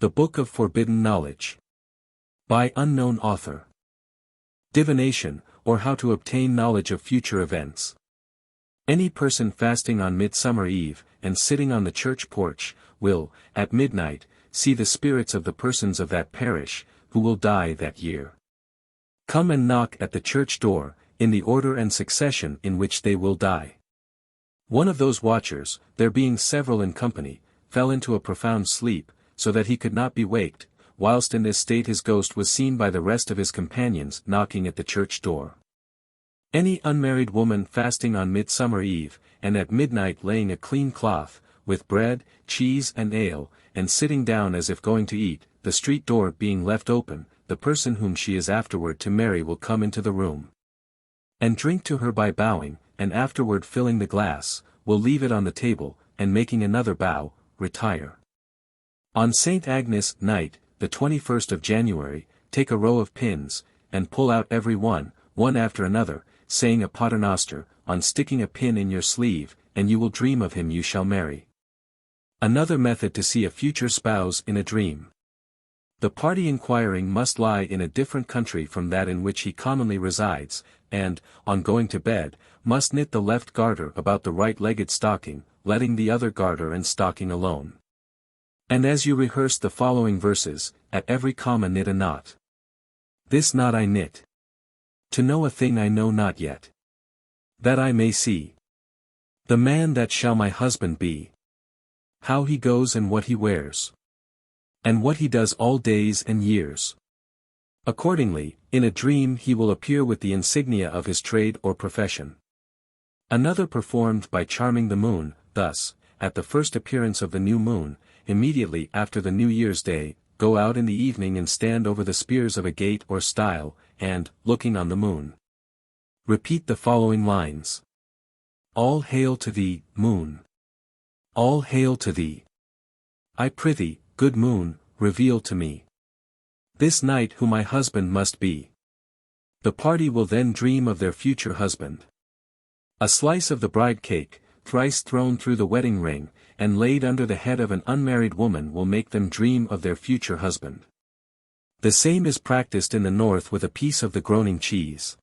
The Book of Forbidden Knowledge. By unknown author. Divination, or how to obtain knowledge of future events. Any person fasting on Midsummer Eve, and sitting on the church porch, will, at midnight, see the spirits of the persons of that parish, who will die that year. Come and knock at the church door, in the order and succession in which they will die. One of those watchers, there being several in company, fell into a profound sleep, so that he could not be waked, whilst in this state his ghost was seen by the rest of his companions knocking at the church door. Any unmarried woman fasting on Midsummer Eve, and at midnight laying a clean cloth, with bread, cheese and ale, and sitting down as if going to eat, the street door being left open, the person whom she is afterward to marry will come into the room, and drink to her by bowing, and afterward filling the glass, will leave it on the table, and making another bow, retire. On St. Agnes' night, the 21st of January, take a row of pins, and pull out every one after another, saying a paternoster, on sticking a pin in your sleeve, and you will dream of him you shall marry. Another method to see a future spouse in a dream. The party inquiring must lie in a different country from that in which he commonly resides, and, on going to bed, must knit the left garter about the right-legged stocking, letting the other garter and stocking alone. And as you rehearse the following verses, at every comma knit a knot. This knot I knit. To know a thing I know not yet. That I may see. The man that shall my husband be. How he goes and what he wears. And what he does all days and years. Accordingly, in a dream he will appear with the insignia of his trade or profession. Another performed by charming the moon, thus, at the first appearance of the new moon, immediately after the New Year's Day, go out in the evening and stand over the spears of a gate or stile, and, looking on the moon, repeat the following lines. All hail to thee, moon. All hail to thee. I prithee, good moon, reveal to me this night who my husband must be. The party will then dream of their future husband. A slice of the bride cake, thrice thrown through the wedding ring, and laid under the head of an unmarried woman will make them dream of their future husband. The same is practiced in the north with a piece of the groaning cheese.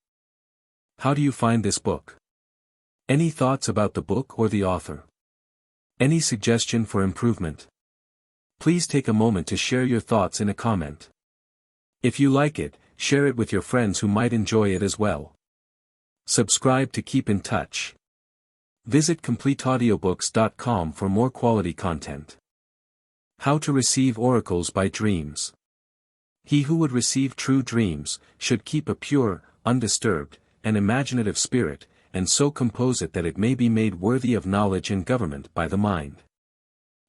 How do you find this book? Any thoughts about the book or the author? Any suggestion for improvement? Please take a moment to share your thoughts in a comment. If you like it, share it with your friends who might enjoy it as well. Subscribe to keep in touch. Visit CompleteAudiobooks.com for more quality content. How to receive oracles by dreams. He who would receive true dreams, should keep a pure, undisturbed, and imaginative spirit, and so compose it that it may be made worthy of knowledge and government by the mind.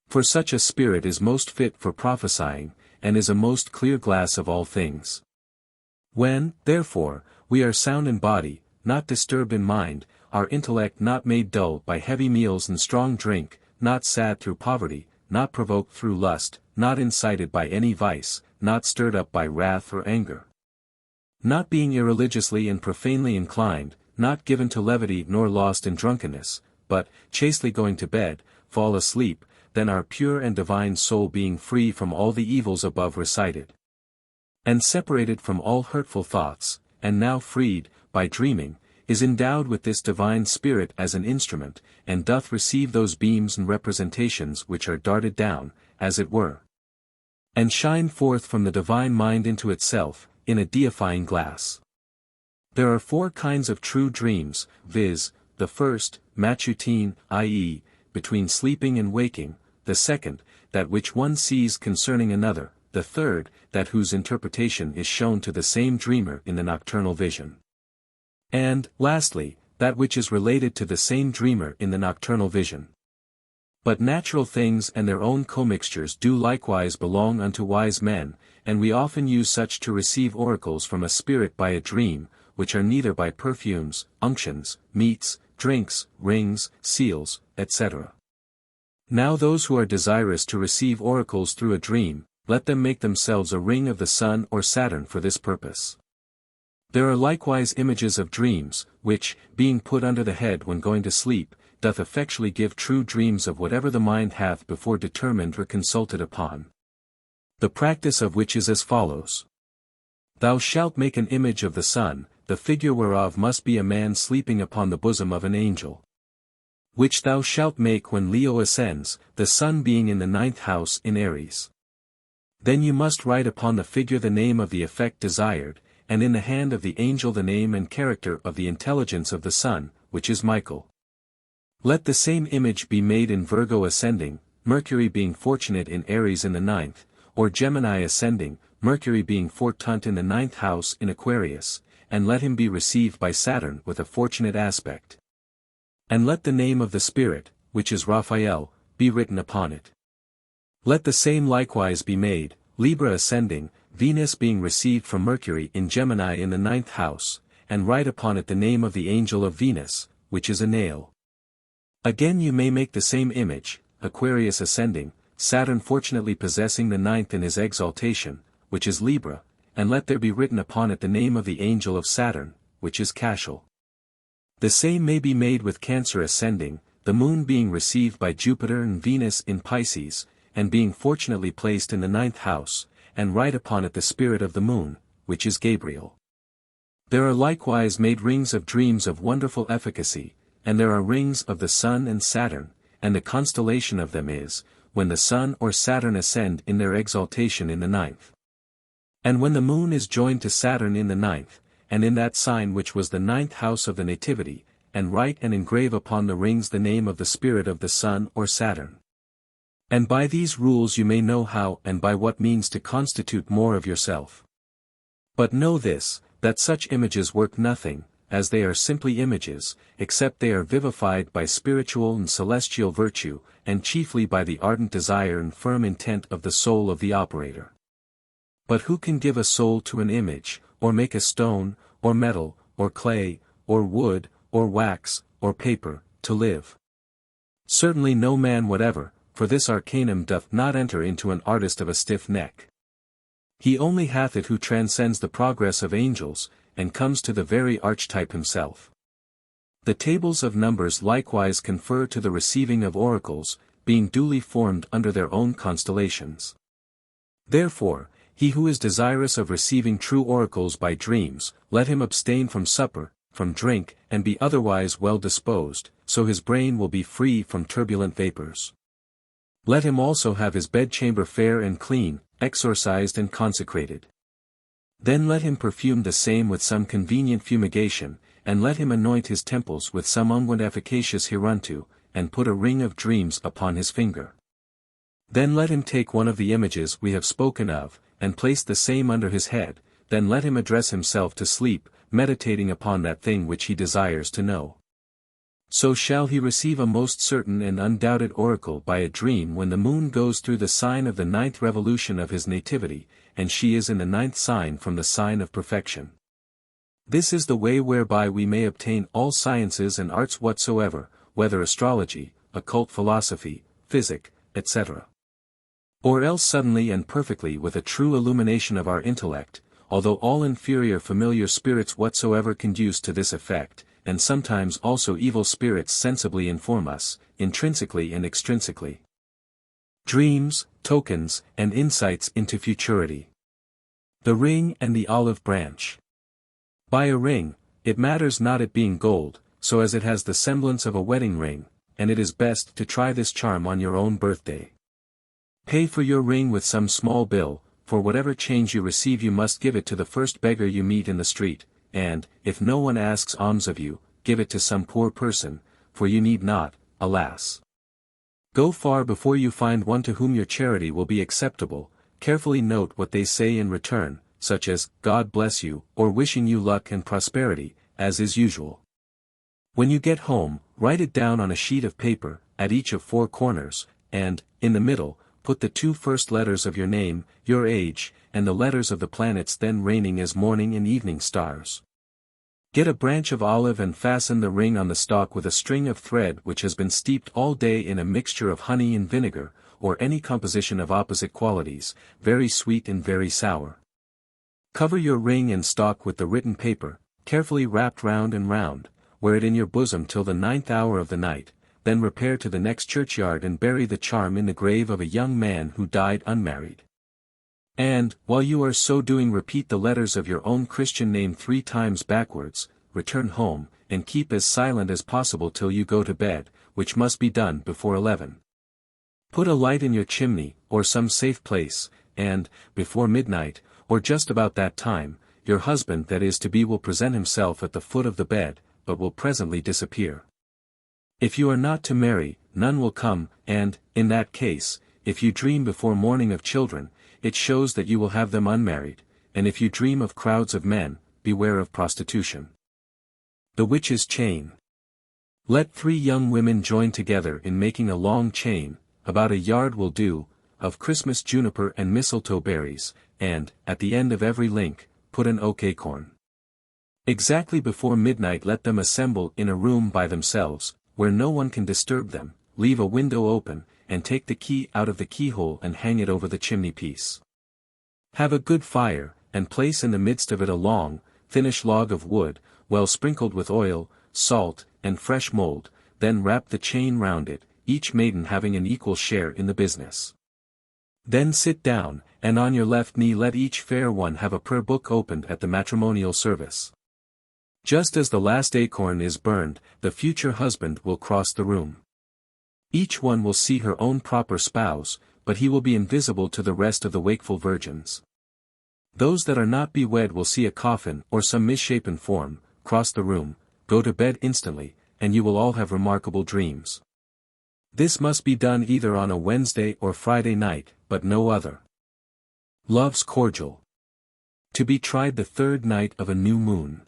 For such a spirit is most fit for prophesying, and is a most clear glass of all things. When, therefore, we are sound in body, not disturbed in mind, our intellect not made dull by heavy meals and strong drink, not sad through poverty, not provoked through lust, not incited by any vice, not stirred up by wrath or anger. Not being irreligiously and profanely inclined, not given to levity nor lost in drunkenness, but, chastely going to bed, fall asleep, then our pure and divine soul being free from all the evils above recited, and separated from all hurtful thoughts, and now freed, by dreaming, is endowed with this divine spirit as an instrument, and doth receive those beams and representations which are darted down, as it were, and shine forth from the divine mind into itself, in a deifying glass. There are 4 kinds of true dreams, viz., the first, matutine, i.e., between sleeping and waking; the second, that which one sees concerning another; the third, that whose interpretation is shown to the same dreamer in the nocturnal vision; and, lastly, that which is related to the same dreamer in the nocturnal vision. But natural things and their own commixtures do likewise belong unto wise men, and we often use such to receive oracles from a spirit by a dream, which are neither by perfumes, unctions, meats, drinks, rings, seals, etc. Now those who are desirous to receive oracles through a dream, let them make themselves a ring of the sun or Saturn for this purpose. There are likewise images of dreams, which, being put under the head when going to sleep, doth effectually give true dreams of whatever the mind hath before determined or consulted upon. The practice of which is as follows. Thou shalt make an image of the sun, the figure whereof must be a man sleeping upon the bosom of an angel. Which thou shalt make when Leo ascends, the sun being in the 9th house in Aries. Then you must write upon the figure the name of the effect desired, and in the hand of the angel the name and character of the intelligence of the sun, which is Michael. Let the same image be made in Virgo ascending, Mercury being fortunate in Aries in the 9th, or Gemini ascending, Mercury being fortunt in the 9th house in Aquarius, and let him be received by Saturn with a fortunate aspect. And let the name of the spirit, which is Raphael, be written upon it. Let the same likewise be made, Libra ascending, Venus being received from Mercury in Gemini in the 9th house, and write upon it the name of the angel of Venus, which is a nail. Again you may make the same image, Aquarius ascending, Saturn fortunately possessing the 9th in his exaltation, which is Libra, and let there be written upon it the name of the angel of Saturn, which is Cashel. The same may be made with Cancer ascending, the moon being received by Jupiter and Venus in Pisces, and being fortunately placed in the 9th house, and write upon it the spirit of the moon, which is Gabriel. There are likewise made rings of dreams of wonderful efficacy, and there are rings of the sun and Saturn, and the constellation of them is, when the sun or Saturn ascend in their exaltation in the 9th. And when the moon is joined to Saturn in the 9th, and in that sign which was the 9th house of the nativity, and write and engrave upon the rings the name of the spirit of the sun or Saturn. And by these rules you may know how and by what means to constitute more of yourself. But know this, that such images work nothing, as they are simply images, except they are vivified by spiritual and celestial virtue, and chiefly by the ardent desire and firm intent of the soul of the operator. But who can give a soul to an image, or make a stone, or metal, or clay, or wood, or wax, or paper, to live? Certainly no man whatever, for this arcanum doth not enter into an artist of a stiff neck. He only hath it who transcends the progress of angels, and comes to the very archetype himself. The tables of numbers likewise confer to the receiving of oracles, being duly formed under their own constellations. Therefore, he who is desirous of receiving true oracles by dreams, let him abstain from supper, from drink, and be otherwise well disposed, so his brain will be free from turbulent vapors. Let him also have his bedchamber fair and clean, exorcised and consecrated. Then let him perfume the same with some convenient fumigation, and let him anoint his temples with some unguent efficacious hereunto, and put a ring of dreams upon his finger. Then let him take one of the images we have spoken of, and place the same under his head, then let him address himself to sleep, meditating upon that thing which he desires to know. So shall he receive a most certain and undoubted oracle by a dream when the moon goes through the sign of the 9th revolution of his nativity, and she is in the 9th sign from the sign of perfection. This is the way whereby we may obtain all sciences and arts whatsoever, whether astrology, occult philosophy, physic, etc. Or else suddenly and perfectly with a true illumination of our intellect, although all inferior familiar spirits whatsoever conduce to this effect, and sometimes also evil spirits sensibly inform us, intrinsically and extrinsically. Dreams, tokens, and insights into futurity. The ring and the olive branch. By a ring, it matters not it being gold, so as it has the semblance of a wedding ring, and it is best to try this charm on your own birthday. Pay for your ring with some small bill, for whatever change you receive you must give it to the first beggar you meet in the street, and, if no one asks alms of you, give it to some poor person, for you need not, alas. Go far before you find one to whom your charity will be acceptable, carefully note what they say in return, such as, God bless you, or wishing you luck and prosperity, as is usual. When you get home, write it down on a sheet of paper, at each of 4 corners, and, in the middle, put the 2 first letters of your name, your age, and the letters of the planets then reigning as morning and evening stars. Get a branch of olive and fasten the ring on the stalk with a string of thread which has been steeped all day in a mixture of honey and vinegar, or any composition of opposite qualities, very sweet and very sour. Cover your ring and stalk with the written paper, carefully wrapped round and round, wear it in your bosom till the 9th hour of the night, then repair to the next churchyard and bury the charm in the grave of a young man who died unmarried. And, while you are so doing, repeat the letters of your own Christian name 3 times backwards, return home, and keep as silent as possible till you go to bed, which must be done before 11. Put a light in your chimney, or some safe place, and, before midnight, or just about that time, your husband that is to be will present himself at the foot of the bed, but will presently disappear. If you are not to marry, none will come, and, in that case, if you dream before morning of children, it shows that you will have them unmarried, and if you dream of crowds of men, beware of prostitution. The witch's chain. Let 3 young women join together in making a long chain, about a yard will do, of Christmas juniper and mistletoe berries, and, at the end of every link, put an oak acorn. Exactly before midnight let them assemble in a room by themselves, where no one can disturb them, leave a window open, and take the key out of the keyhole and hang it over the chimney-piece. Have a good fire, and place in the midst of it a long, thinnish log of wood, well sprinkled with oil, salt, and fresh mold, then wrap the chain round it, each maiden having an equal share in the business. Then sit down, and on your left knee let each fair one have a prayer book opened at the matrimonial service. Just as the last acorn is burned, the future husband will cross the room. Each one will see her own proper spouse, but he will be invisible to the rest of the wakeful virgins. Those that are not bewed will see a coffin or some misshapen form, cross the room, go to bed instantly, and you will all have remarkable dreams. This must be done either on a Wednesday or Friday night, but no other. Love's cordial. To be tried the 3rd night of a new moon.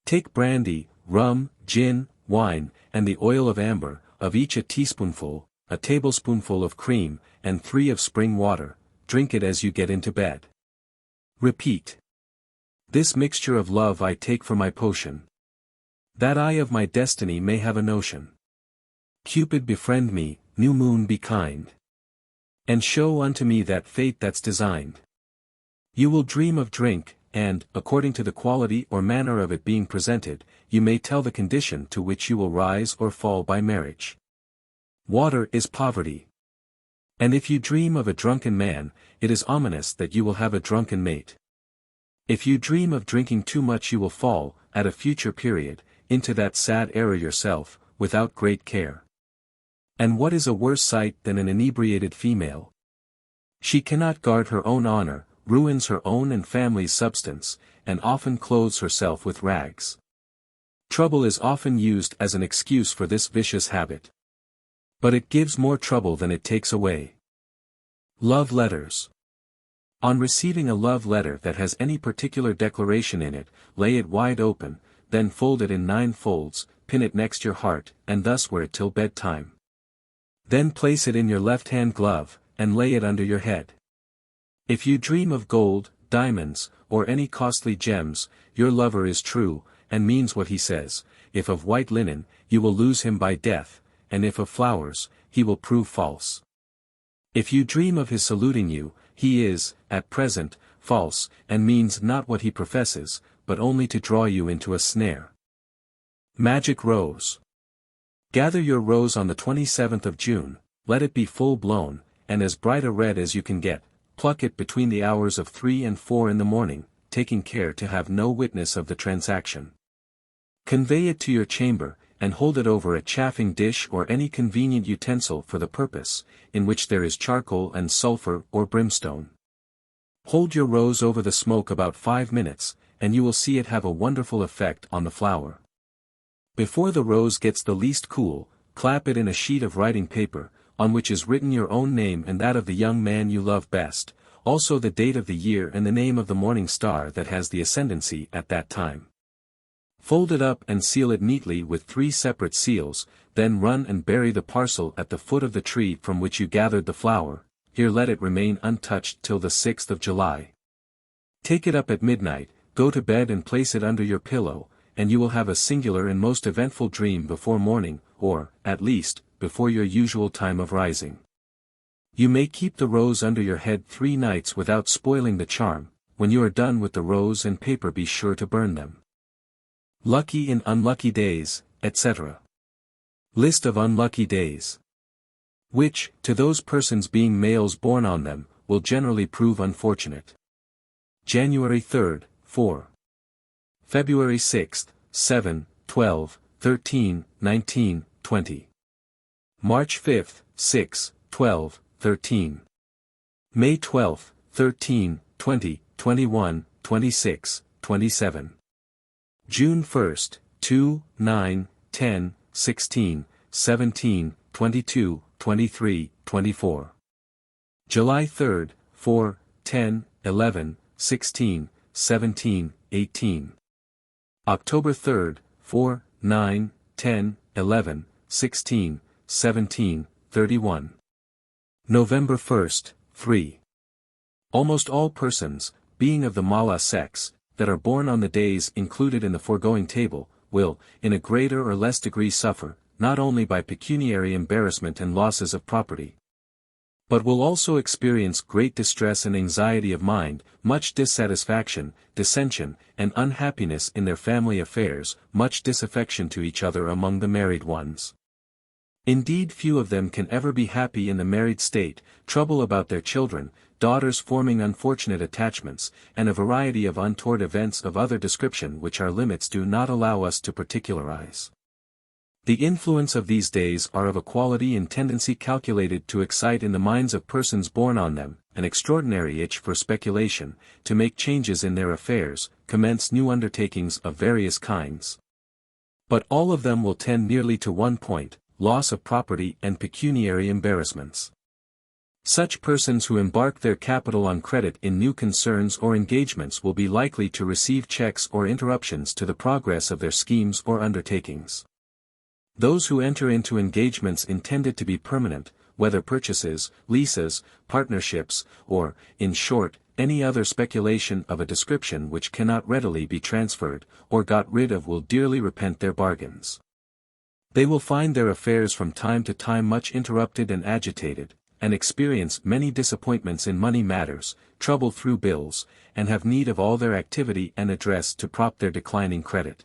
Take brandy, rum, gin, wine, and the oil of amber, of each a teaspoonful, a tablespoonful of cream, and 3 of spring water, drink it as you get into bed. Repeat. This mixture of love I take for my potion, that I of my destiny may have a notion. Cupid befriend me, new moon be kind, and show unto me that fate that's designed. You will dream of drink, and, according to the quality or manner of it being presented, you may tell the condition to which you will rise or fall by marriage. Water is poverty. And if you dream of a drunken man, it is ominous that you will have a drunken mate. If you dream of drinking too much you will fall, at a future period, into that sad error yourself, without great care. And what is a worse sight than an inebriated female? She cannot guard her own honor, ruins her own and family's substance, and often clothes herself with rags. Trouble is often used as an excuse for this vicious habit. But it gives more trouble than it takes away. Love letters. On receiving a love letter that has any particular declaration in it, lay it wide open, then fold it in 9 folds, pin it next your heart, and thus wear it till bedtime. Then place it in your left-hand glove, and lay it under your head. If you dream of gold, diamonds, or any costly gems, your lover is true, and means what he says. If of white linen, you will lose him by death, and if of flowers, he will prove false. If you dream of his saluting you, he is, at present, false, and means not what he professes, but only to draw you into a snare. Magic rose. Gather your rose on the 27th of June, let it be full blown, and as bright a red as you can get, pluck it between the hours of 3 and 4 in the morning, taking care to have no witness of the transaction. Convey it to your chamber, and hold it over a chafing dish or any convenient utensil for the purpose, in which there is charcoal and sulfur or brimstone. Hold your rose over the smoke about 5 minutes, and you will see it have a wonderful effect on the flower. Before the rose gets the least cool, clap it in a sheet of writing paper, on which is written your own name and that of the young man you love best, also the date of the year and the name of the morning star that has the ascendancy at that time. Fold it up and seal it neatly with 3 separate seals, then run and bury the parcel at the foot of the tree from which you gathered the flower. Here let it remain untouched till the 6th of July. Take it up at midnight, go to bed and place it under your pillow, and you will have a singular and most eventful dream before morning, or, at least, before your usual time of rising. You may keep the rose under your head 3 nights without spoiling the charm. When you are done with the rose and paper be sure to burn them. Lucky and unlucky days, etc. List of unlucky days, which, to those persons being males born on them, will generally prove unfortunate. January 3rd, 4. February 6th, 7, 12, 13, 19, 20. March 5th, 6, 12, 13. May 12th, 13, 20, 21, 26, 27. June 1st, 2, 9, 10, 16, 17, 22, 23, 24. July 3rd, 4, 10, 11, 16, 17, 18. October 3rd, 4, 9, 10, 11, 16, 17, 31. November 1st, 3. Almost all persons, being of the Mala sex, that are born on the days included in the foregoing table, will, in a greater or less degree suffer, not only by pecuniary embarrassment and losses of property, but will also experience great distress and anxiety of mind, much dissatisfaction, dissension, and unhappiness in their family affairs, much disaffection to each other among the married ones. Indeed, few of them can ever be happy in the married state, trouble about their children, daughters forming unfortunate attachments, and a variety of untoward events of other description which our limits do not allow us to particularize. The influence of these days are of a quality and tendency calculated to excite in the minds of persons born on them, an extraordinary itch for speculation, to make changes in their affairs, commence new undertakings of various kinds. But all of them will tend nearly to one point, loss of property and pecuniary embarrassments. Such persons who embark their capital on credit in new concerns or engagements will be likely to receive checks or interruptions to the progress of their schemes or undertakings. Those who enter into engagements intended to be permanent, whether purchases, leases, partnerships, or, in short, any other speculation of a description which cannot readily be transferred, or got rid of, will dearly repent their bargains. They will find their affairs from time to time much interrupted and agitated, and experience many disappointments in money matters, trouble through bills, and have need of all their activity and address to prop their declining credit.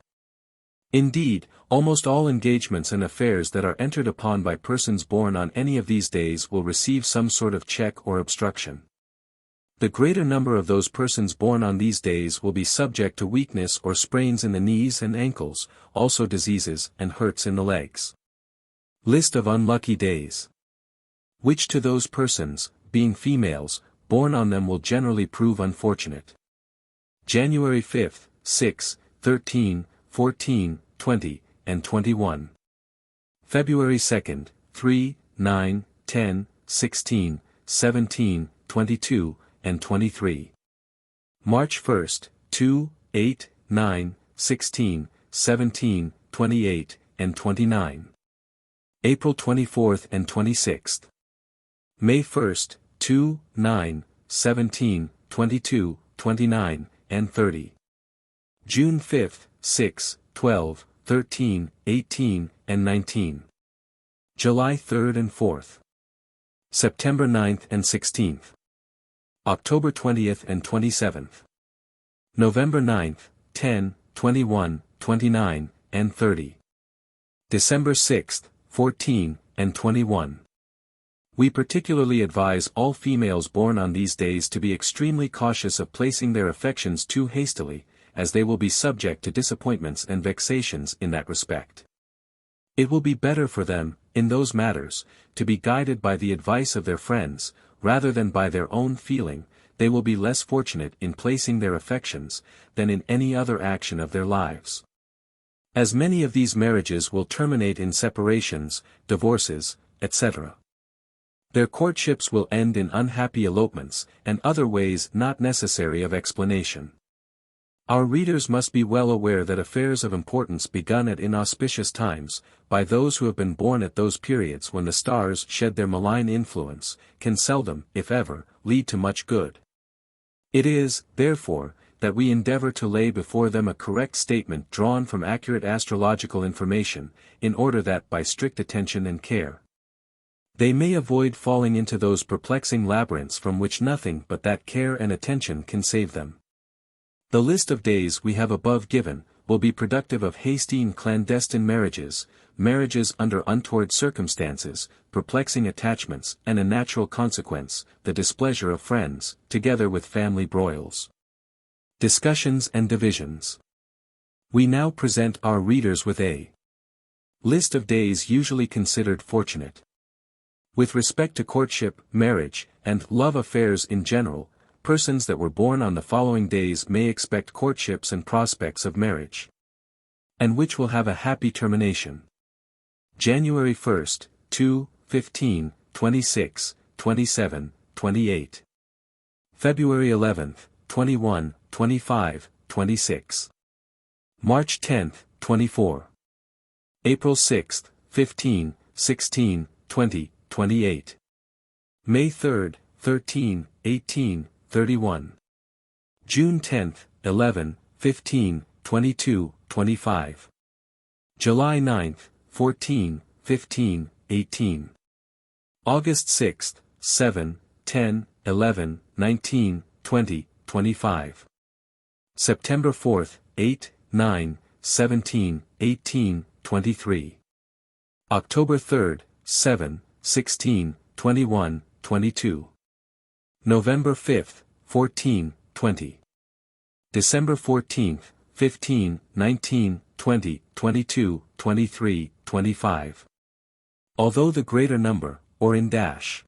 Indeed, almost all engagements and affairs that are entered upon by persons born on any of these days will receive some sort of check or obstruction. The greater number of those persons born on these days will be subject to weakness or sprains in the knees and ankles, also diseases and hurts in the legs. List of unlucky days, which to those persons, being females, born on them will generally prove unfortunate. January 5th, 6, 13, 14, 20, and 21. February 2nd, 3, 9, 10, 16, 17, 22, and 23. March 1st, 2, 8, 9, 16, 17, 28, and 29. April 24th and 26th. May 1st, 2, 9, 17, 22, 29, and 30. June 5th, 6, 12, 13, 18, and 19. July 3rd and 4th. September 9th and 16th. October 20th and 27th. November 9th, 10, 21, 29, and 30. December 6th, 14, and 21. We particularly advise all females born on these days to be extremely cautious of placing their affections too hastily, as they will be subject to disappointments and vexations in that respect. It will be better for them, in those matters, to be guided by the advice of their friends, rather than by their own feeling. They will be less fortunate in placing their affections, than in any other action of their lives. As many of these marriages will terminate in separations, divorces, etc. Their courtships will end in unhappy elopements, and other ways not necessary of explanation. Our readers must be well aware that affairs of importance begun at inauspicious times, by those who have been born at those periods when the stars shed their malign influence, can seldom, if ever, lead to much good. It is, therefore, that we endeavor to lay before them a correct statement drawn from accurate astrological information, in order that by strict attention and care, they may avoid falling into those perplexing labyrinths from which nothing but that care and attention can save them. The list of days we have above given, will be productive of hasty and clandestine marriages, marriages under untoward circumstances, perplexing attachments, and a natural consequence, the displeasure of friends, together with family broils. Discussions and divisions. We now present our readers with a list of days usually considered fortunate. With respect to courtship, marriage, and love affairs in general, persons that were born on the following days may expect courtships and prospects of marriage, and which will have a happy termination. January 1st, 2, 15, 26, 27, 28. February 11th, 21, 25, 26. March 10th, 24. April 6th, 15, 16, 20, 28. May 3rd, 13, 18, 31. June 10th, 11, 15, 22, 25. July 9th, 14, 15, 18. August 6th, 7, 10, 11, 19, 20, 25. September 4th, 8, 9, 17, 18, 23. October 3rd, 7, 16, 21, 22. November 5th, 14, 20. December 14th, 15, 19, 20, 22, 23, 25. Although the greater number, or in dash.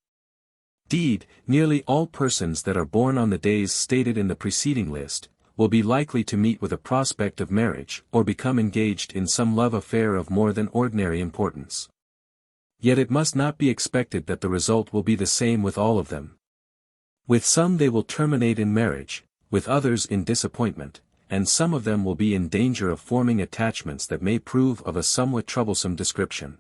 Deed, nearly all persons that are born on the days stated in the preceding list, will be likely to meet with a prospect of marriage or become engaged in some love affair of more than ordinary importance. Yet it must not be expected that the result will be the same with all of them. With some they will terminate in marriage, with others in disappointment, and some of them will be in danger of forming attachments that may prove of a somewhat troublesome description.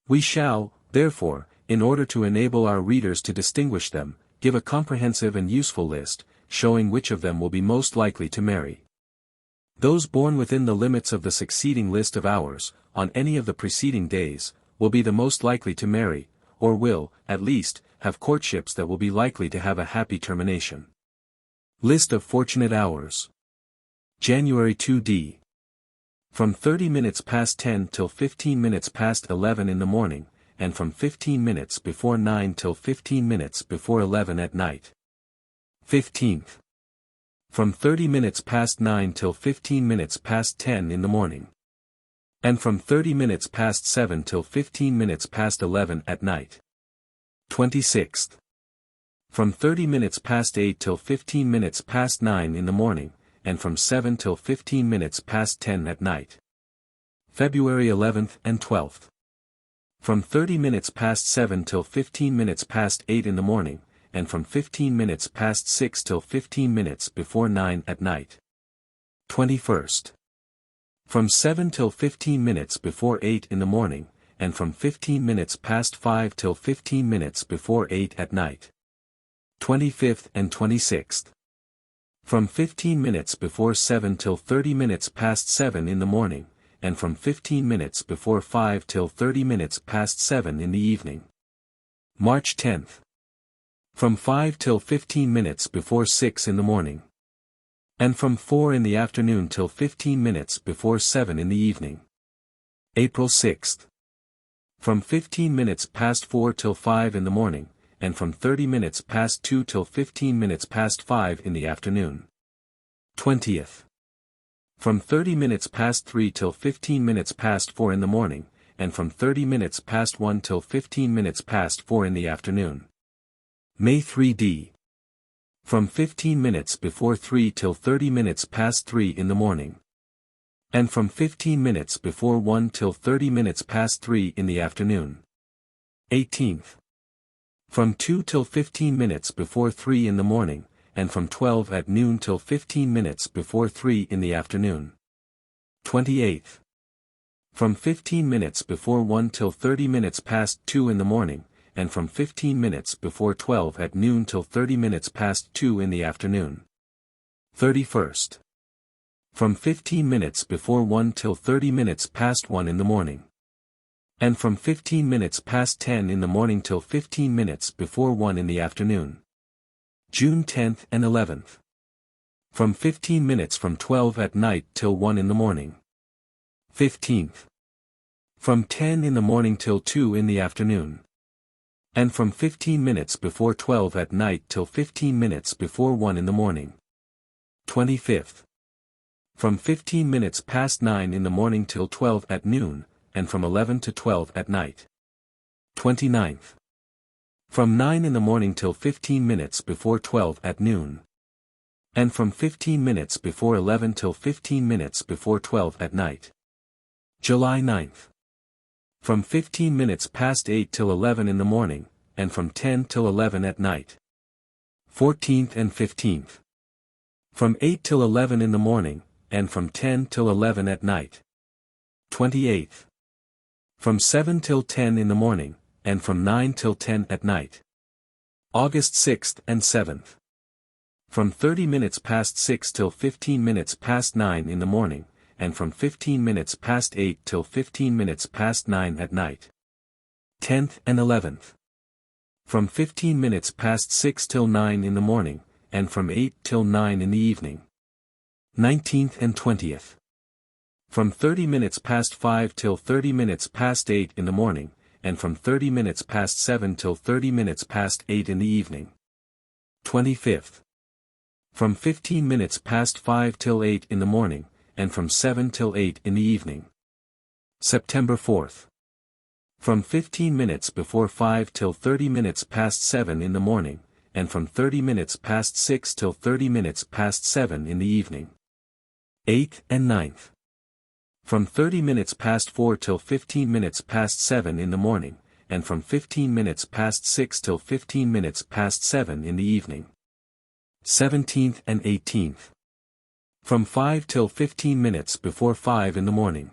We shall, therefore, in order to enable our readers to distinguish them, give a comprehensive and useful list, showing which of them will be most likely to marry. Those born within the limits of the succeeding list of hours, on any of the preceding days, will be the most likely to marry, or will, at least, have courtships that will be likely to have a happy termination. List of fortunate hours. January 2d. From 30 minutes past 10 till 15 minutes past 11 in the morning, and from 15 minutes before 9 till 15 minutes before 11 at night. 15th. From 30 minutes past 9 till 15 minutes past 10 in the morning. And from 30 minutes past 7 till 15 minutes past 11 at night. 26th. From 30 minutes past 8 till 15 minutes past 9 in the morning, and from 7 till 15 minutes past 10 at night. February 11th and 12th. From 30 minutes past 7 till 15 minutes past 8 in the morning, and from 15 minutes past 6 till 15 minutes before 9 at night. 21st. From 7 till 15 minutes before 8 in the morning, and from 15 minutes past 5 till 15 minutes before 8 at night. 25th and 26th. From 15 minutes before 7 till 30 minutes past 7 in the morning, and from 15 minutes before 5 till 30 minutes past 7 in the evening. March 10th. From 5 till 15 minutes before 6 in the morning. And from 4 in the afternoon till 15 minutes before 7 in the evening. April 6th. From 15 minutes past 4 till 5 in the morning, and from 30 minutes past 2 till 15 minutes past 5 in the afternoon. 20th. From 30 minutes past 3 till 15 minutes past 4 in the morning, and from 30 minutes past 1 till 15 minutes past 4 in the afternoon. May 3d. From 15 minutes before 3 till 30 minutes past 3 in the morning. And from 15 minutes before 1 till 30 minutes past 3 in the afternoon. 18th. From 2 till 15 minutes before 3 in the morning, and from 12 at noon till 15 minutes before 3 in the afternoon. 28th. From 15 minutes before 1 till 30 minutes past 2 in the morning, and from 15 minutes before 12 at noon till 30 minutes past 2 in the afternoon. 31st. From 15 minutes before 1 till 30 minutes past 1 in the morning. And from 15 minutes past 10 in the morning till 15 minutes before 1 in the afternoon. June 10th and 11th. From 15 minutes from 12 at night till 1 in the morning. 15th. From 10 in the morning till 2 in the afternoon. And from 15 minutes before 12 at night till 15 minutes before 1 in the morning. 25th. From 15 minutes past 9 in the morning till 12 at noon, and from 11 to 12 at night. 29th. From 9 in the morning till 15 minutes before 12 at noon. And from 15 minutes before 11 till 15 minutes before 12 at night. July 9th. From 15 minutes past 8 till 11 in the morning, and from 10 till 11 at night. 14th and 15th. From 8 till 11 in the morning, and from 10 till 11 at night. 28th. From 7 till 10 in the morning, and from 9 till 10 at night. August 6th and 7th. From 30 minutes past 6 till 15 minutes past 9 in the morning, and from 15 minutes past 8 till 15 minutes past 9 at night. 10th and 11th. From 15 minutes past 6 till 9 in the morning, and from 8 till 9 in the evening. 19th and 20th. From 30 minutes past 5 till 30 minutes past 8 in the morning, and from 30 minutes past 7 till 30 minutes past 8 in the evening. 25th. From 15 minutes past 5 till 8 in the morning, and from 7 till 8 in the evening. September 4th. From 15 minutes before 5 till 30 minutes past 7 in the morning, and from 30 minutes past 6 till 30 minutes past 7 in the evening. 8th and 9th. From 30 minutes past 4 till 15 minutes past 7 in the morning, and from 15 minutes past 6 till 15 minutes past 7 in the evening. 17th and 18th. From 5 till 15 minutes before 5 in the morning.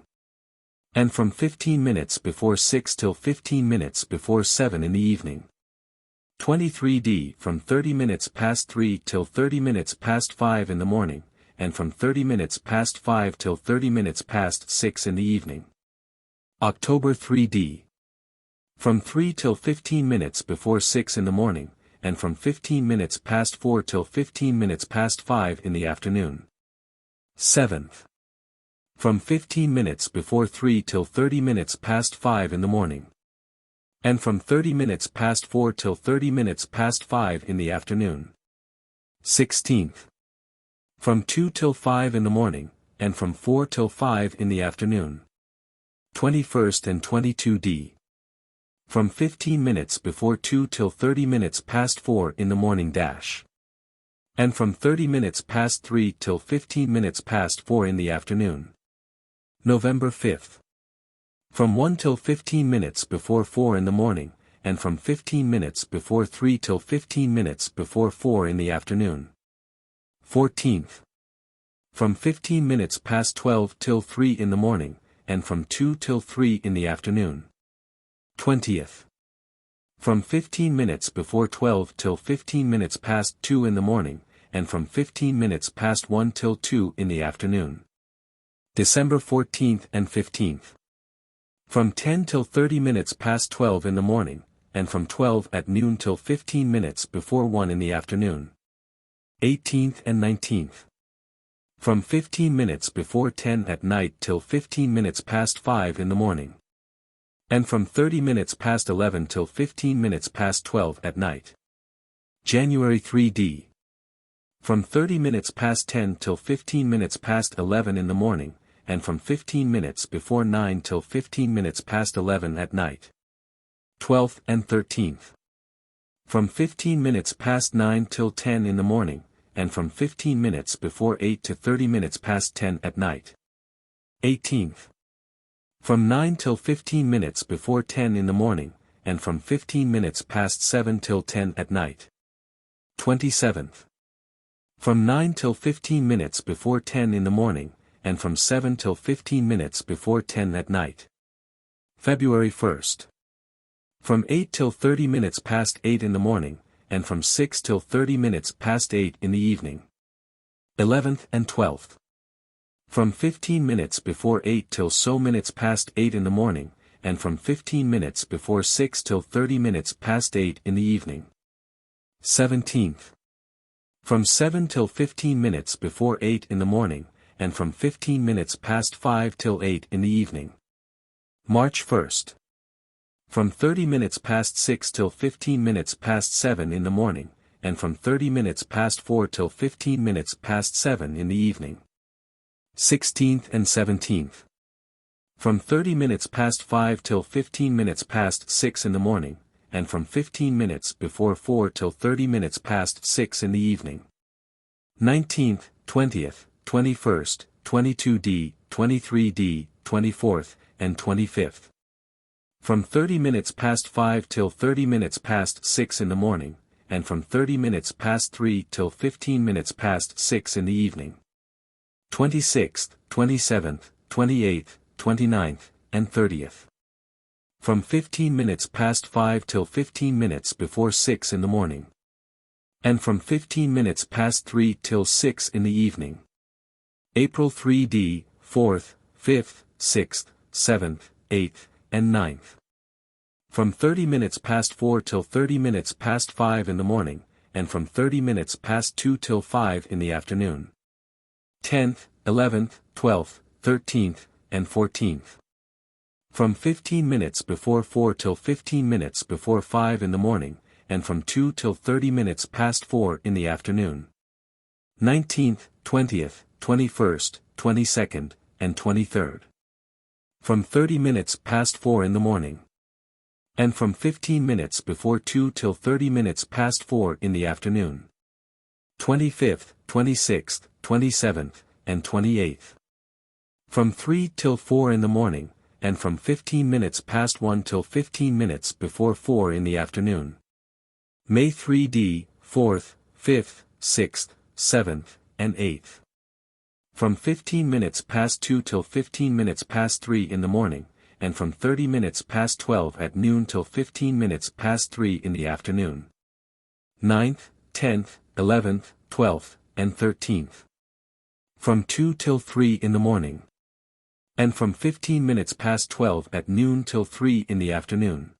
And from 15 minutes before 6 till 15 minutes before 7 in the evening. 23d. From 30 minutes past 3 till 30 minutes past 5 in the morning, and from 30 minutes past 5 till 30 minutes past 6 in the evening. October 3d. From 3 till 15 minutes before 6 in the morning, and from 15 minutes past 4 till 15 minutes past 5 in the afternoon. 7th. From 15 minutes before 3 till 30 minutes past 5 in the morning. And from 30 minutes past 4 till 30 minutes past 5 in the afternoon. 16th. From 2 till 5 in the morning, and from 4 till 5 in the afternoon. 21st and 22d. From 15 minutes before 2 till 30 minutes past 4 in the morning dash. And from 30 minutes past 3 till 15 minutes past 4 in the afternoon. November 5th. From 1 till 15 minutes before 4 in the morning, and from 15 minutes before 3 till 15 minutes before 4 in the afternoon. 14th. From 15 minutes past 12 till 3 in the morning, and from 2 till 3 in the afternoon. 20th. From 15 minutes before 12 till 15 minutes past 2 in the morning, and from 15 minutes past 1 till 2 in the afternoon. December 14th and 15th. From 10 till 30 minutes past 12 in the morning, and from 12 at noon till 15 minutes before 1 in the afternoon. 18th and 19th. From 15 minutes before 10 at night till 15 minutes past 5 in the morning. And from 30 minutes past 11 till 15 minutes past 12 at night. January 3d. From 30 minutes past 10 till 15 minutes past 11 in the morning, and from 15 minutes before 9 till 15 minutes past 11 at night. 12th and 13th. From 15 minutes past 9 till 10 in the morning, and from 15 minutes before 8 to 30 minutes past 10 at night. 18th. From 9 till 15 minutes before 10 in the morning, and from 15 minutes past 7 till 10 at night. 27th. From 9 till 15 minutes before 10 in the morning, and from 7 till 15 minutes before 10 at night. February 1st. From 8 till 30 minutes past 8 in the morning, and from 6 till 30 minutes past 8 in the evening. 11th and 12th. From 15 minutes before 8 till so minutes past 8 in the morning, and from 15 minutes before 6 till 30 minutes past 8 in the evening. 17th. From 7 till 15 minutes before 8 in the morning, and from 15 minutes past 5 till 8 in the evening. March 1st. From 30 minutes past 6 till 15 minutes past 7 in the morning, and from 30 minutes past 4 till 15 minutes past 7 in the evening. 16th and 17th. From 30 minutes past 5 till 15 minutes past 6 in the morning, and from 15 minutes before 4 till 30 minutes past 6 in the evening. 19th, 20th, 21st, 22d, 23d, 24th, and 25th. From 30 minutes past 5 till 30 minutes past 6 in the morning, and from 30 minutes past 3 till 15 minutes past 6 in the evening. 26th, 27th, 28th, 29th, and 30th. From 15 minutes past 5 till 15 minutes before 6 in the morning. And from 15 minutes past 3 till 6 in the evening. April 3d, 4th, 5th, 6th, 7th, 8th, and 9th. From 30 minutes past 4 till 30 minutes past 5 in the morning, and from 30 minutes past 2 till 5 in the afternoon. 10th, 11th, 12th, 13th, and 14th. From 15 minutes before 4 till 15 minutes before 5 in the morning, and from 2 till 30 minutes past 4 in the afternoon. 19th, 20th, 21st, 22nd, and 23rd. From 30 minutes past 4 in the morning. And from 15 minutes before 2 till 30 minutes past 4 in the afternoon. 25th, 26th, 27th, and 28th. From 3 till 4 in the morning, and from 15 minutes past 1 till 15 minutes before 4 in the afternoon. May 3d, 4th, 5th, 6th, 7th, and 8th. From 15 minutes past 2 till 15 minutes past 3 in the morning, and from 30 minutes past 12 at noon till 15 minutes past 3 in the afternoon. 9th, 10th, 11th, 12th, and 13th. From 2 till 3 in the morning. And from 15 minutes past 12 at noon till 3 in the afternoon.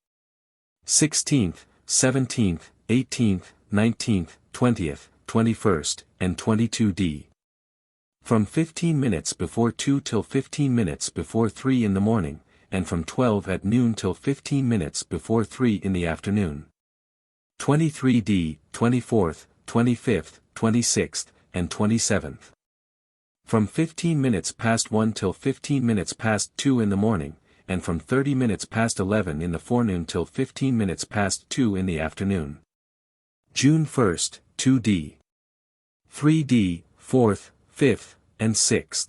16th, 17th, 18th, 19th, 20th, 21st, and 22d. From 15 minutes before 2 till 15 minutes before 3 in the morning, and from 12 at noon till 15 minutes before 3 in the afternoon. 23d, 24th, 25th, 26th, and 27th. From 15 minutes past 1 till 15 minutes past 2 in the morning, and from 30 minutes past 11 in the forenoon till 15 minutes past 2 in the afternoon. June 1st, 2d. 3d, 4th, 5th, and 6th.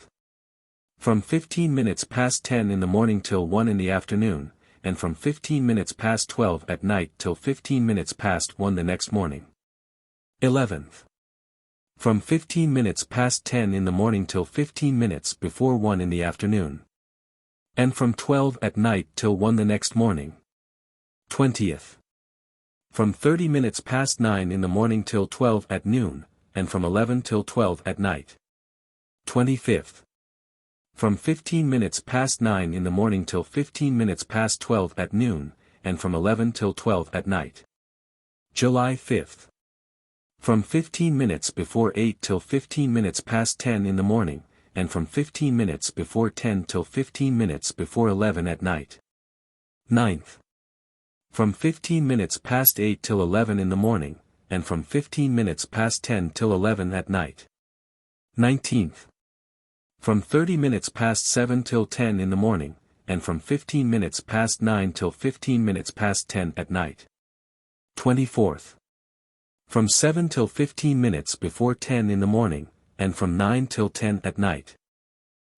From 15 minutes past 10 in the morning till 1 in the afternoon, and from 15 minutes past 12 at night till 15 minutes past 1 the next morning. 11th. From 15 minutes past 10 in the morning till 15 minutes before 1 in the afternoon. And from 12 at night till 1 the next morning. 20th. From 30 minutes past 9 in the morning till 12 at noon, and from 11 till 12 at night. 25th. From 15 minutes past 9 in the morning till 15 minutes past 12 at noon, and from 11 till 12 at night. July 5th. From 15 minutes before 8 till 15 minutes past 10 in the morning, and from 15 minutes before 10 till 15 minutes before 11 at night. 9th. From 15 minutes past 8 till 11 in the morning, and from 15 minutes past 10 till 11 at night. 19th. From 30 minutes past 7 till 10 in the morning, and from 15 minutes past 9 till 15 minutes past 10 at night. 24th. From 7 till 15 minutes before 10 in the morning, and from 9 till 10 at night.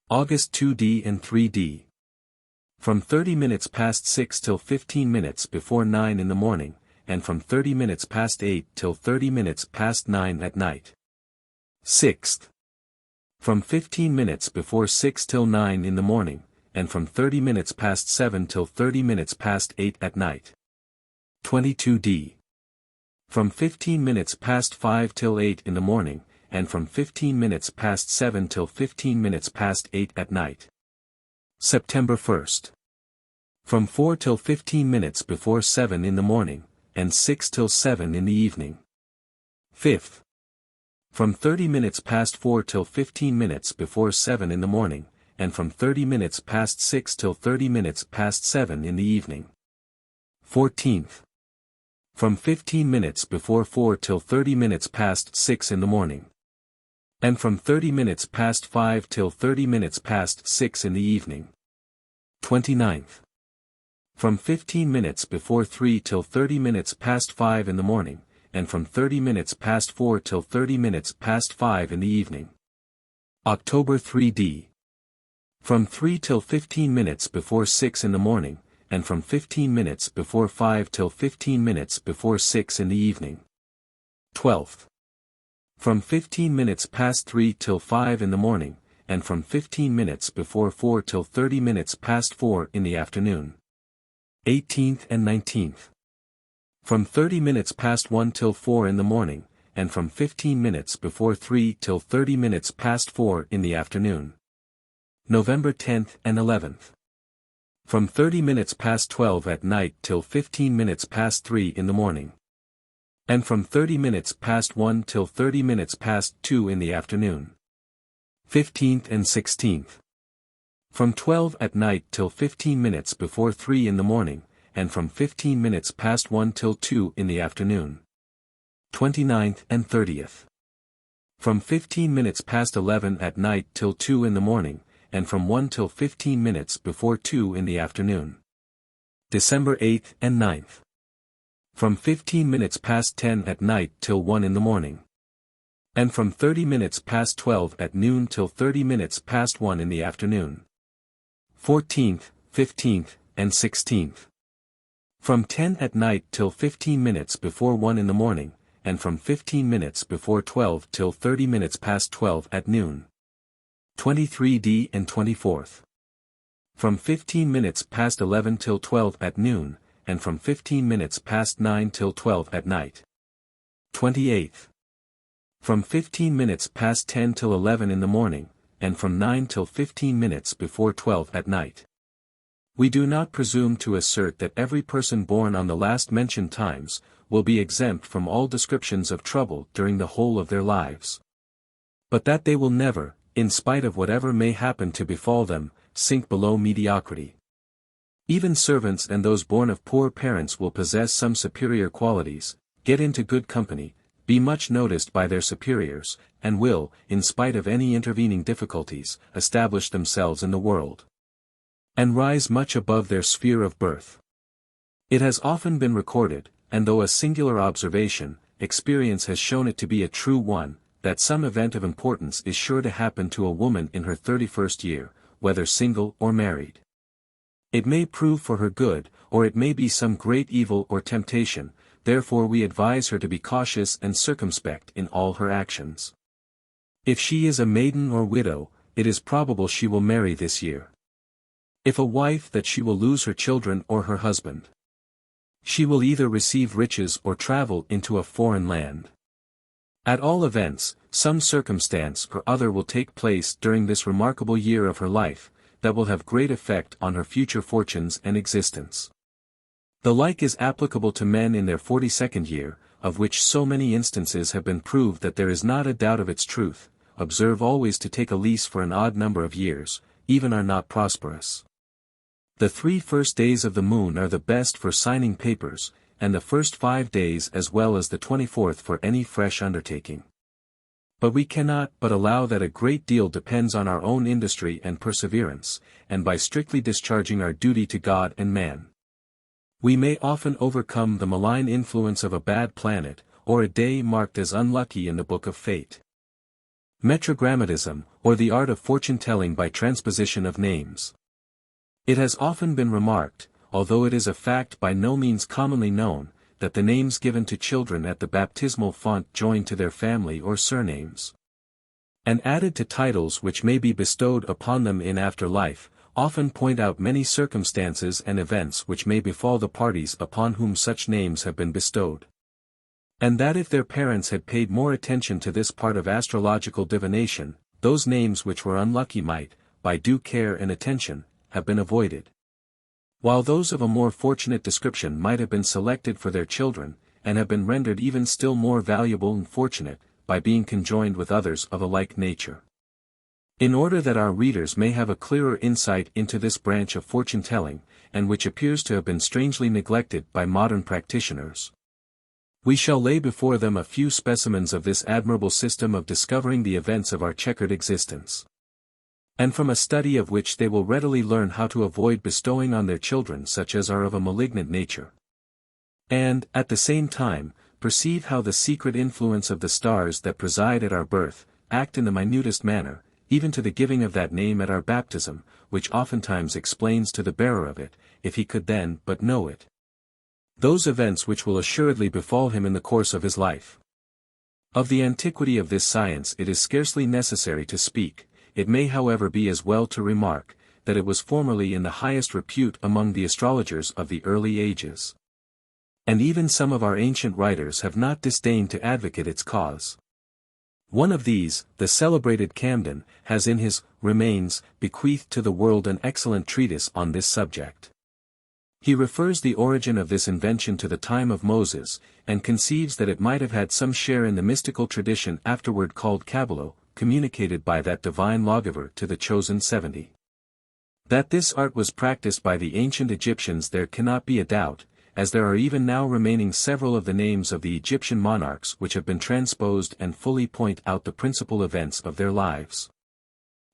August 2d and 3d. From 30 minutes past 6 till 15 minutes before 9 in the morning, and from 30 minutes past 8 till 30 minutes past 9 at night. 6th. From 15 minutes before 6 till 9 in the morning, and from 30 minutes past 7 till 30 minutes past 8 at night. 22d. From 15 minutes past 5 till 8 in the morning, and from 15 minutes past 7 till 15 minutes past 8 at night. September 1st. From 4 till 15 minutes before 7 in the morning, and 6 till 7 in the evening. 5th. From 30 minutes past 4 till 15 minutes before 7 in the morning, and from 30 minutes past 6 till 30 minutes past 7 in the evening. 14th. From 15 minutes before 4 till 30 minutes past 6 in the morning. And from 30 minutes past 5 till 30 minutes past 6 in the evening. 29th. From 15 minutes before 3 till 30 minutes past 5 in the morning, and from 30 minutes past 4 till 30 minutes past 5 in the evening. October 3d. From 3 till 15 minutes before 6 in the morning, and from 15 minutes before 5 till 15 minutes before 6 in the evening. 12th. From 15 minutes past 3 till 5 in the morning, and from 15 minutes before 4 till 30 minutes past 4 in the afternoon. 18th and 19th. From 30 minutes past 1 till 4 in the morning, and from 15 minutes before 3 till 30 minutes past 4 in the afternoon. November 10th and 11th. From 30 minutes past 12 at night till 15 minutes past 3 in the morning. And from 30 minutes past 1 till 30 minutes past 2 in the afternoon. 15th and 16th. From 12 at night till 15 minutes before 3 in the morning, and from 15 minutes past 1 till 2 in the afternoon. 29th and 30th. From 15 minutes past 11 at night till 2 in the morning, and from 1 till 15 minutes before 2 in the afternoon. December 8th and 9th. From 15 minutes past 10 at night till 1 in the morning. And from 30 minutes past 12 at noon till 30 minutes past 1 in the afternoon. 14th, 15th, and 16th. From 10 at night till 15 minutes before 1 in the morning, and from 15 minutes before 12 till 30 minutes past 12 at noon. 23d and 24th. From 15 minutes past 11 till 12 at noon, and from 15 minutes past 9 till 12 at night. 28th. From 15 minutes past 10 till 11 in the morning, and from 9 till 15 minutes before 12 at night. We do not presume to assert that every person born on the last mentioned times, will be exempt from all descriptions of trouble during the whole of their lives. But that they will never, in spite of whatever may happen to befall them, sink below mediocrity. Even servants and those born of poor parents will possess some superior qualities, get into good company, be much noticed by their superiors, and will, in spite of any intervening difficulties, establish themselves in the world. And rise much above their sphere of birth. It has often been recorded, and though a singular observation, experience has shown it to be a true one, that some event of importance is sure to happen to a woman in her 31st year, whether single or married. It may prove for her good, or it may be some great evil or temptation, therefore we advise her to be cautious and circumspect in all her actions. If she is a maiden or widow, it is probable she will marry this year. If a wife, that she will lose her children or her husband. She will either receive riches or travel into a foreign land. At all events, some circumstance or other will take place during this remarkable year of her life, that will have great effect on her future fortunes and existence. The like is applicable to men in their 42nd year, of which so many instances have been proved that there is not a doubt of its truth. Observe always to take a lease for an odd number of years, even are not prosperous. The 3 first days of the moon are the best for signing papers, and the first 5 days as well as the 24th for any fresh undertaking. But we cannot but allow that a great deal depends on our own industry and perseverance, and by strictly discharging our duty to God and man. We may often overcome the malign influence of a bad planet, or a day marked as unlucky in the book of fate. Metragrammatism, or the art of fortune-telling by transposition of names. It has often been remarked, although it is a fact by no means commonly known, that the names given to children at the baptismal font joined to their family or surnames, and added to titles which may be bestowed upon them in after life, often point out many circumstances and events which may befall the parties upon whom such names have been bestowed. And that if their parents had paid more attention to this part of astrological divination, those names which were unlucky might, by due care and attention, have been avoided. While those of a more fortunate description might have been selected for their children, and have been rendered even still more valuable and fortunate, by by being conjoined with others of a like nature. In order that our readers may have a clearer insight into this branch of fortune-telling, and which appears to have been strangely neglected by modern practitioners, we shall lay before them a few specimens of this admirable system of discovering the events of our checkered existence, and from a study of which they will readily learn how to avoid bestowing on their children such as are of a malignant nature, and, at the same time, perceive how the secret influence of the stars that preside at our birth, act in the minutest manner, even to the giving of that name at our baptism, which oftentimes explains to the bearer of it, if he could then but know it, those events which will assuredly befall him in the course of his life. Of the antiquity of this science it is scarcely necessary to speak. It may however be as well to remark, that it was formerly in the highest repute among the astrologers of the early ages. And even some of our ancient writers have not disdained to advocate its cause. One of these, the celebrated Camden, has in his Remains bequeathed to the world an excellent treatise on this subject. He refers the origin of this invention to the time of Moses, and conceives that it might have had some share in the mystical tradition afterward called Kabbalah, communicated by that divine lawgiver to the chosen 70. That this art was practiced by the ancient Egyptians there cannot be a doubt, as there are even now remaining several of the names of the Egyptian monarchs which have been transposed and fully point out the principal events of their lives.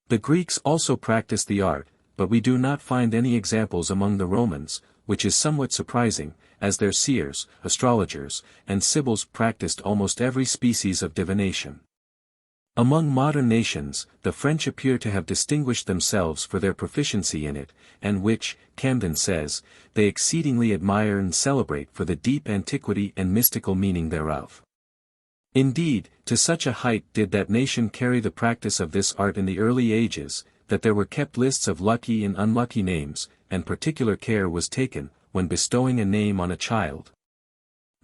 The Greeks also practiced the art, but we do not find any examples among the Romans, which is somewhat surprising, as their seers, astrologers, and sibyls practiced almost every species of divination. Among modern nations, the French appear to have distinguished themselves for their proficiency in it, and which, Camden says, they exceedingly admire and celebrate for the deep antiquity and mystical meaning thereof. Indeed, to such a height did that nation carry the practice of this art in the early ages, that there were kept lists of lucky and unlucky names, and particular care was taken, when bestowing a name on a child,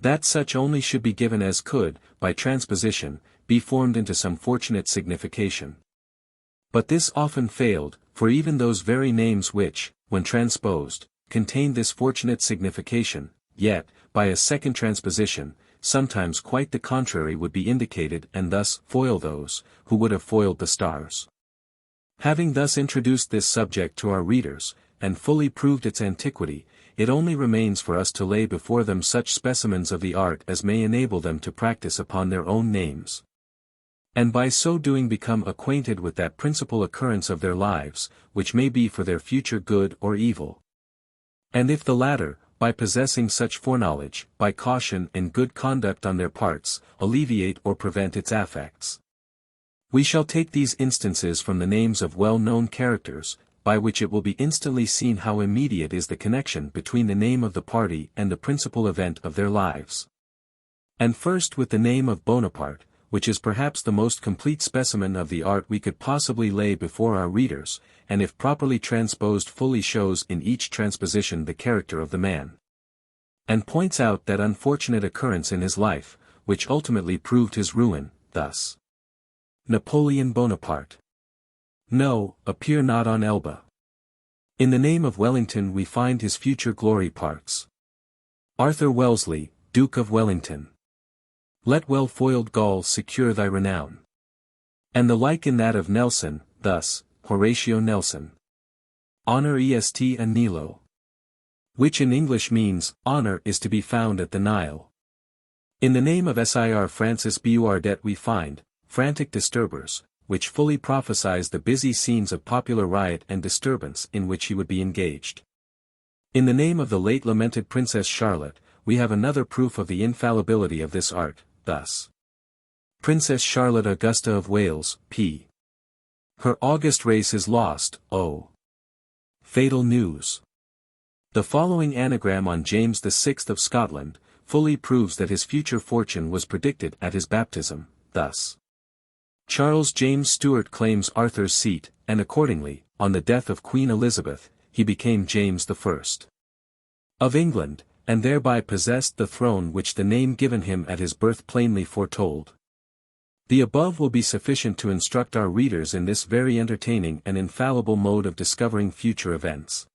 that such only should be given as could, by transposition, be formed into some fortunate signification. But this often failed, for even those very names which, when transposed, contained this fortunate signification, yet, by a second transposition, sometimes quite the contrary would be indicated and thus foil those, who would have foiled the stars. Having thus introduced this subject to our readers, and fully proved its antiquity, it only remains for us to lay before them such specimens of the art as may enable them to practice upon their own names, and by so doing become acquainted with that principal occurrence of their lives, which may be for their future good or evil. And if the latter, by possessing such foreknowledge, by caution and good conduct on their parts, alleviate or prevent its affects. We shall take these instances from the names of well-known characters, by which it will be instantly seen how immediate is the connection between the name of the party and the principal event of their lives. And first with the name of Bonaparte, which is perhaps the most complete specimen of the art we could possibly lay before our readers, and if properly transposed fully shows in each transposition the character of the man, and points out that unfortunate occurrence in his life, which ultimately proved his ruin, thus. Napoleon Bonaparte. No, appear not on Elba. In the name of Wellington we find his future glory parts. Arthur Wellesley, Duke of Wellington. Let well-foiled Gaul secure thy renown. And the like in that of Nelson, thus, Horatio Nelson. Honor est a Nilo. Which in English means, honor is to be found at the Nile. In the name of Sir Francis Bouardet we find, frantic disturbers, which fully prophesies the busy scenes of popular riot and disturbance in which he would be engaged. In the name of the late lamented Princess Charlotte, we have another proof of the infallibility of this art, thus. Princess Charlotte Augusta of Wales, p. Her august race is lost, oh! Fatal news. The following anagram on James VI of Scotland, fully proves that his future fortune was predicted at his baptism, thus. Charles James Stuart claims Arthur's seat, and accordingly, on the death of Queen Elizabeth, he became James I. of England, and thereby possessed the throne which the name given him at his birth plainly foretold. The above will be sufficient to instruct our readers in this very entertaining and infallible mode of discovering future events.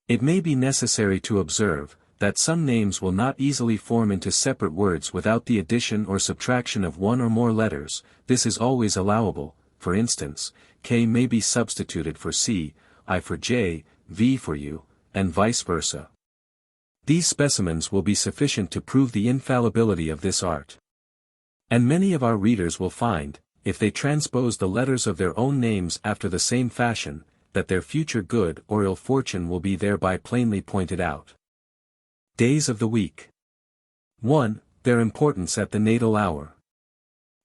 It may be necessary to observe, that some names will not easily form into separate words without the addition or subtraction of one or more letters. This is always allowable. For instance, K may be substituted for C, I for J, V for U, and vice versa. These specimens will be sufficient to prove the infallibility of this art. And many of our readers will find, if they transpose the letters of their own names after the same fashion, that their future good or ill fortune will be thereby plainly pointed out. Days of the week. 1. Their importance at the natal hour.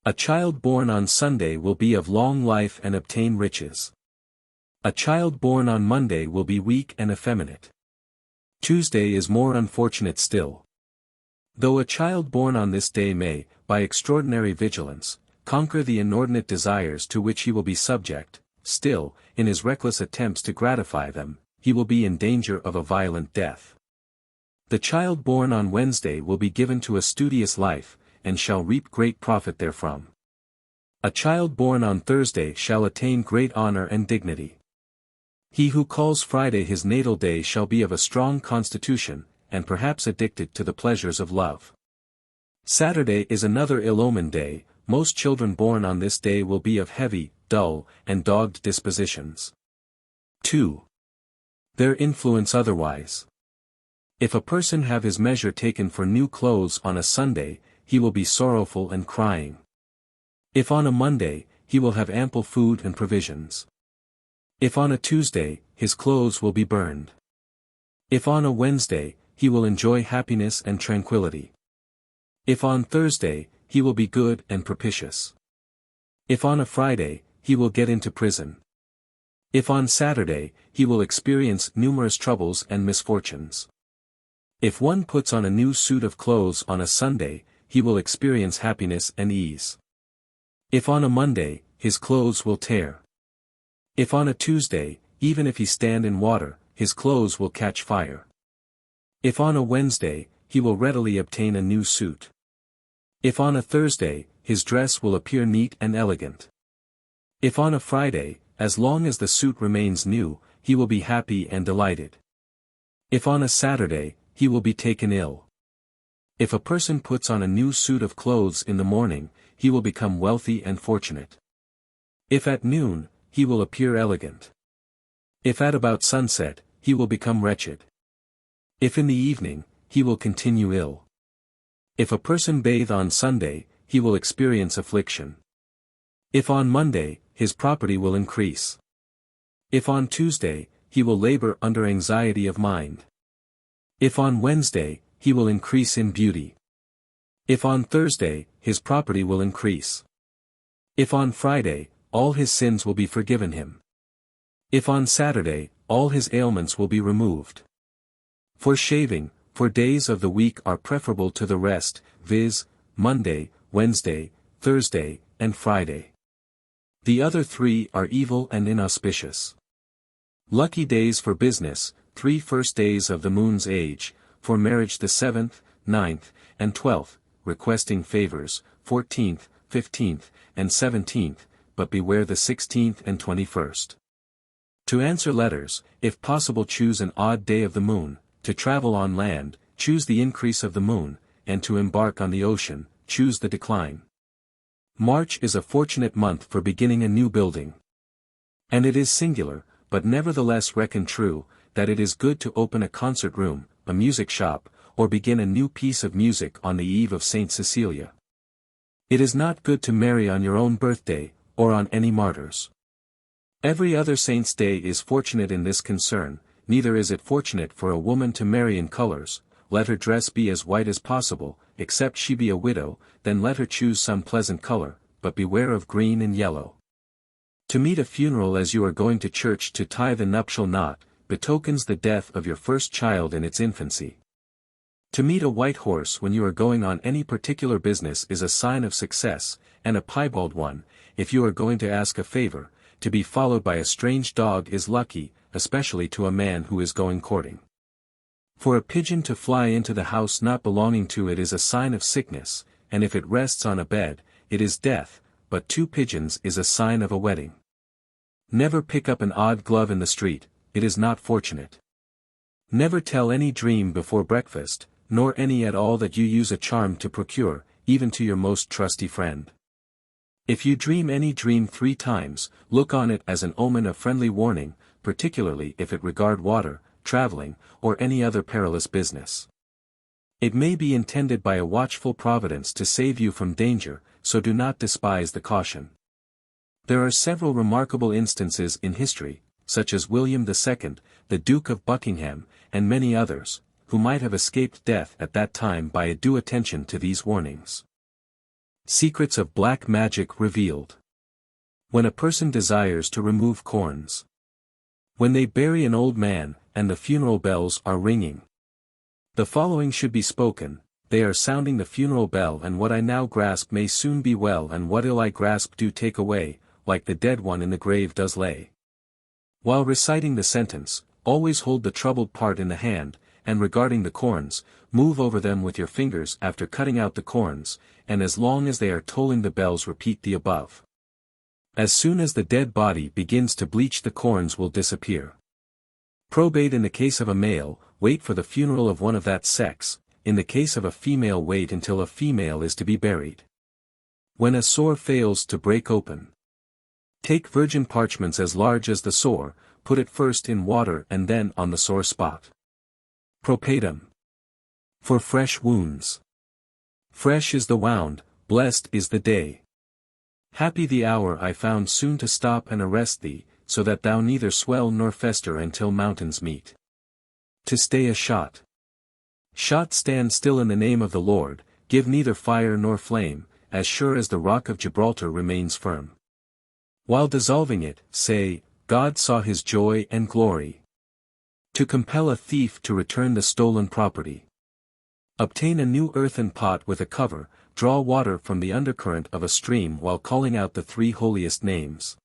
A child born on Sunday will be of long life and obtain riches. A child born on Monday will be weak and effeminate. Tuesday is more unfortunate still. Though a child born on this day may, by extraordinary vigilance, conquer the inordinate desires to which he will be subject, still, in his reckless attempts to gratify them, he will be in danger of a violent death. The child born on Wednesday will be given to a studious life, and shall reap great profit therefrom. A child born on Thursday shall attain great honor and dignity. He who calls Friday his natal day shall be of a strong constitution, and perhaps addicted to the pleasures of love. Saturday is another ill-omened day. Most children born on this day will be of heavy, dull, and dogged dispositions. 2. Their influence otherwise. If a person have his measure taken for new clothes on a Sunday, he will be sorrowful and crying. If on a Monday, he will have ample food and provisions. If on a Tuesday, his clothes will be burned. If on a Wednesday, he will enjoy happiness and tranquility. If on Thursday, he will be good and propitious. If on a Friday, he will get into prison. If on Saturday, he will experience numerous troubles and misfortunes. If one puts on a new suit of clothes on a Sunday, he will experience happiness and ease. If on a Monday, his clothes will tear. If on a Tuesday, even if he stand in water, his clothes will catch fire. If on a Wednesday, he will readily obtain a new suit. If on a Thursday, his dress will appear neat and elegant. If on a Friday, as long as the suit remains new, he will be happy and delighted. If on a Saturday, he will be taken ill. If a person puts on a new suit of clothes in the morning, he will become wealthy and fortunate. If at noon, he will appear elegant. If at about sunset, he will become wretched. If in the evening, he will continue ill. If a person bathe on Sunday, he will experience affliction. If on Monday, his property will increase. If on Tuesday, he will labor under anxiety of mind. If on Wednesday, he will increase in beauty. If on Thursday, his property will increase. If on Friday, all his sins will be forgiven him. If on Saturday, all his ailments will be removed. For shaving, for days of the week are preferable to the rest, viz., Monday, Wednesday, Thursday, and Friday. The other three are evil and inauspicious. Lucky days for business, 3 first days of the moon's age, for marriage the 7th, 9th, and 12th, requesting favors, 14th, 15th, and 17th, but beware the 16th and 21st. To answer letters, if possible choose an odd day of the moon, to travel on land, choose the increase of the moon, and to embark on the ocean, choose the decline. March is a fortunate month for beginning a new building. And it is singular, but nevertheless reckoned true, that it is good to open a concert room, a music shop, or begin a new piece of music on the eve of Saint Cecilia. It is not good to marry on your own birthday, or on any martyr's. Every other saint's day is fortunate in this concern, neither is it fortunate for a woman to marry in colors. Let her dress be as white as possible, except she be a widow, then let her choose some pleasant color, but beware of green and yellow. To meet a funeral as you are going to church to tie the nuptial knot, betokens the death of your first child in its infancy. To meet a white horse when you are going on any particular business is a sign of success, and a piebald one, if you are going to ask a favor. To be followed by a strange dog is lucky, especially to a man who is going courting. For a pigeon to fly into the house not belonging to it is a sign of sickness, and if it rests on a bed, it is death, but 2 pigeons is a sign of a wedding. Never pick up an odd glove in the street, it is not fortunate. Never tell any dream before breakfast, nor any at all that you use a charm to procure, even to your most trusty friend. If you dream any dream 3 times, look on it as an omen of friendly warning, particularly if it regard water, traveling, or any other perilous business. It may be intended by a watchful providence to save you from danger, so do not despise the caution. There are several remarkable instances in history, such as William II, the Duke of Buckingham, and many others, who might have escaped death at that time by a due attention to these warnings. Secrets of black magic revealed. When a person desires to remove corns. When they bury an old man, and the funeral bells are ringing. The following should be spoken: they are sounding the funeral bell, and what I now grasp may soon be well, and what ill I grasp do take away, like the dead one in the grave does lay. While reciting the sentence, always hold the troubled part in the hand, and regarding the corns, move over them with your fingers after cutting out the corns, and as long as they are tolling the bells repeat the above. As soon as the dead body begins to bleach, the corns will disappear. Probate: in the case of a male, wait for the funeral of one of that sex; in the case of a female, wait until a female is to be buried. When a sore fails to break open. Take virgin parchments as large as the sore, put it first in water and then on the sore spot. Propatum. For fresh wounds. Fresh is the wound, blessed is the day. Happy the hour I found soon to stop and arrest thee, so that thou neither swell nor fester until mountains meet. To stay a shot. Shot: stand still in the name of the Lord, give neither fire nor flame, as sure as the rock of Gibraltar remains firm. While dissolving it, say, God saw his joy and glory. To compel a thief to return the stolen property. Obtain a new earthen pot with a cover, draw water from the undercurrent of a stream while calling out the 3 holiest names.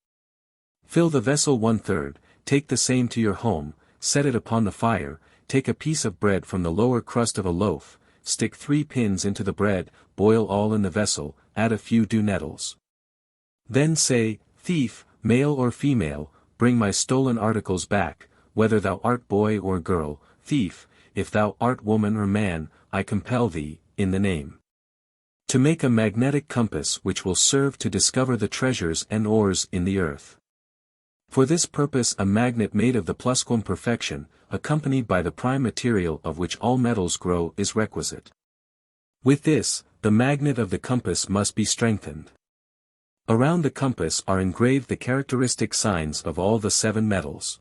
Fill the vessel 1/3, take the same to your home, set it upon the fire, take a piece of bread from the lower crust of a loaf, stick 3 pins into the bread, boil all in the vessel, add a few dew nettles. Then say, Thief, male or female, bring my stolen articles back, whether thou art boy or girl. Thief, if thou art woman or man, I compel thee, in the name. To make a magnetic compass which will serve to discover the treasures and ores in the earth. For this purpose a magnet made of the plusquam perfection, accompanied by the prime material of which all metals grow, is requisite. With this, the magnet of the compass must be strengthened. Around the compass are engraved the characteristic signs of all the 7 metals.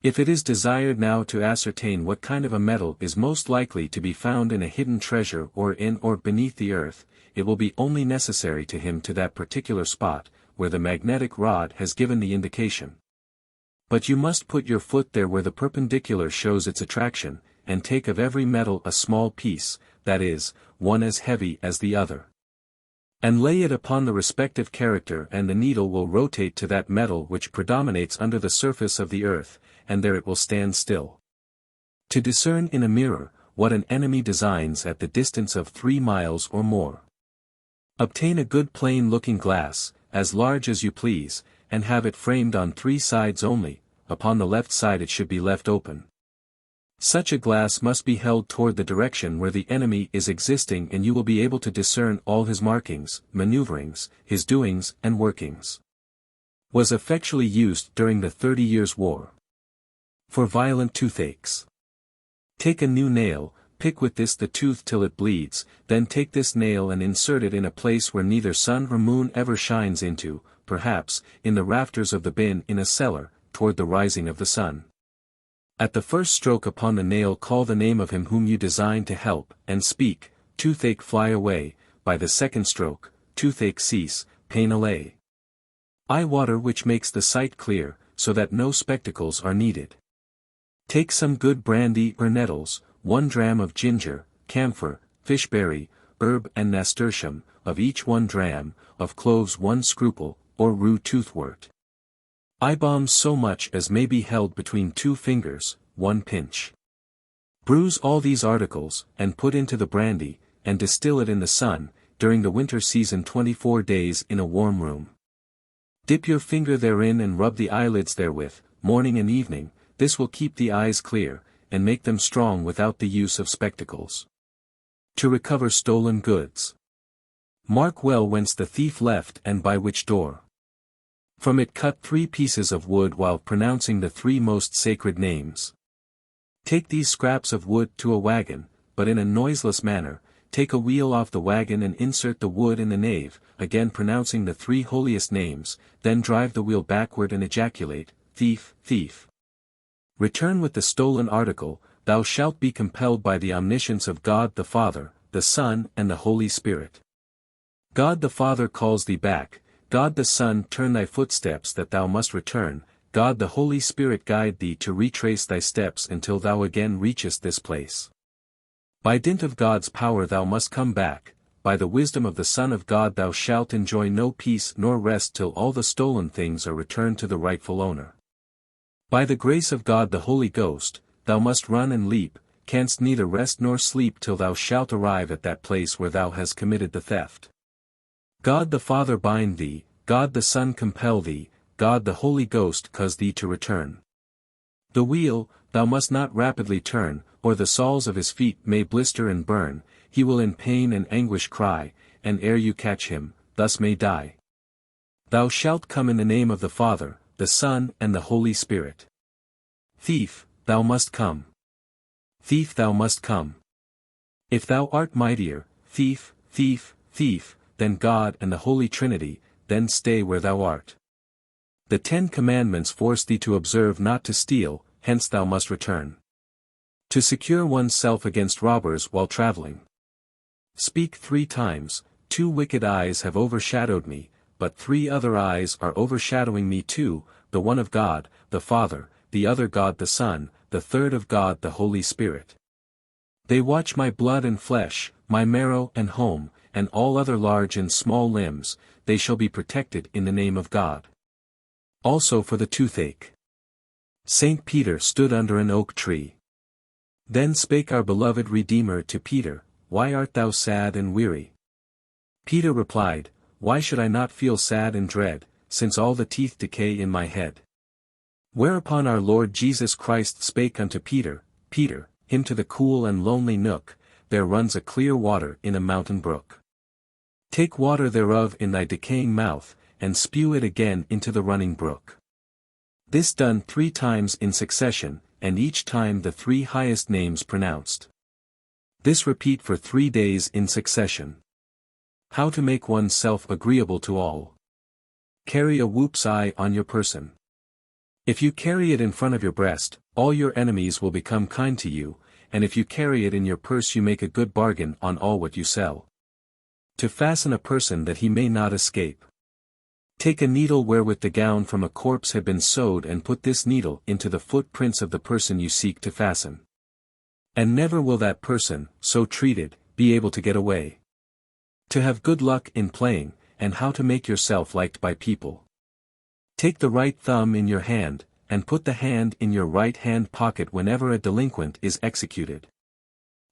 If it is desired now to ascertain what kind of a metal is most likely to be found in a hidden treasure or in or beneath the earth, it will be only necessary to him to that particular spot, where the magnetic rod has given the indication. But you must put your foot there where the perpendicular shows its attraction, and take of every metal a small piece, that is, one as heavy as the other. And lay it upon the respective character, and the needle will rotate to that metal which predominates under the surface of the earth, and there it will stand still. To discern in a mirror, what an enemy designs at the distance of 3 miles or more. Obtain a good plain looking glass, as large as you please, and have it framed on 3 sides only, upon the left side it should be left open. Such a glass must be held toward the direction where the enemy is existing, and you will be able to discern all his markings, maneuverings, his doings and workings. Was effectually used during the 30 Years' War. For violent toothaches. Take a new nail, pick with this the tooth till it bleeds, then take this nail and insert it in a place where neither sun or moon ever shines into, perhaps, in the rafters of the bin in a cellar, toward the rising of the sun. At the first stroke upon the nail call the name of him whom you design to help, and speak, toothache fly away, by the second stroke, toothache cease, pain allay. Eye water which makes the sight clear, so that no spectacles are needed. Take some good brandy or nettles, 1 dram of ginger, camphor, fishberry, herb and nasturtium, of each 1 dram, of cloves 1 scruple, or rue toothwort. Eye balm so much as may be held between 2 fingers, 1 pinch. Bruise all these articles, and put into the brandy, and distill it in the sun, during the winter season 24 days in a warm room. Dip your finger therein and rub the eyelids therewith, morning and evening. This will keep the eyes clear, and make them strong without the use of spectacles. To recover stolen goods. Mark well whence the thief left and by which door. From it cut 3 pieces of wood while pronouncing the 3 most sacred names. Take these scraps of wood to a wagon, but in a noiseless manner, take a wheel off the wagon and insert the wood in the nave, again pronouncing the 3 holiest names, then drive the wheel backward and ejaculate, Thief, thief. Return with the stolen article, thou shalt be compelled by the omniscience of God the Father, the Son and the Holy Spirit. God the Father calls thee back, God the Son turn thy footsteps that thou must return, God the Holy Spirit guide thee to retrace thy steps until thou again reachest this place. By dint of God's power thou must come back, by the wisdom of the Son of God thou shalt enjoy no peace nor rest till all the stolen things are returned to the rightful owner. By the grace of God the Holy Ghost, thou must run and leap, canst neither rest nor sleep till thou shalt arrive at that place where thou hast committed the theft. God the Father bind thee, God the Son compel thee, God the Holy Ghost cause thee to return. The wheel, thou must not rapidly turn, or the soles of his feet may blister and burn, he will in pain and anguish cry, and ere you catch him, thus may die. Thou shalt come in the name of the Father, the Son and the Holy Spirit. Thief, thou must come. Thief thou must come. If thou art mightier, thief, thief, thief, than God and the Holy Trinity, then stay where thou art. The 10 Commandments force thee to observe not to steal, hence thou must return. To secure one's self against robbers while traveling. Speak 3 times, 2 wicked eyes have overshadowed me, but 3 other eyes are overshadowing me too, the one of God, the Father, the other God the Son, the third of God the Holy Spirit. They watch my blood and flesh, my marrow and home, and all other large and small limbs, they shall be protected in the name of God. Also for the toothache. Saint Peter stood under an oak tree. Then spake our beloved Redeemer to Peter, Why art thou sad and weary? Peter replied, Why should I not feel sad and dread, since all the teeth decay in my head? Whereupon our Lord Jesus Christ spake unto Peter, Peter, him to the cool and lonely nook, there runs a clear water in a mountain brook. Take water thereof in thy decaying mouth, and spew it again into the running brook. This done 3 times in succession, and each time the 3 highest names pronounced. This repeat for 3 days in succession. How to make one's self agreeable to all. Carry a whoop's eye on your person. If you carry it in front of your breast, all your enemies will become kind to you, and if you carry it in your purse you make a good bargain on all what you sell. To fasten a person that he may not escape. Take a needle wherewith the gown from a corpse had been sewed and put this needle into the footprints of the person you seek to fasten. And never will that person, so treated, be able to get away. To have good luck in playing, and how to make yourself liked by people. Take the right thumb in your hand, and put the hand in your right hand pocket whenever a delinquent is executed.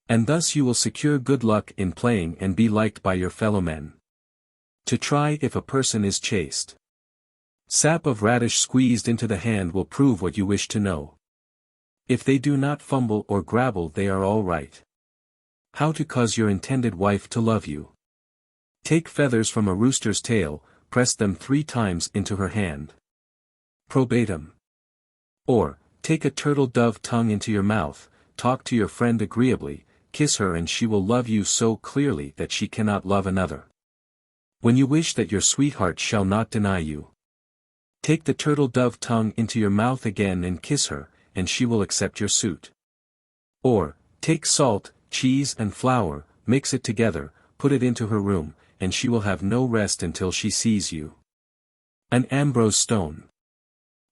And thus you will secure good luck in playing and be liked by your fellow men. To try if a person is chaste. Sap of radish squeezed into the hand will prove what you wish to know. If they do not fumble or grabble they are all right. How to cause your intended wife to love you. Take feathers from a rooster's tail, press them 3 times into her hand. Probatum. Or, take a turtle dove tongue into your mouth, talk to your friend agreeably, kiss her and she will love you so clearly that she cannot love another. When you wish that your sweetheart shall not deny you. Take the turtle dove tongue into your mouth again and kiss her, and she will accept your suit. Or, take salt, cheese and flour, mix it together, put it into her room, and she will have no rest until she sees you. An ambrose stone.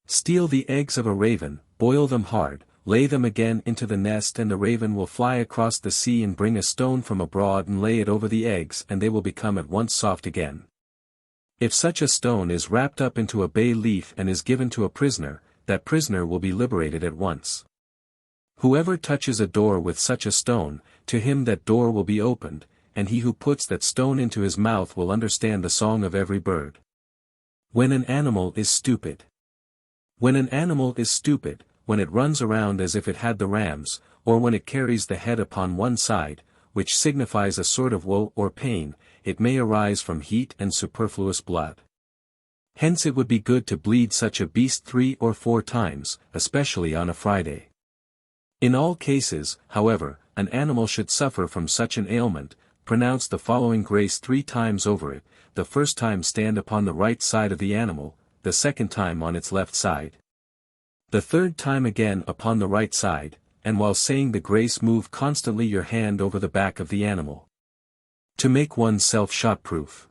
Steal the eggs of a raven, boil them hard, lay them again into the nest and the raven will fly across the sea and bring a stone from abroad and lay it over the eggs and they will become at once soft again. If such a stone is wrapped up into a bay leaf and is given to a prisoner, that prisoner will be liberated at once. Whoever touches a door with such a stone, to him that door will be opened, and he who puts that stone into his mouth will understand the song of every bird. When an animal is stupid. When an animal is stupid, when it runs around as if it had the rams, or when it carries the head upon one side, which signifies a sort of woe or pain, it may arise from heat and superfluous blood. Hence it would be good to bleed such a beast 3 or 4 times, especially on a Friday. In all cases, however, an animal should suffer from such an ailment, pronounce the following grace 3 times over it, the first time stand upon the right side of the animal, the second time on its left side. The third time again upon the right side, and while saying the grace move constantly your hand over the back of the animal. To make oneself shot-proof.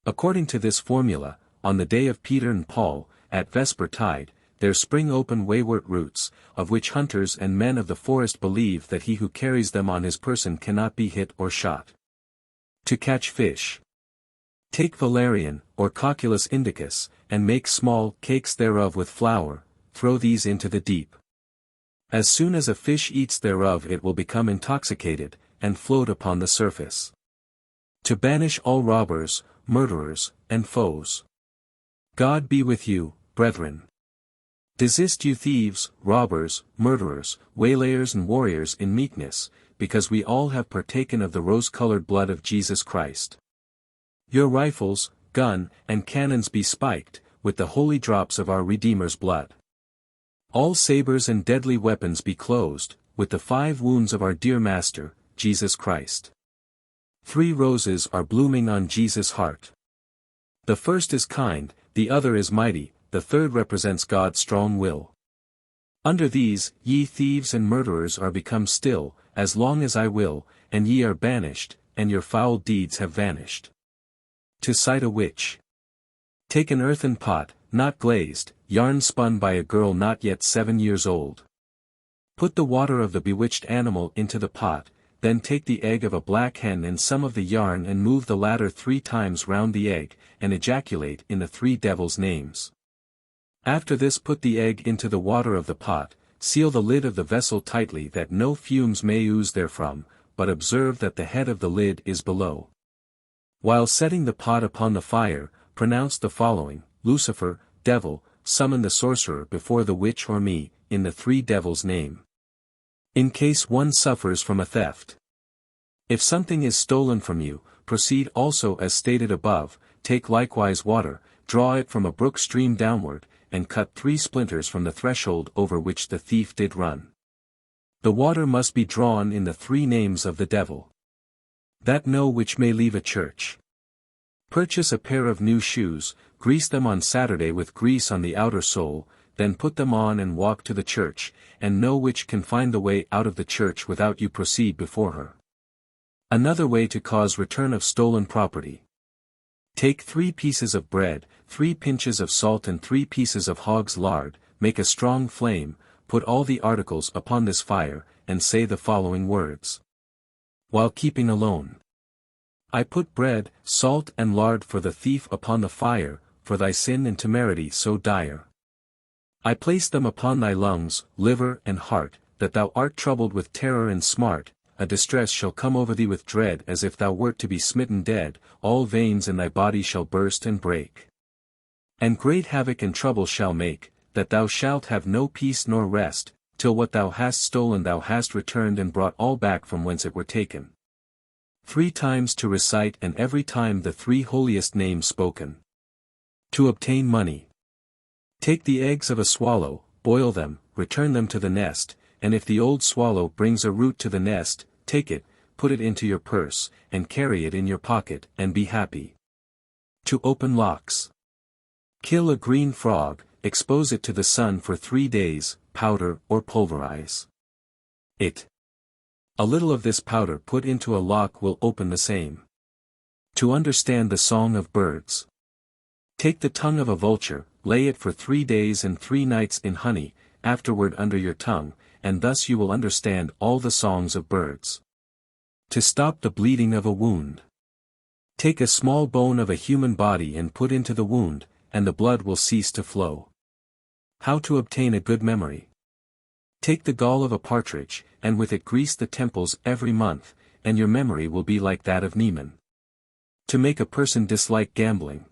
According to this formula, on the day of Peter and Paul, at vesper tide, there spring open wayward roots, of which hunters and men of the forest believe that he who carries them on his person cannot be hit or shot. To catch fish. Take valerian, or cocculus indicus, and make small cakes thereof with flour, throw these into the deep. As soon as a fish eats thereof it will become intoxicated, and float upon the surface. To banish all robbers, murderers, and foes. God be with you, brethren. Desist you thieves, robbers, murderers, waylayers and warriors in meekness, because we all have partaken of the rose-colored blood of Jesus Christ. Your rifles, gun, and cannons be spiked, with the holy drops of our Redeemer's blood. All sabers and deadly weapons be closed, with the 5 wounds of our dear Master, Jesus Christ. 3 roses are blooming on Jesus' heart. The first is kind, the other is mighty, the third represents God's strong will. Under these, ye thieves and murderers are become still, as long as I will, and ye are banished, and your foul deeds have vanished. To cite a witch. Take an earthen pot, not glazed, yarn spun by a girl not yet 7 years old. Put the water of the bewitched animal into the pot, then take the egg of a black hen and some of the yarn and move the latter 3 times round the egg, and ejaculate in the 3 devils' names. After this put the egg into the water of the pot, seal the lid of the vessel tightly that no fumes may ooze therefrom, but observe that the head of the lid is below. While setting the pot upon the fire, pronounce the following: Lucifer, devil, summon the sorcerer before the witch or me, in the 3 devils' name. In case one suffers from a theft. If something is stolen from you, proceed also as stated above, take likewise water, draw it from a brook stream downward, and cut 3 splinters from the threshold over which the thief did run. The water must be drawn in the 3 names of the devil. That no witch may leave a church. Purchase a pair of new shoes, grease them on Saturday with grease on the outer sole, then put them on and walk to the church, and no witch can find the way out of the church without you proceed before her. Another way to cause return of stolen property. Take 3 pieces of bread, 3 pinches of salt and 3 pieces of hog's lard, make a strong flame, put all the articles upon this fire, and say the following words. While keeping alone. I put bread, salt and lard for the thief upon the fire, for thy sin and temerity so dire. I place them upon thy lungs, liver and heart, that thou art troubled with terror and smart, a distress shall come over thee with dread as if thou wert to be smitten dead, all veins in thy body shall burst and break. And great havoc and trouble shall make, that thou shalt have no peace nor rest, till what thou hast stolen thou hast returned and brought all back from whence it were taken. 3 times to recite and every time the 3 holiest names spoken. To obtain money. Take the eggs of a swallow, boil them, return them to the nest, and if the old swallow brings a root to the nest, take it, put it into your purse, and carry it in your pocket, and be happy. To open locks. Kill a green frog, expose it to the sun for 3 days, powder or pulverize it. A little of this powder put into a lock will open the same. To understand the song of birds. Take the tongue of a vulture, lay it for 3 days and 3 nights in honey, afterward under your tongue, and thus you will understand all the songs of birds. To stop the bleeding of a wound. Take a small bone of a human body and put into the wound, and the blood will cease to flow. How to obtain a good memory. Take the gall of a partridge, and with it grease the temples every month, and your memory will be like that of Neiman. To make a person dislike gambling.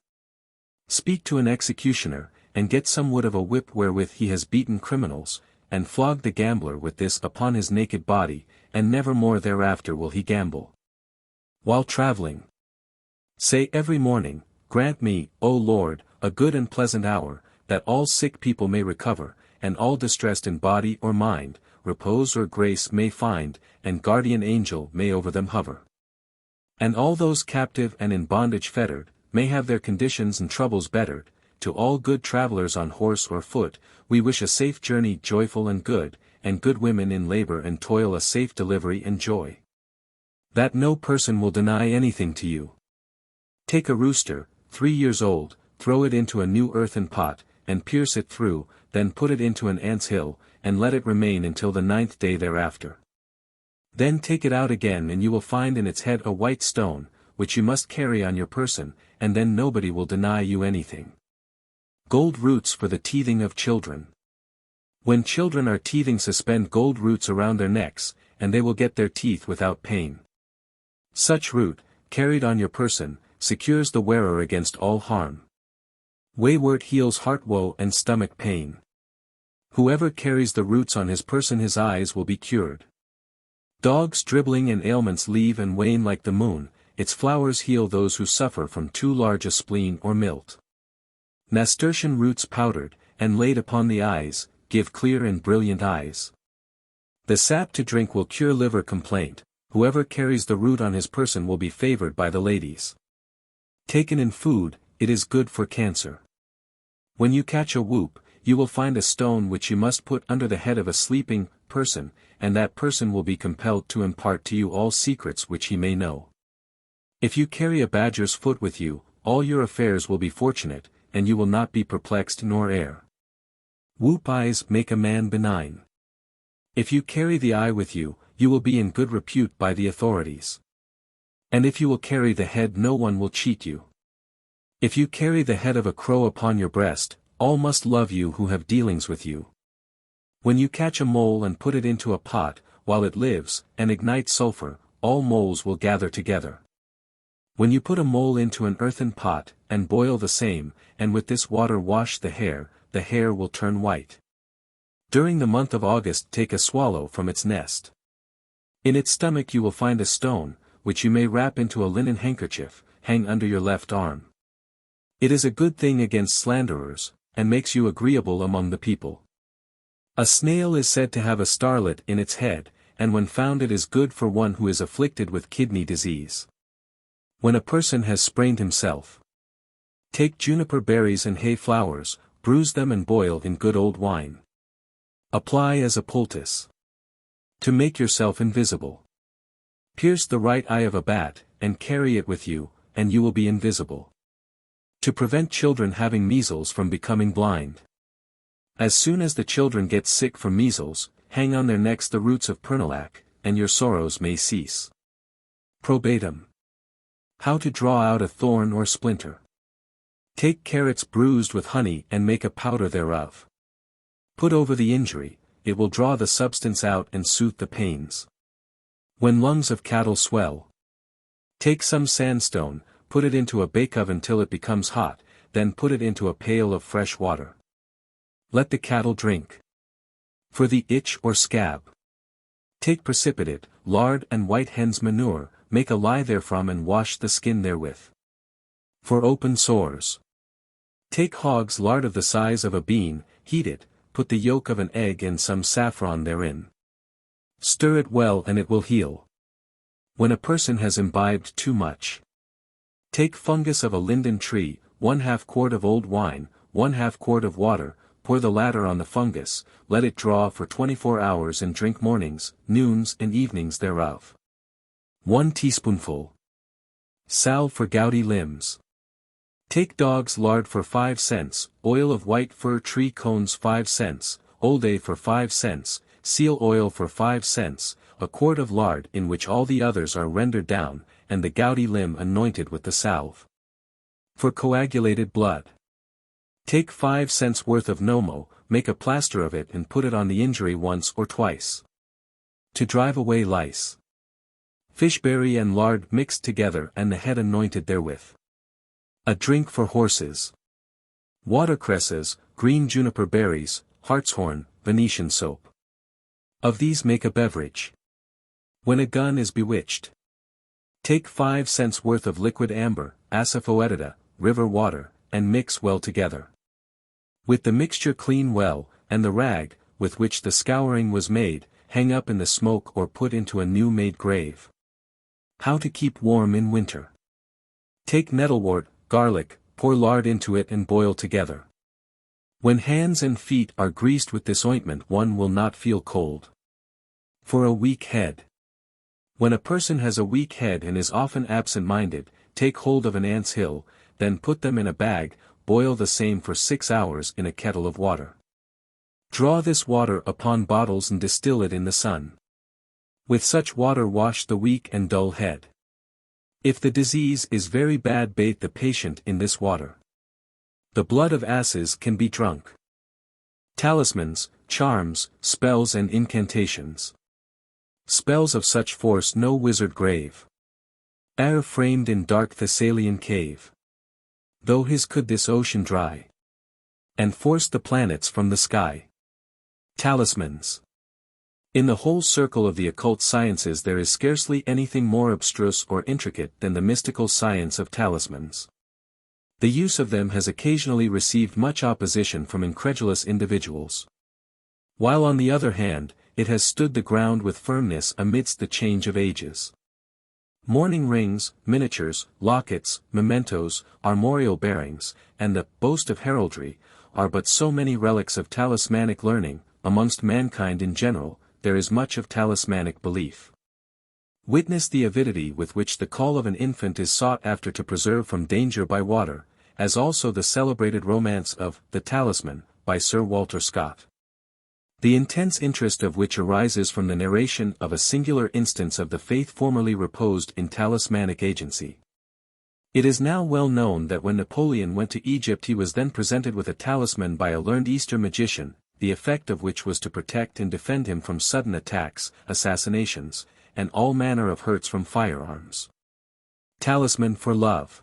Speak to an executioner, and get some wood of a whip wherewith he has beaten criminals, and flog the gambler with this upon his naked body, and never more thereafter will he gamble. While traveling, say every morning, Grant me, O Lord, a good and pleasant hour, that all sick people may recover, and all distressed in body or mind, repose or grace may find, and guardian angel may over them hover. And all those captive and in bondage fettered, may have their conditions and troubles bettered. To all good travelers on horse or foot, we wish a safe journey joyful and good women in labor and toil a safe delivery and joy. That no person will deny anything to you. Take a rooster, 3 years old, throw it into a new earthen pot, and pierce it through, then put it into an ant's hill, and let it remain until the 9th day thereafter. Then take it out again and you will find in its head a white stone, which you must carry on your person, and then nobody will deny you anything. Gold roots for the teething of children. When children are teething, suspend gold roots around their necks, and they will get their teeth without pain. Such root, carried on your person, secures the wearer against all harm. Waywort heals heart woe and stomach pain. Whoever carries the roots on his person, his eyes will be cured. Dogs dribbling and ailments leave and wane like the moon, its flowers heal those who suffer from too large a spleen or milt. Nasturtium roots powdered, and laid upon the eyes, give clear and brilliant eyes. The sap to drink will cure liver complaint, whoever carries the root on his person will be favored by the ladies. Taken in food, it is good for cancer. When you catch a whoop, you will find a stone which you must put under the head of a sleeping person, and that person will be compelled to impart to you all secrets which he may know. If you carry a badger's foot with you, all your affairs will be fortunate, and you will not be perplexed nor err. Whoop eyes make a man benign. If you carry the eye with you, you will be in good repute by the authorities. And if you will carry the head, no one will cheat you. If you carry the head of a crow upon your breast, all must love you who have dealings with you. When you catch a mole and put it into a pot, while it lives, and ignite sulfur, all moles will gather together. When you put a mole into an earthen pot, and boil the same, and with this water wash the hair will turn white. During the month of August take a swallow from its nest. In its stomach you will find a stone, which you may wrap into a linen handkerchief, hang under your left arm. It is a good thing against slanderers, and makes you agreeable among the people. A snail is said to have a starlet in its head, and when found it is good for one who is afflicted with kidney disease. When a person has sprained himself, take juniper berries and hay flowers, bruise them and boil in good old wine. Apply as a poultice. To make yourself invisible. Pierce the right eye of a bat, and carry it with you, and you will be invisible. To prevent children having measles from becoming blind. As soon as the children get sick from measles, hang on their necks the roots of pernilac, and your sorrows may cease. Probatum. How to draw out a thorn or splinter. Take carrots bruised with honey and make a powder thereof. Put over the injury, it will draw the substance out and soothe the pains. When lungs of cattle swell, take some sandstone, put it into a bake oven till it becomes hot, then put it into a pail of fresh water. Let the cattle drink. For the itch or scab, take precipitate, lard and white hen's manure, make a lye therefrom and wash the skin therewith. For open sores, take hog's lard of the size of a bean, heat it, put the yolk of an egg and some saffron therein. Stir it well and it will heal. When a person has imbibed too much, take fungus of a linden tree, 1/2 quart of old wine, 1/2 quart of water, pour the latter on the fungus, let it draw for 24 hours and drink mornings, noons and evenings thereof. 1 teaspoonful. Salve for gouty limbs. Take dog's lard for 5 cents, oil of white fir tree cones 5 cents, old day for 5 cents, seal oil for 5 cents, a quart of lard in which all the others are rendered down, and the gouty limb anointed with the salve. For coagulated blood, take 5 cents worth of nomo, make a plaster of it and put it on the injury once or twice. To drive away lice, fishberry and lard mixed together and the head anointed therewith. A drink for horses. watercresses, green juniper berries, hartshorn, Venetian soap. Of these make a beverage. When a gun is bewitched, take 5 cents worth of liquid amber, asafoetida, river water, and mix well together. With the mixture clean well, and the rag, with which the scouring was made, hang up in the smoke or put into a new-made grave. How to keep warm in winter. Take nettlewort, garlic, pour lard into it and boil together. When hands and feet are greased with this ointment one will not feel cold. For a weak head. When a person has a weak head and is often absent-minded, take hold of an ant's hill, then put them in a bag, boil the same for 6 hours in a kettle of water. Draw this water upon bottles and distill it in the sun. With such water wash the weak and dull head. If the disease is very bad, bathe the patient in this water. The blood of asses can be drunk. Talismans, charms, spells and incantations. Spells of such force no wizard grave. Ere framed in dark Thessalian cave. Though his could this ocean dry. And force the planets from the sky. Talismans. In the whole circle of the occult sciences there is scarcely anything more abstruse or intricate than the mystical science of talismans. The use of them has occasionally received much opposition from incredulous individuals. While on the other hand, it has stood the ground with firmness amidst the change of ages. Mourning rings, miniatures, lockets, mementos, armorial bearings, and the boast of heraldry, are but so many relics of talismanic learning. Amongst mankind in general, there is much of talismanic belief. Witness the avidity with which the call of an infant is sought after to preserve from danger by water, as also the celebrated romance of The Talisman, by Sir Walter Scott. The intense interest of which arises from the narration of a singular instance of the faith formerly reposed in talismanic agency. It is now well known that when Napoleon went to Egypt he was then presented with a talisman by a learned Eastern magician, the effect of which was to protect and defend him from sudden attacks, assassinations, and all manner of hurts from firearms. Talisman for love.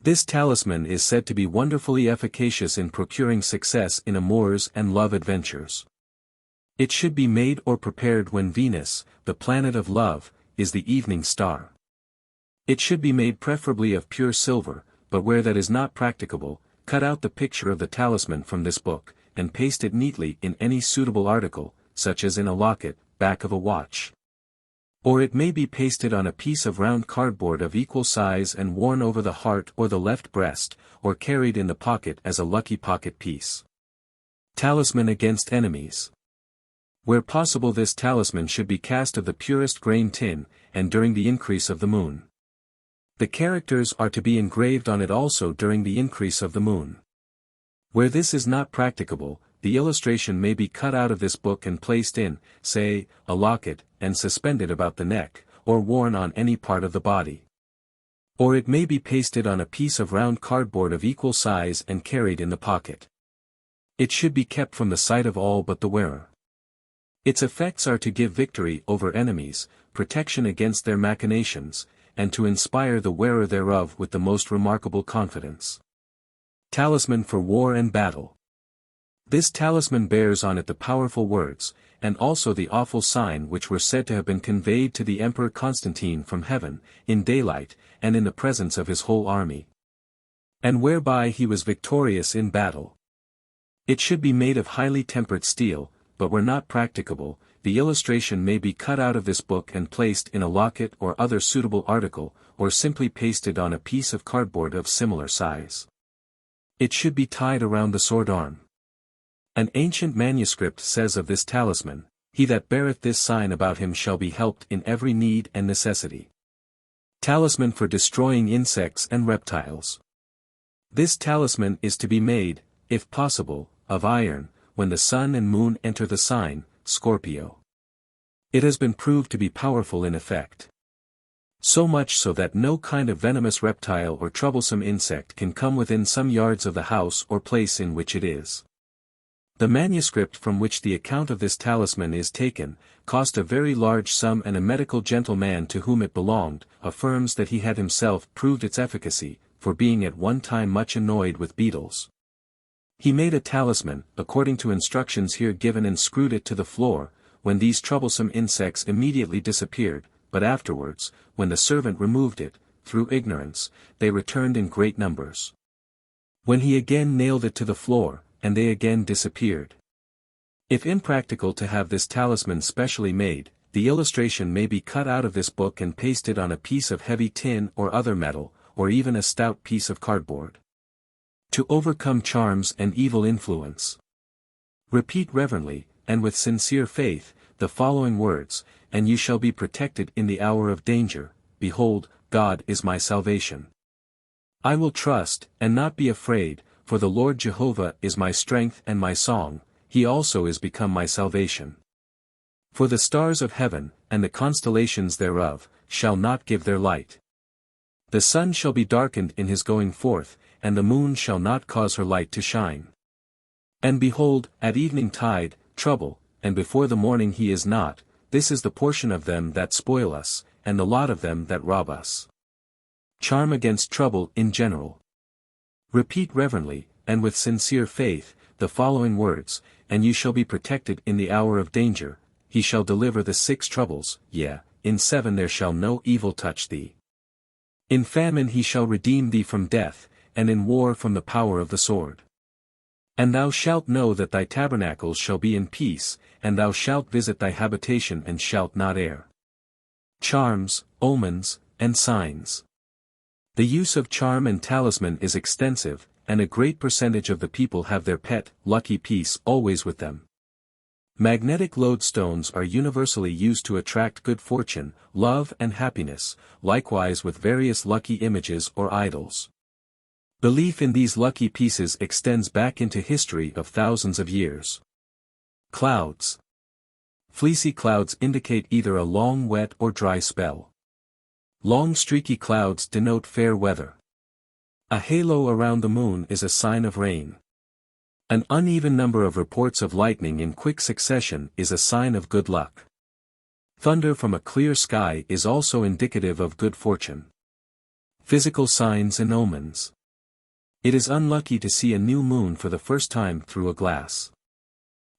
This talisman is said to be wonderfully efficacious in procuring success in amours and love adventures. It should be made or prepared when Venus, the planet of love, is the evening star. It should be made preferably of pure silver, but where that is not practicable, cut out the picture of the talisman from this book, and paste it neatly in any suitable article, such as in a locket, back of a watch. Or it may be pasted on a piece of round cardboard of equal size and worn over the heart or the left breast, or carried in the pocket as a lucky pocket piece. Talisman against enemies. Where possible this talisman should be cast of the purest grain tin, and during the increase of the moon. The characters are to be engraved on it also during the increase of the moon. Where this is not practicable, the illustration may be cut out of this book and placed in, say, a locket, and suspended about the neck, or worn on any part of the body. Or it may be pasted on a piece of round cardboard of equal size and carried in the pocket. It should be kept from the sight of all but the wearer. Its effects are to give victory over enemies, protection against their machinations, and to inspire the wearer thereof with the most remarkable confidence. Talisman for war and battle. This talisman bears on it the powerful words, and also the awful sign which were said to have been conveyed to the Emperor Constantine from heaven, in daylight, and in the presence of his whole army. And whereby he was victorious in battle. It should be made of highly tempered steel, but where not practicable, the illustration may be cut out of this book and placed in a locket or other suitable article, or simply pasted on a piece of cardboard of similar size. It should be tied around the sword arm. An ancient manuscript says of this talisman, "He that beareth this sign about him shall be helped in every need and necessity." Talisman for destroying insects and reptiles. This talisman is to be made, if possible, of iron, when the sun and moon enter the sign, Scorpio. It has been proved to be powerful in effect. So much so that no kind of venomous reptile or troublesome insect can come within some yards of the house or place in which it is. The manuscript from which the account of this talisman is taken, cost a very large sum, and a medical gentleman to whom it belonged, affirms that he had himself proved its efficacy, for being at one time much annoyed with beetles. He made a talisman, according to instructions here given, and screwed it to the floor, when these troublesome insects immediately disappeared, but afterwards, when the servant removed it, through ignorance, they returned in great numbers. When he again nailed it to the floor, and they again disappeared. If impractical to have this talisman specially made, the illustration may be cut out of this book and pasted on a piece of heavy tin or other metal, or even a stout piece of cardboard. To overcome charms and evil influence. Repeat reverently, and with sincere faith, the following words, and you shall be protected in the hour of danger. Behold, God is my salvation. I will trust, and not be afraid, for the Lord Jehovah is my strength and my song, he also is become my salvation. For the stars of heaven, and the constellations thereof, shall not give their light. The sun shall be darkened in his going forth, and the moon shall not cause her light to shine. And behold, at evening tide, trouble, and before the morning he is not, this is the portion of them that spoil us, and the lot of them that rob us. Charm against trouble in general. Repeat reverently, and with sincere faith, the following words, and you shall be protected in the hour of danger, he shall deliver the 6 troubles, yea, in 7 there shall no evil touch thee. In famine he shall redeem thee from death, and in war from the power of the sword. And thou shalt know that thy tabernacles shall be in peace, and thou shalt visit thy habitation and shalt not err. Charms, omens, and signs. The use of charm and talisman is extensive, and a great percentage of the people have their pet, lucky piece always with them. Magnetic lodestones are universally used to attract good fortune, love and happiness, likewise with various lucky images or idols. Belief in these lucky pieces extends back into history of thousands of years. Clouds. Fleecy clouds indicate either a long wet or dry spell. Long streaky clouds denote fair weather. A halo around the moon is a sign of rain. An uneven number of reports of lightning in quick succession is a sign of good luck. Thunder from a clear sky is also indicative of good fortune. Physical signs and omens. It is unlucky to see a new moon for the first time through a glass.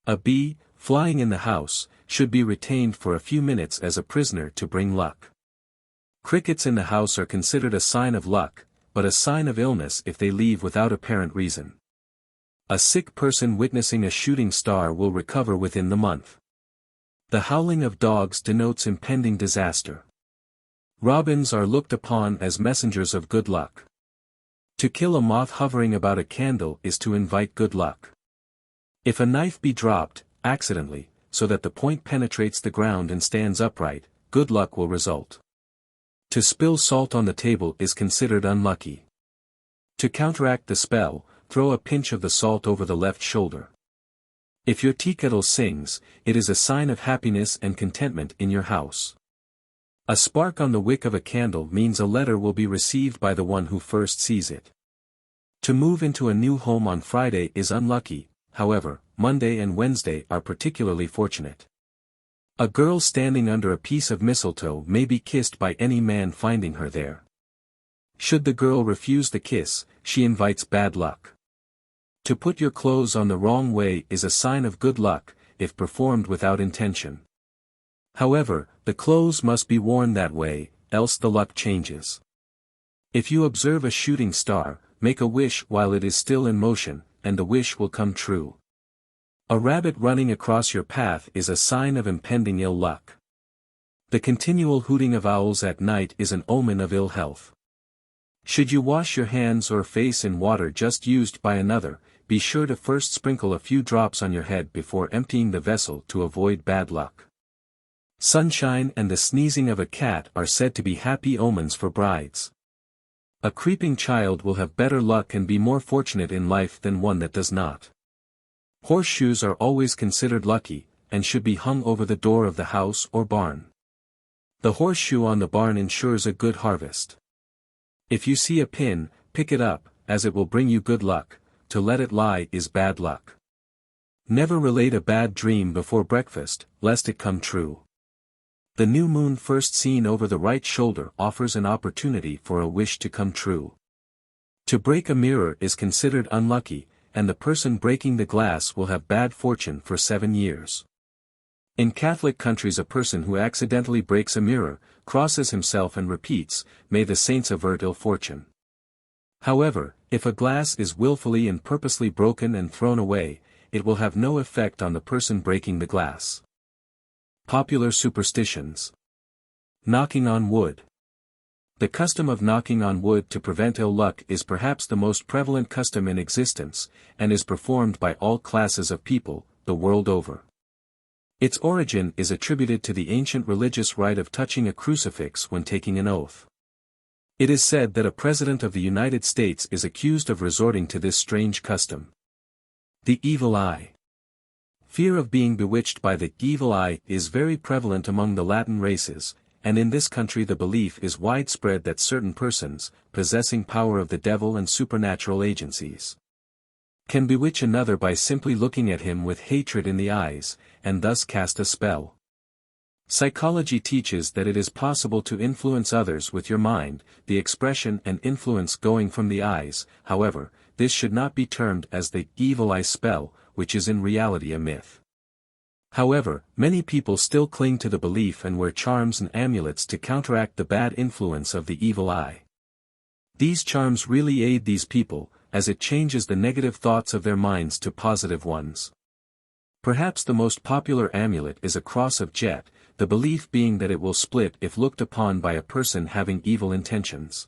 A bee, flying in the house, should be retained for a few minutes as a prisoner to bring luck. Crickets in the house are considered a sign of luck, but a sign of illness if they leave without apparent reason. A sick person witnessing a shooting star will recover within the month. The howling of dogs denotes impending disaster. Robins are looked upon as messengers of good luck. To kill a moth hovering about a candle is to invite good luck. If a knife be dropped, accidentally, so that the point penetrates the ground and stands upright, good luck will result. To spill salt on the table is considered unlucky. To counteract the spell, throw a pinch of the salt over the left shoulder. If your teakettle sings, it is a sign of happiness and contentment in your house. A spark on the wick of a candle means a letter will be received by the one who first sees it. To move into a new home on Friday is unlucky, however, Monday and Wednesday are particularly fortunate. A girl standing under a piece of mistletoe may be kissed by any man finding her there. Should the girl refuse the kiss, she invites bad luck. To put your clothes on the wrong way is a sign of good luck, if performed without intention. However, the clothes must be worn that way, else the luck changes. If you observe a shooting star, make a wish while it is still in motion, and the wish will come true. A rabbit running across your path is a sign of impending ill luck. The continual hooting of owls at night is an omen of ill health. Should you wash your hands or face in water just used by another, be sure to first sprinkle a few drops on your head before emptying the vessel to avoid bad luck. Sunshine and the sneezing of a cat are said to be happy omens for brides. A creeping child will have better luck and be more fortunate in life than one that does not. Horseshoes are always considered lucky, and should be hung over the door of the house or barn. The horseshoe on the barn ensures a good harvest. If you see a pin, pick it up, as it will bring you good luck. To let it lie is bad luck. Never relate a bad dream before breakfast, lest it come true. The new moon first seen over the right shoulder offers an opportunity for a wish to come true. To break a mirror is considered unlucky, and the person breaking the glass will have bad fortune for 7 years. In Catholic countries, a person who accidentally breaks a mirror, crosses himself and repeats, "May the saints avert ill fortune." However, if a glass is willfully and purposely broken and thrown away, it will have no effect on the person breaking the glass. Popular superstitions. Knocking on wood. The custom of knocking on wood to prevent ill luck is perhaps the most prevalent custom in existence, and is performed by all classes of people, the world over. Its origin is attributed to the ancient religious rite of touching a crucifix when taking an oath. It is said that a president of the United States is accused of resorting to this strange custom. The evil eye. Fear of being bewitched by the evil eye is very prevalent among the Latin races, and in this country the belief is widespread that certain persons, possessing power of the devil and supernatural agencies, can bewitch another by simply looking at him with hatred in the eyes, and thus cast a spell. Psychology teaches that it is possible to influence others with your mind, the expression and influence going from the eyes. However, this should not be termed as the evil eye spell, which is in reality a myth. However, many people still cling to the belief and wear charms and amulets to counteract the bad influence of the evil eye. These charms really aid these people, as it changes the negative thoughts of their minds to positive ones. Perhaps the most popular amulet is a cross of jet, the belief being that it will split if looked upon by a person having evil intentions.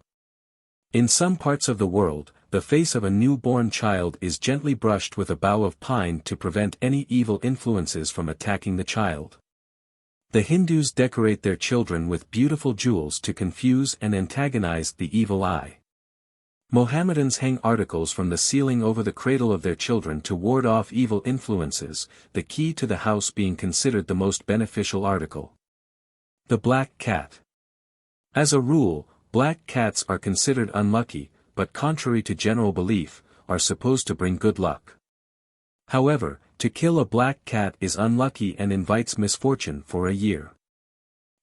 In some parts of the world, the face of a newborn child is gently brushed with a bough of pine to prevent any evil influences from attacking the child. The Hindus decorate their children with beautiful jewels to confuse and antagonize the evil eye. Mohammedans hang articles from the ceiling over the cradle of their children to ward off evil influences, the key to the house being considered the most beneficial article. The black cat. As a rule, black cats are considered unlucky, but contrary to general belief, are supposed to bring good luck. However, to kill a black cat is unlucky and invites misfortune for a year.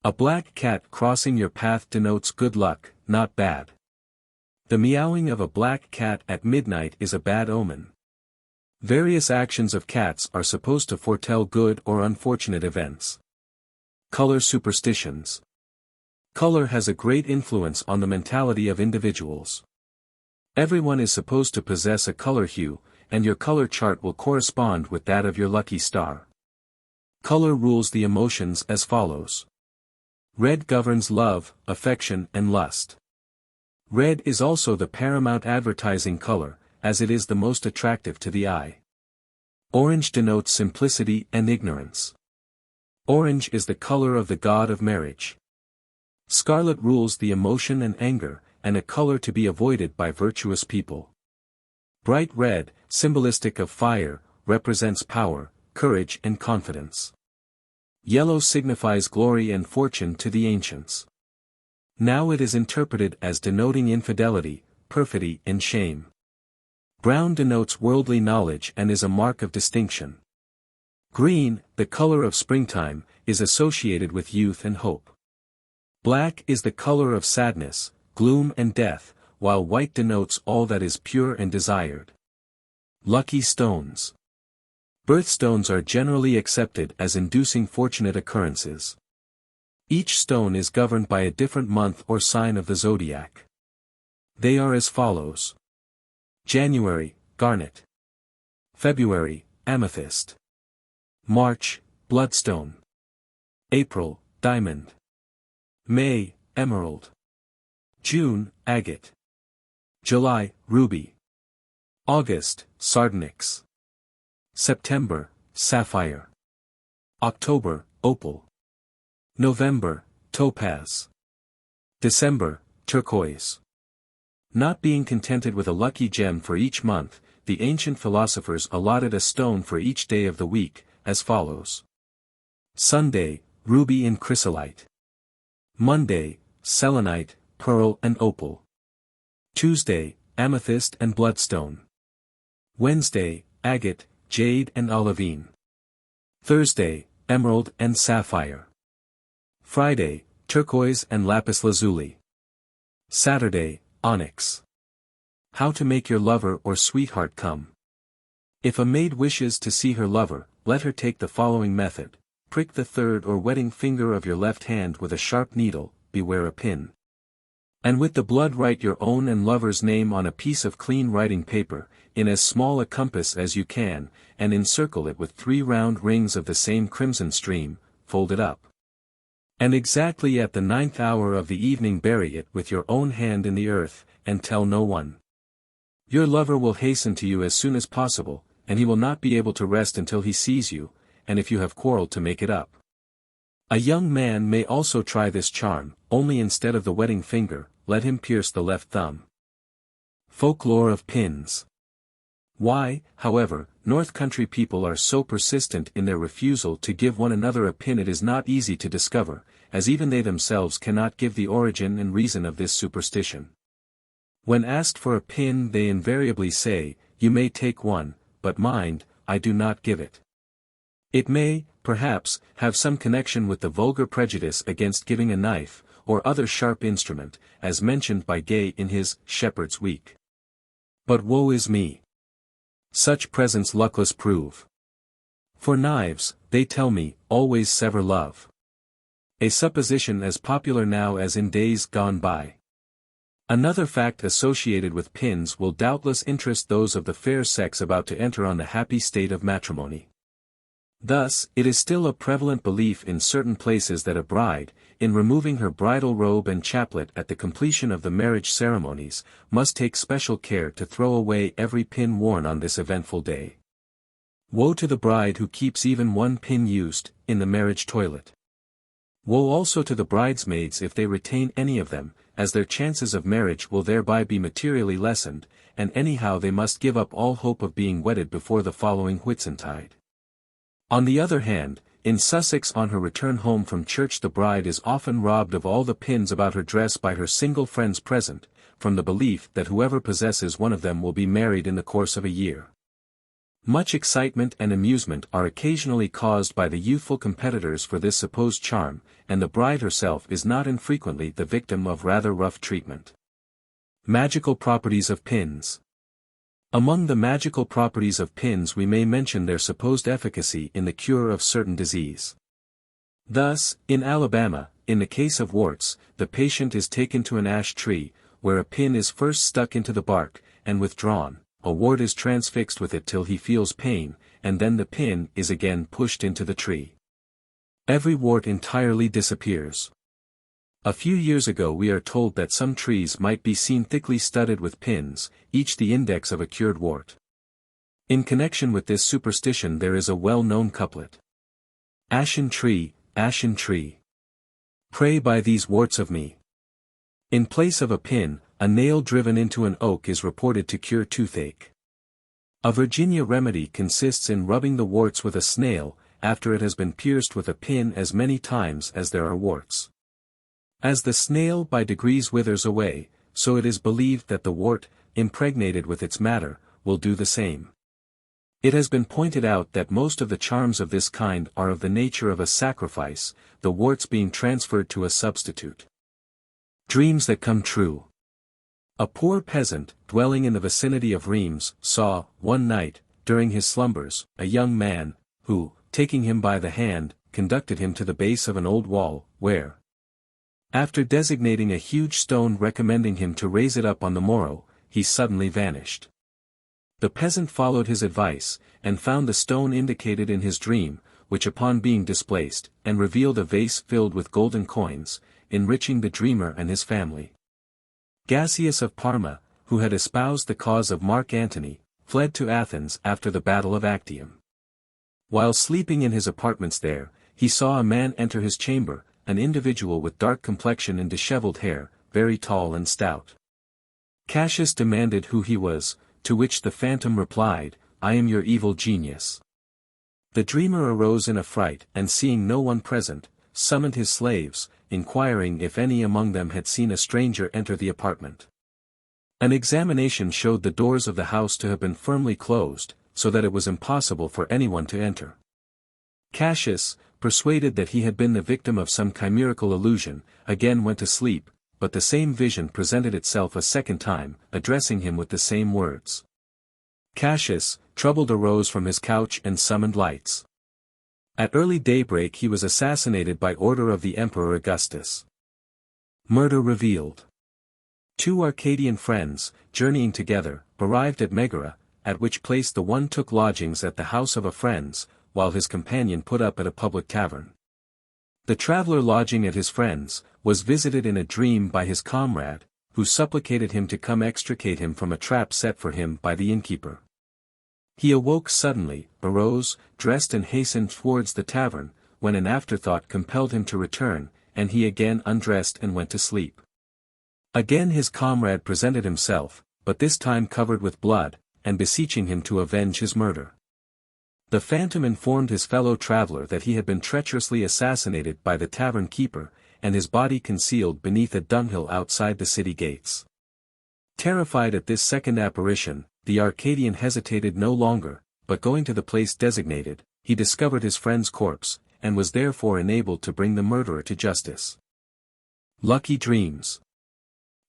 A black cat crossing your path denotes good luck, not bad. The meowing of a black cat at midnight is a bad omen. Various actions of cats are supposed to foretell good or unfortunate events. Color superstitions. Color has a great influence on the mentality of individuals. Everyone is supposed to possess a color hue, and your color chart will correspond with that of your lucky star. Color rules the emotions as follows. Red governs love, affection and lust. Red is also the paramount advertising color, as it is the most attractive to the eye. Orange denotes simplicity and ignorance. Orange is the color of the god of marriage. Scarlet rules the emotion and anger, and a color to be avoided by virtuous people. Bright red, symbolistic of fire, represents power, courage and confidence. Yellow signifies glory and fortune to the ancients. Now it is interpreted as denoting infidelity, perfidy and shame. Brown denotes worldly knowledge and is a mark of distinction. Green, the color of springtime, is associated with youth and hope. Black is the color of sadness, gloom and death, while white denotes all that is pure and desired. Lucky stones. Birthstones are generally accepted as inducing fortunate occurrences. Each stone is governed by a different month or sign of the zodiac. They are as follows. January, garnet. February, amethyst. March, bloodstone. April, diamond. May, emerald. June, agate. July, ruby. August, sardonyx. September, sapphire. October, opal. November, topaz. December, turquoise. Not being contented with a lucky gem for each month, the ancient philosophers allotted a stone for each day of the week, as follows. Sunday, ruby and chrysolite. Monday, selenite, pearl and opal. Tuesday, amethyst and bloodstone. Wednesday, agate, jade and olivine. Thursday, emerald and sapphire. Friday, turquoise and lapis lazuli. Saturday, onyx. How to make your lover or sweetheart come. If a maid wishes to see her lover, let her take the following method: prick the third or wedding finger of your left hand with a sharp needle, beware a pin. And with the blood write your own and lover's name on a piece of clean writing paper, in as small a compass as you can, and encircle it with 3 round rings of the same crimson stream, fold it up. And exactly at the 9th hour of the evening bury it with your own hand in the earth, and tell no one. Your lover will hasten to you as soon as possible, and he will not be able to rest until he sees you, and if you have quarreled to make it up. A young man may also try this charm, only instead of the wedding finger, let him pierce the left thumb. Folklore of pins. Why, however, North Country people are so persistent in their refusal to give one another a pin it is not easy to discover, as even they themselves cannot give the origin and reason of this superstition. When asked for a pin they invariably say, "You may take one, but mind, I do not give it." It may, perhaps, have some connection with the vulgar prejudice against giving a knife, or other sharp instrument, as mentioned by Gay in his Shepherd's Week. But woe is me! Such presents luckless prove. For knives, they tell me, always sever love. A supposition as popular now as in days gone by. Another fact associated with pins will doubtless interest those of the fair sex about to enter on the happy state of matrimony. Thus, it is still a prevalent belief in certain places that a bride, in removing her bridal robe and chaplet at the completion of the marriage ceremonies, must take special care to throw away every pin worn on this eventful day. Woe to the bride who keeps even one pin used, in the marriage toilet. Woe also to the bridesmaids if they retain any of them, as their chances of marriage will thereby be materially lessened, and anyhow they must give up all hope of being wedded before the following Whitsuntide. On the other hand, in Sussex on her return home from church the bride is often robbed of all the pins about her dress by her single friends present, from the belief that whoever possesses one of them will be married in the course of a year. Much excitement and amusement are occasionally caused by the youthful competitors for this supposed charm, and the bride herself is not infrequently the victim of rather rough treatment. Magical properties of pins. Among the magical properties of pins we may mention their supposed efficacy in the cure of certain disease. Thus, in Alabama, in the case of warts, the patient is taken to an ash tree, where a pin is first stuck into the bark, and withdrawn, a wart is transfixed with it till he feels pain, and then the pin is again pushed into the tree. Every wart entirely disappears. A few years ago we are told that some trees might be seen thickly studded with pins, each the index of a cured wart. In connection with this superstition there is a well-known couplet. Ashen tree, pray by these warts of me. In place of a pin, a nail driven into an oak is reported to cure toothache. A Virginia remedy consists in rubbing the warts with a snail, after it has been pierced with a pin as many times as there are warts. As the snail by degrees withers away, so it is believed that the wart, impregnated with its matter, will do the same. It has been pointed out that most of the charms of this kind are of the nature of a sacrifice, the warts being transferred to a substitute. Dreams that come true. A poor peasant, dwelling in the vicinity of Reims, saw, one night, during his slumbers, a young man, who, taking him by the hand, conducted him to the base of an old wall, where, after designating a huge stone recommending him to raise it up on the morrow, he suddenly vanished. The peasant followed his advice, and found the stone indicated in his dream, which upon being displaced, and revealed a vase filled with golden coins, enriching the dreamer and his family. Gassius of Parma, who had espoused the cause of Mark Antony, fled to Athens after the battle of Actium. While sleeping in his apartments there, he saw a man enter his chamber, an individual with dark complexion and disheveled hair, very tall and stout. Cassius demanded who he was, to which the phantom replied, "I am your evil genius." The dreamer arose in a fright, and seeing no one present, summoned his slaves, inquiring if any among them had seen a stranger enter the apartment. An examination showed the doors of the house to have been firmly closed, so that it was impossible for anyone to enter. Cassius, persuaded that he had been the victim of some chimerical illusion, again went to sleep, but the same vision presented itself a second time, addressing him with the same words. Cassius, troubled arose from his couch and summoned lights. At early daybreak he was assassinated by order of the Emperor Augustus. Murder revealed. Two Arcadian friends, journeying together, arrived at Megara, at which place the one took lodgings at the house of a friend's, while his companion put up at a public tavern. The traveller lodging at his friend's, was visited in a dream by his comrade, who supplicated him to come extricate him from a trap set for him by the innkeeper. He awoke suddenly, arose, dressed and hastened towards the tavern, when an afterthought compelled him to return, and he again undressed and went to sleep. Again his comrade presented himself, but this time covered with blood, and beseeching him to avenge his murder. The phantom informed his fellow traveller that he had been treacherously assassinated by the tavern keeper, and his body concealed beneath a dunghill outside the city gates. Terrified at this second apparition, the Arcadian hesitated no longer, but going to the place designated, he discovered his friend's corpse, and was therefore enabled to bring the murderer to justice. Lucky dreams.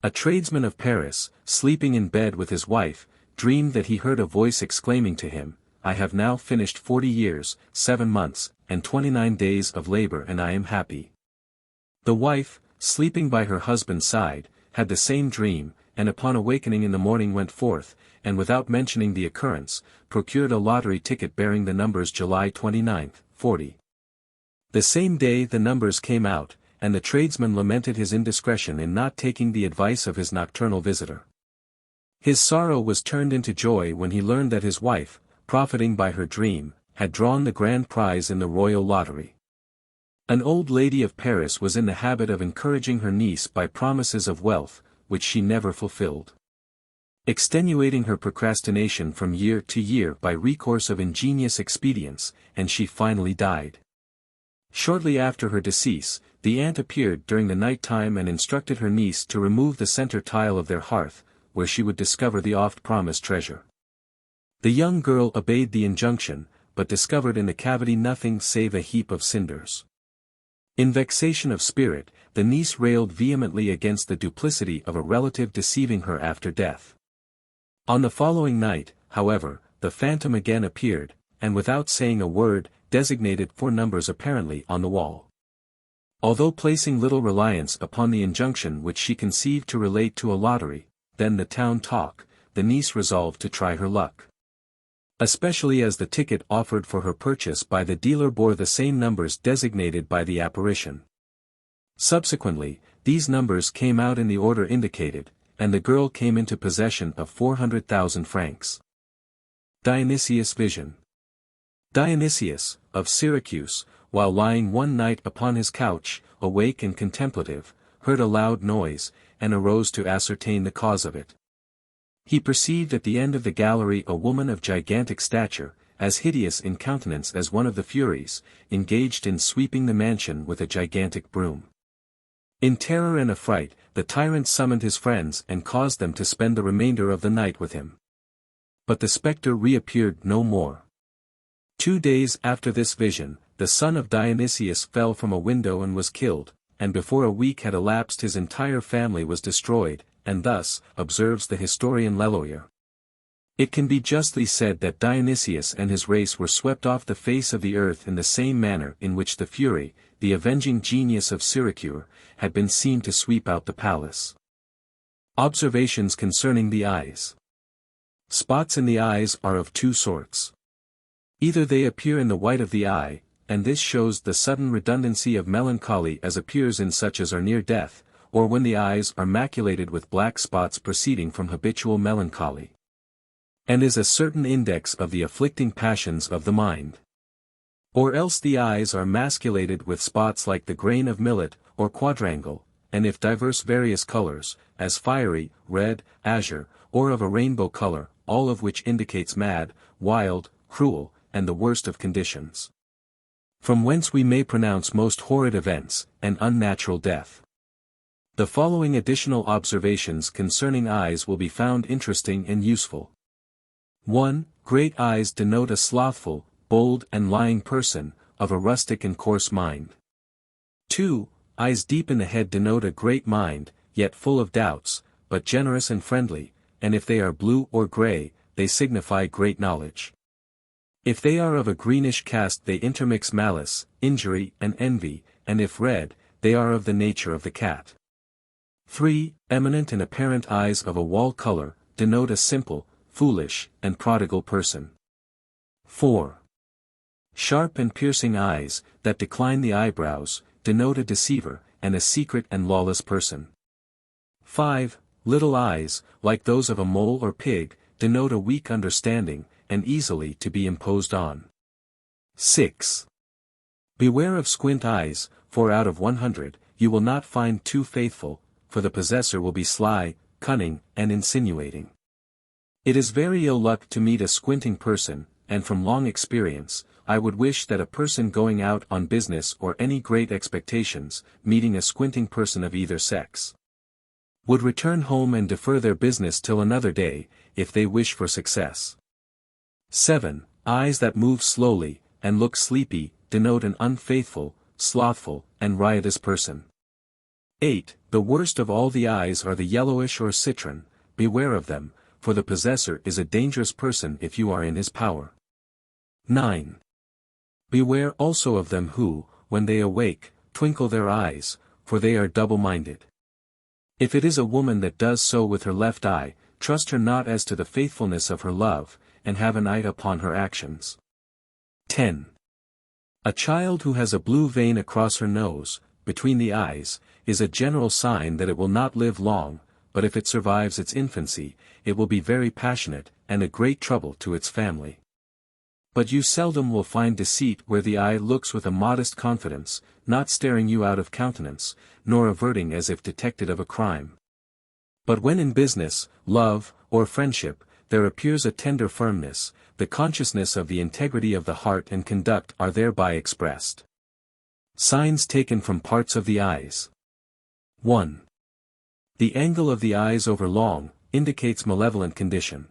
A tradesman of Paris, sleeping in bed with his wife, dreamed that he heard a voice exclaiming to him, "I have now finished 40 years, 7 months, and 29 days of labor and I am happy." The wife, sleeping by her husband's side, had the same dream, and upon awakening in the morning went forth, and without mentioning the occurrence, procured a lottery ticket bearing the numbers July 29, 40. The same day the numbers came out, and the tradesman lamented his indiscretion in not taking the advice of his nocturnal visitor. His sorrow was turned into joy when he learned that his wife, profiting by her dream, had drawn the grand prize in the royal lottery. An old lady of Paris was in the habit of encouraging her niece by promises of wealth, which she never fulfilled. Extenuating her procrastination from year to year by recourse of ingenious expedients, and she finally died. Shortly after her decease, the aunt appeared during the night time and instructed her niece to remove the center tile of their hearth, where she would discover the oft-promised treasure. The young girl obeyed the injunction, but discovered in the cavity nothing save a heap of cinders. In vexation of spirit, the niece railed vehemently against the duplicity of a relative deceiving her after death. On the following night, however, the phantom again appeared, and without saying a word, designated 4 numbers apparently on the wall. Although placing little reliance upon the injunction which she conceived to relate to a lottery, then the town talk, the niece resolved to try her luck. Especially as the ticket offered for her purchase by the dealer bore the same numbers designated by the apparition. Subsequently, these numbers came out in the order indicated, and the girl came into possession of 400,000 francs. Dionysius Vision. Dionysius, of Syracuse, while lying one night upon his couch, awake and contemplative, heard a loud noise, and arose to ascertain the cause of it. He perceived at the end of the gallery a woman of gigantic stature, as hideous in countenance as one of the Furies, engaged in sweeping the mansion with a gigantic broom. In terror and affright, the tyrant summoned his friends and caused them to spend the remainder of the night with him. But the spectre reappeared no more. 2 days after this vision, the son of Dionysius fell from a window and was killed, and before a week had elapsed his entire family was destroyed, and thus, observes the historian Leloir. It can be justly said that Dionysius and his race were swept off the face of the earth in the same manner in which the Fury, the avenging genius of Syracuse, had been seen to sweep out the palace. Observations concerning the eyes. Spots in the eyes are of 2 sorts. Either they appear in the white of the eye, and this shows the sudden redundancy of melancholy as appears in such as are near death, or when the eyes are maculated with black spots proceeding from habitual melancholy, and is a certain index of the afflicting passions of the mind. Or else the eyes are maculated with spots like the grain of millet, or quadrangle, and if diverse various colors, as fiery, red, azure, or of a rainbow color, all of which indicates mad, wild, cruel, and the worst of conditions. From whence we may pronounce most horrid events, and unnatural death. The following additional observations concerning eyes will be found interesting and useful. 1. Great eyes denote a slothful, bold and lying person, of a rustic and coarse mind. 2. Eyes deep in the head denote a great mind, yet full of doubts, but generous and friendly, and if they are blue or gray, they signify great knowledge. If they are of a greenish cast they intermix malice, injury and envy, and if red, they are of the nature of the cat. 3. Eminent and apparent eyes of a wall color, denote a simple, foolish, and prodigal person. 4. Sharp and piercing eyes, that decline the eyebrows, denote a deceiver, and a secret and lawless person. 5. Little eyes, like those of a mole or pig, denote a weak understanding, and easily to be imposed on. 6. Beware of squint eyes, for out of 100, you will not find two faithful, for the possessor will be sly, cunning, and insinuating. It is very ill luck to meet a squinting person, and from long experience, I would wish that a person going out on business or any great expectations, meeting a squinting person of either sex, would return home and defer their business till another day, if they wish for success. 7. Eyes that move slowly, and look sleepy, denote an unfaithful, slothful, and riotous person. 8. The worst of all the eyes are the yellowish or citron, beware of them, for the possessor is a dangerous person if you are in his power. 9. Beware also of them who, when they awake, twinkle their eyes, for they are double-minded. If it is a woman that does so with her left eye, trust her not as to the faithfulness of her love, and have an eye upon her actions. 10. A child who has a blue vein across her nose, between the eyes, is a general sign that it will not live long, but if it survives its infancy, it will be very passionate, and a great trouble to its family. But you seldom will find deceit where the eye looks with a modest confidence, not staring you out of countenance, nor averting as if detected of a crime. But when in business, love, or friendship, there appears a tender firmness, the consciousness of the integrity of the heart and conduct are thereby expressed. Signs taken from parts of the eyes. 1. The angle of the eyes over long, indicates malevolent condition.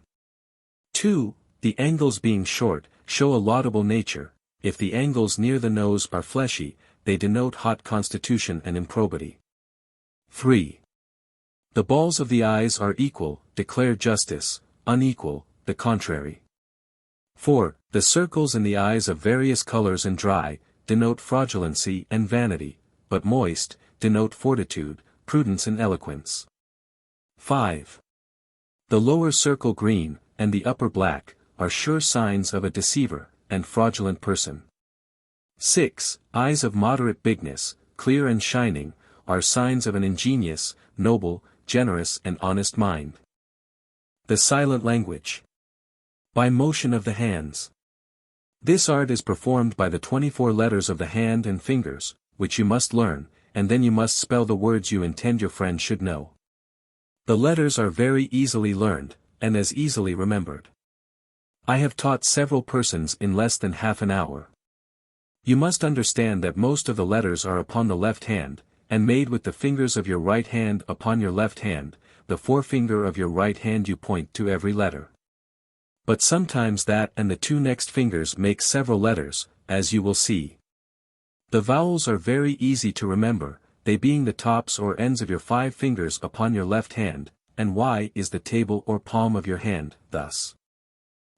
2. The angles being short, show a laudable nature, if the angles near the nose are fleshy, they denote hot constitution and improbity. 3. The balls of the eyes are equal, declare justice, unequal, the contrary. 4. The circles in the eyes of various colors and dry, denote fraudulency and vanity, but moist, denote fortitude, prudence and eloquence. 5. The lower circle green, and the upper black, are sure signs of a deceiver, and fraudulent person. 6. Eyes of moderate bigness, clear and shining, are signs of an ingenious, noble, generous and honest mind. The silent language. By motion of the hands. This art is performed by the 24 letters of the hand and fingers, which you must learn, and then you must spell the words you intend your friend should know. The letters are very easily learned, and as easily remembered. I have taught several persons in less than half an hour. You must understand that most of the letters are upon the left hand, and made with the fingers of your right hand upon your left hand, the forefinger of your right hand you point to every letter. But sometimes that and the two next fingers make several letters, as you will see. The vowels are very easy to remember, they being the tops or ends of your 5 fingers upon your left hand, and Y is the table or palm of your hand, thus.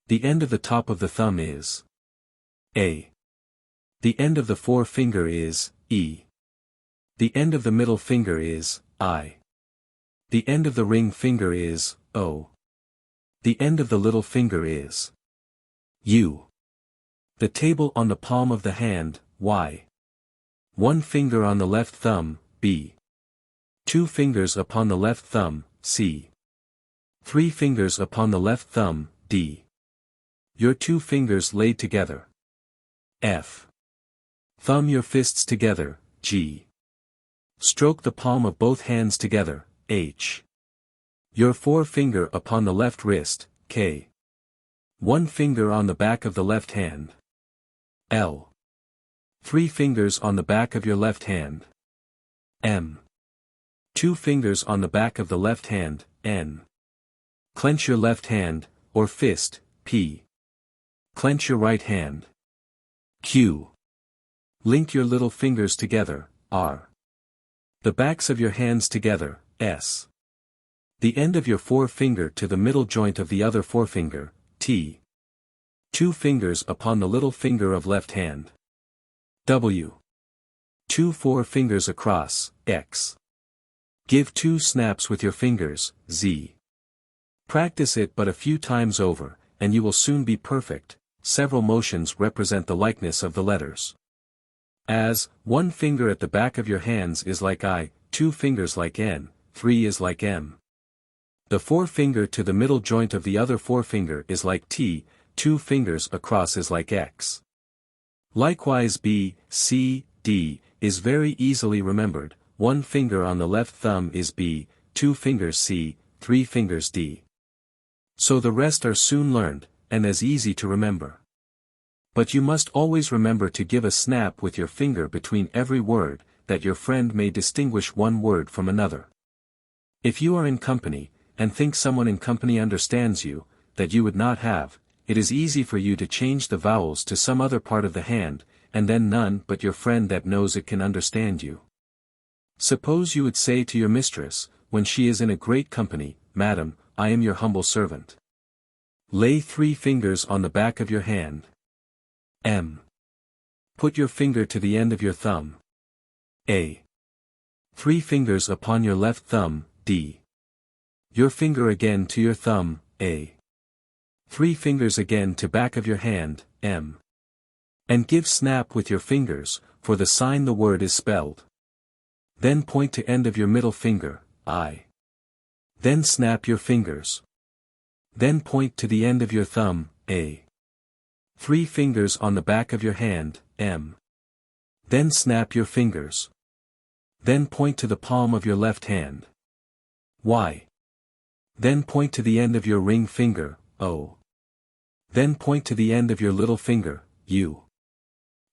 The end of the top of the thumb is A. The end of the forefinger is E. The end of the middle finger is I. The end of the ring finger is O. The end of the little finger is U. The table on the palm of the hand, Y. 1 finger on the left thumb, B. 2 fingers upon the left thumb, C. 3 fingers upon the left thumb, D. Your 2 fingers laid together, F. Thumb your fists together, G. Stroke the palm of both hands together, H. Your forefinger upon the left wrist, K. 1 finger on the back of the left hand, L. 3 fingers on the back of your left hand, M. 2 fingers on the back of the left hand, N. Clench your left hand, or fist, P. Clench your right hand, Q. Link your little fingers together, R. The backs of your hands together, S. The end of your forefinger to the middle joint of the other forefinger, T. 2 fingers upon the little finger of left hand. W. 2 forefingers across, X. Give 2 snaps with your fingers, Z. Practice it but a few times over, and you will soon be perfect. Several motions represent the likeness of the letters. As, 1 finger at the back of your hands is like I, 2 fingers like N, 3 is like M. The forefinger to the middle joint of the other forefinger is like T, 2 fingers across is like X. Likewise B, C, D, is very easily remembered. 1 finger on the left thumb is B, 2 fingers C, 3 fingers D. So the rest are soon learned, and as easy to remember. But you must always remember to give a snap with your finger between every word, that your friend may distinguish one word from another. If you are in company, and think someone in company understands you, that you would not have, it is easy for you to change the vowels to some other part of the hand, and then none but your friend that knows it can understand you. Suppose you would say to your mistress, when she is in a great company, Madam, I am your humble servant. Lay 3 fingers on the back of your hand. M. Put your finger to the end of your thumb. A. 3 fingers upon your left thumb, D. Your finger again to your thumb, A. 3 fingers again to back of your hand, M. And give snap with your fingers, for the sign the word is spelled. Then point to end of your middle finger, I. Then snap your fingers. Then point to the end of your thumb, A. 3 fingers on the back of your hand, M. Then snap your fingers. Then point to the palm of your left hand, Y. Then point to the end of your ring finger, O. Then point to the end of your little finger, U.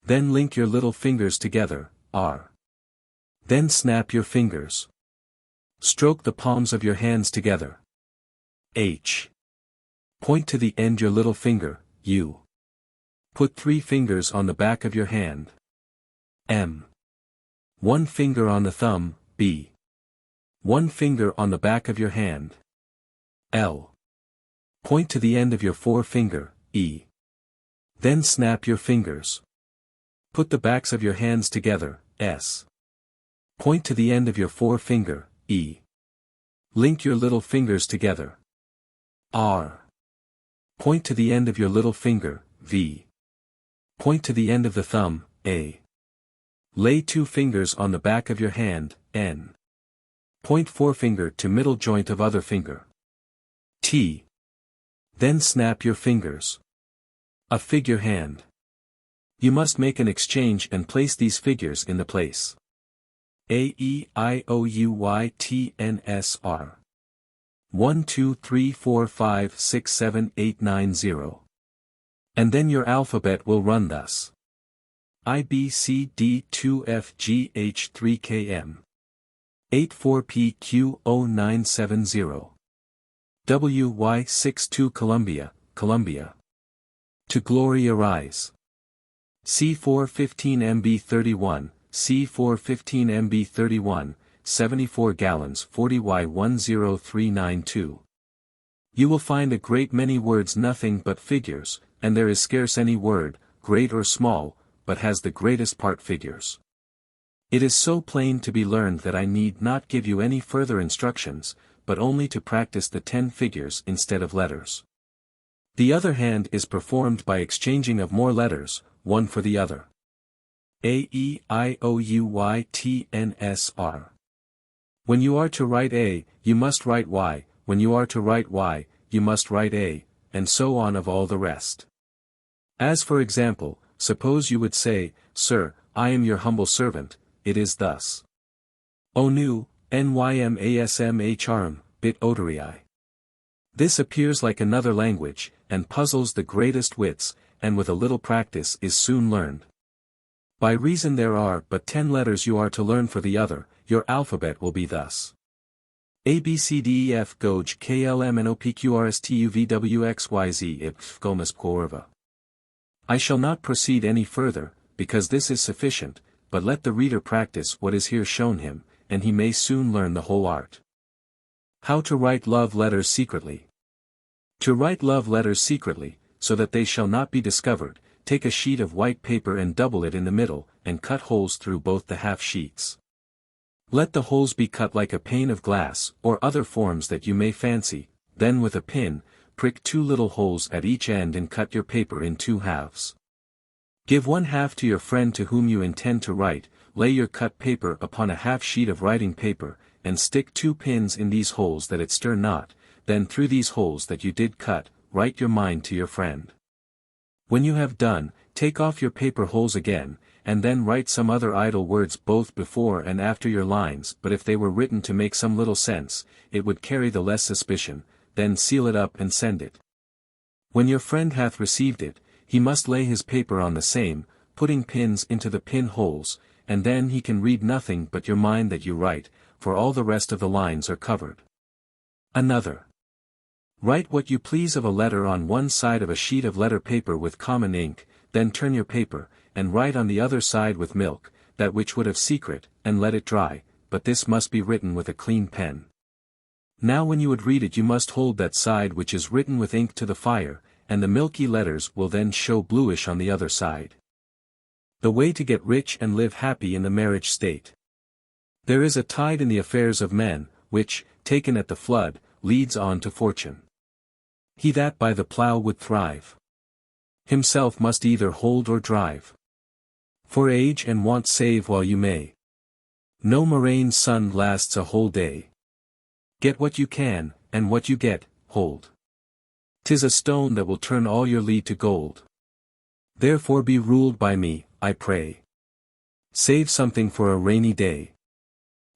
Then link your little fingers together, R. Then snap your fingers. Stroke the palms of your hands together. H. Point to the end your little finger, U. Put 3 fingers on the back of your hand. M. 1 finger on the thumb, B. 1 finger on the back of your hand. L. Point to the end of your forefinger, E. Then snap your fingers. Put the backs of your hands together, S. Point to the end of your forefinger, E. Link your little fingers together. R. Point to the end of your little finger, V. Point to the end of the thumb, A. Lay 2 fingers on the back of your hand, N. Point forefinger to middle joint of other finger, T. Then snap your fingers. A figure hand. You must make an exchange and place these figures in the place. A E I O U Y T N S R. 1 2 3 4 5 6 7 8 9 0. And then your alphabet will run thus. I B C D 2 F G H 3 K M 8 4 P Q O 9 7 0. W Y 6 2 Columbia, Columbia. To glory arise. C4 15 MB 31, C4 15 MB 31, 74 gallons 40 Y 10392. You will find a great many words nothing but figures, and there is scarce any word, great or small, but has the greatest part figures. It is so plain to be learned that I need not give you any further instructions, but only to practice the 10 figures instead of letters. The other hand is performed by exchanging of more letters, one for the other. A E I O U Y T N S R. When you are to write A, you must write Y, when you are to write Y, you must write A, and so on of all the rest. As for example, suppose you would say, Sir, I am your humble servant, it is thus. O nu, nymasmhrm, bit odorii. This appears like another language, and puzzles the greatest wits, and with a little practice is soon learned. By reason there are but 10 letters you are to learn for the other, your alphabet will be thus. A B C D E F Goj K L M N O P Q R S T U V W X Y Z Ipf Gomes Porva. I shall not proceed any further, because this is sufficient, but let the reader practice what is here shown him, and he may soon learn the whole art. How to write love letters secretly. To write love letters secretly, so that they shall not be discovered, take a sheet of white paper and double it in the middle, and cut holes through both the half sheets. Let the holes be cut like a pane of glass, or other forms that you may fancy, then with a pin, prick 2 little holes at each end and cut your paper in 2 halves. Give 1 half to your friend to whom you intend to write, lay your cut paper upon a half sheet of writing paper, and stick 2 pins in these holes that it stir not, then through these holes that you did cut, write your mind to your friend. When you have done, take off your paper holes again, and then write some other idle words both before and after your lines, but if they were written to make some little sense, it would carry the less suspicion, then seal it up and send it. When your friend hath received it, he must lay his paper on the same, putting pins into the pin holes, and then he can read nothing but your mind that you write, for all the rest of the lines are covered. Another. Write what you please of a letter on one side of a sheet of letter paper with common ink, then turn your paper, and write on the other side with milk, that which would have secret, and let it dry, but this must be written with a clean pen. Now when you would read it you must hold that side which is written with ink to the fire, and the milky letters will then show bluish on the other side. The way to get rich and live happy in the marriage state. There is a tide in the affairs of men, which, taken at the flood, leads on to fortune. He that by the plough would thrive, himself must either hold or drive. For age and want save while you may. No murrain sun lasts a whole day. Get what you can, and what you get, hold. 'Tis a stone that will turn all your lead to gold. Therefore be ruled by me, I pray. Save something for a rainy day.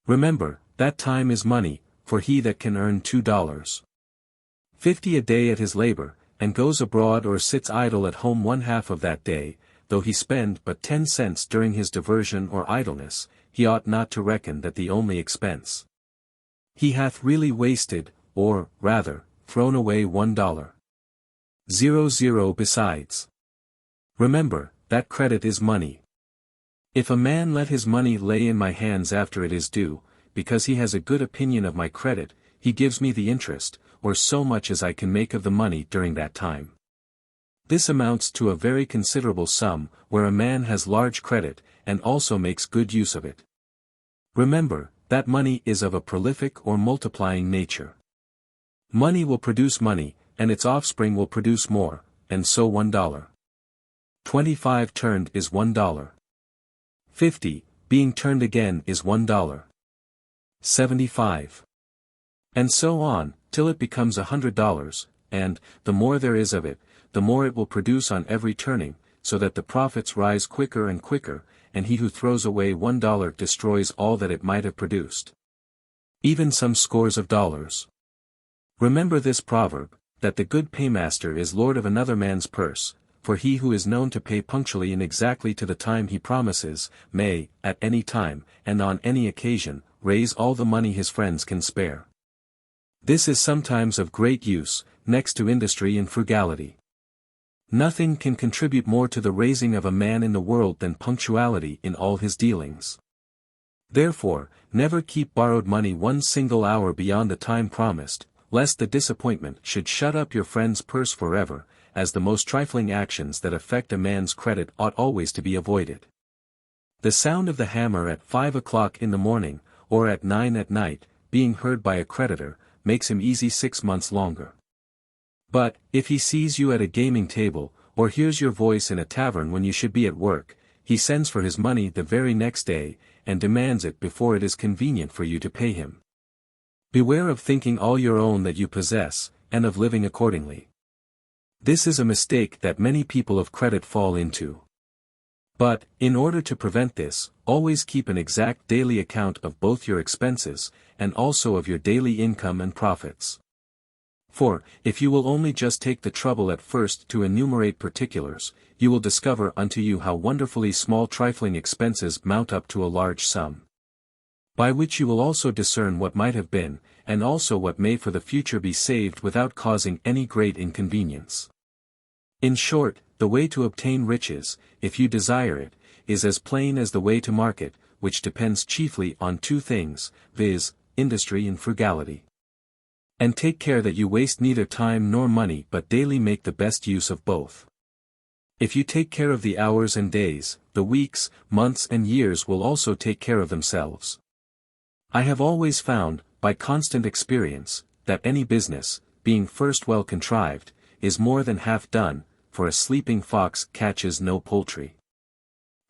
Remember, that time is money, for he that can earn $2.50 a day at his labor, and goes abroad or sits idle at home 1/2 of that day, though he spend but 10 cents during his diversion or idleness, he ought not to reckon that the only expense he hath really wasted, or, rather, thrown away $1.00 besides. Remember, that credit is money. If a man let his money lay in my hands after it is due, because he has a good opinion of my credit, he gives me the interest, or so much as I can make of the money during that time. This amounts to a very considerable sum, where a man has large credit, and also makes good use of it. Remember, that money is of a prolific or multiplying nature. Money will produce money, and its offspring will produce more, and so $1.25 turned is $1.50, being turned again is $1.75. And so on, till it becomes $100, and, the more there is of it, the more it will produce on every turning, so that the profits rise quicker and quicker, and he who throws away $1 destroys all that it might have produced. Even some scores of dollars. Remember this proverb, that the good paymaster is lord of another man's purse, for he who is known to pay punctually and exactly to the time he promises, may, at any time, and on any occasion, raise all the money his friends can spare. This is sometimes of great use, next to industry and frugality. Nothing can contribute more to the raising of a man in the world than punctuality in all his dealings. Therefore, never keep borrowed money 1 single hour beyond the time promised, lest the disappointment should shut up your friend's purse forever, as the most trifling actions that affect a man's credit ought always to be avoided. The sound of the hammer at 5 o'clock in the morning, or at 9 at night, being heard by a creditor, makes him easy 6 months longer. But, if he sees you at a gaming table, or hears your voice in a tavern when you should be at work, he sends for his money the very next day, and demands it before it is convenient for you to pay him. Beware of thinking all your own that you possess, and of living accordingly. This is a mistake that many people of credit fall into. But, in order to prevent this, always keep an exact daily account of both your expenses, and also of your daily income and profits. For, if you will only just take the trouble at first to enumerate particulars, you will discover unto you how wonderfully small trifling expenses mount up to a large sum. By which you will also discern what might have been, and also what may for the future be saved without causing any great inconvenience. In short, the way to obtain riches, if you desire it, is as plain as the way to market, which depends chiefly on 2 things, viz., industry and frugality. And take care that you waste neither time nor money but daily make the best use of both. If you take care of the hours and days, the weeks, months and years will also take care of themselves. I have always found, by constant experience, that any business, being first well contrived, is more than half done, for a sleeping fox catches no poultry.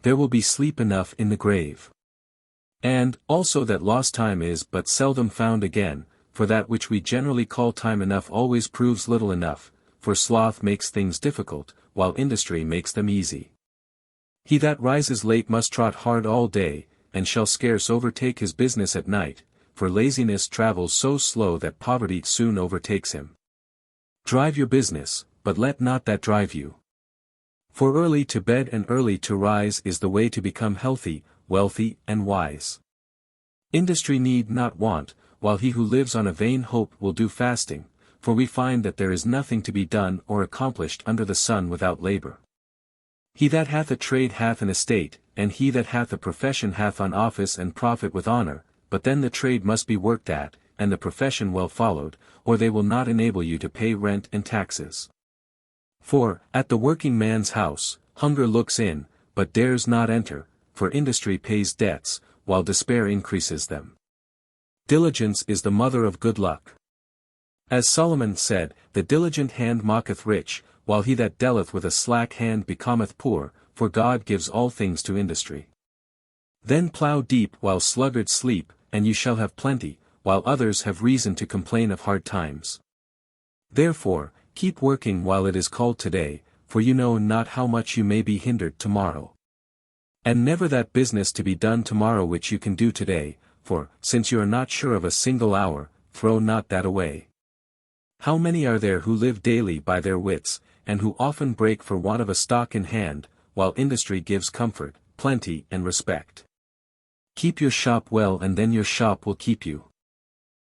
There will be sleep enough in the grave. And, also that lost time is but seldom found again, for that which we generally call time enough always proves little enough, for sloth makes things difficult, while industry makes them easy. He that rises late must trot hard all day, and shall scarce overtake his business at night, for laziness travels so slow that poverty soon overtakes him. Drive your business, but let not that drive you. For early to bed and early to rise is the way to become healthy, wealthy, and wise. Industry need not want, while he who lives on a vain hope will do fasting, for we find that there is nothing to be done or accomplished under the sun without labor. He that hath a trade hath an estate, and he that hath a profession hath an office and profit with honor, but then the trade must be worked at, and the profession well followed, or they will not enable you to pay rent and taxes. For, at the working man's house, hunger looks in, but dares not enter, for industry pays debts, while despair increases them. Diligence is the mother of good luck. As Solomon said, the diligent hand mocketh rich, while he that dealeth with a slack hand becometh poor, for God gives all things to industry. Then plough deep while sluggards sleep, and you shall have plenty, while others have reason to complain of hard times. Therefore, keep working while it is called today, for you know not how much you may be hindered tomorrow. And never that business to be done tomorrow which you can do today, for, since you are not sure of a single hour, throw not that away. How many are there who live daily by their wits, and who often break for want of a stock in hand, while industry gives comfort, plenty and respect. Keep your shop well and then your shop will keep you.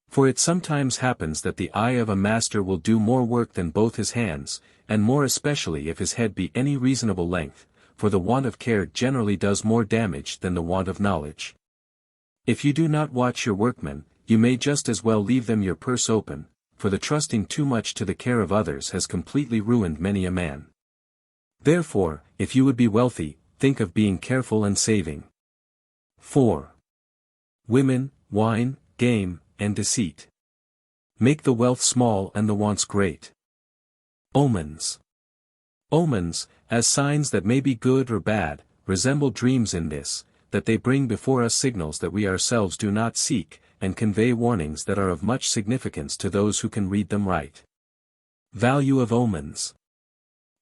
For it sometimes happens that the eye of a master will do more work than both his hands, and more especially if his head be any reasonable length, for the want of care generally does more damage than the want of knowledge. If you do not watch your workmen, you may just as well leave them your purse open, for the trusting too much to the care of others has completely ruined many a man. Therefore, if you would be wealthy, think of being careful and saving. 4. Women, wine, game, and deceit. Make the wealth small and the wants great. Omens. Omens, as signs that may be good or bad, resemble dreams in this, that they bring before us signals that we ourselves do not seek, and convey warnings that are of much significance to those who can read them right. Value of omens.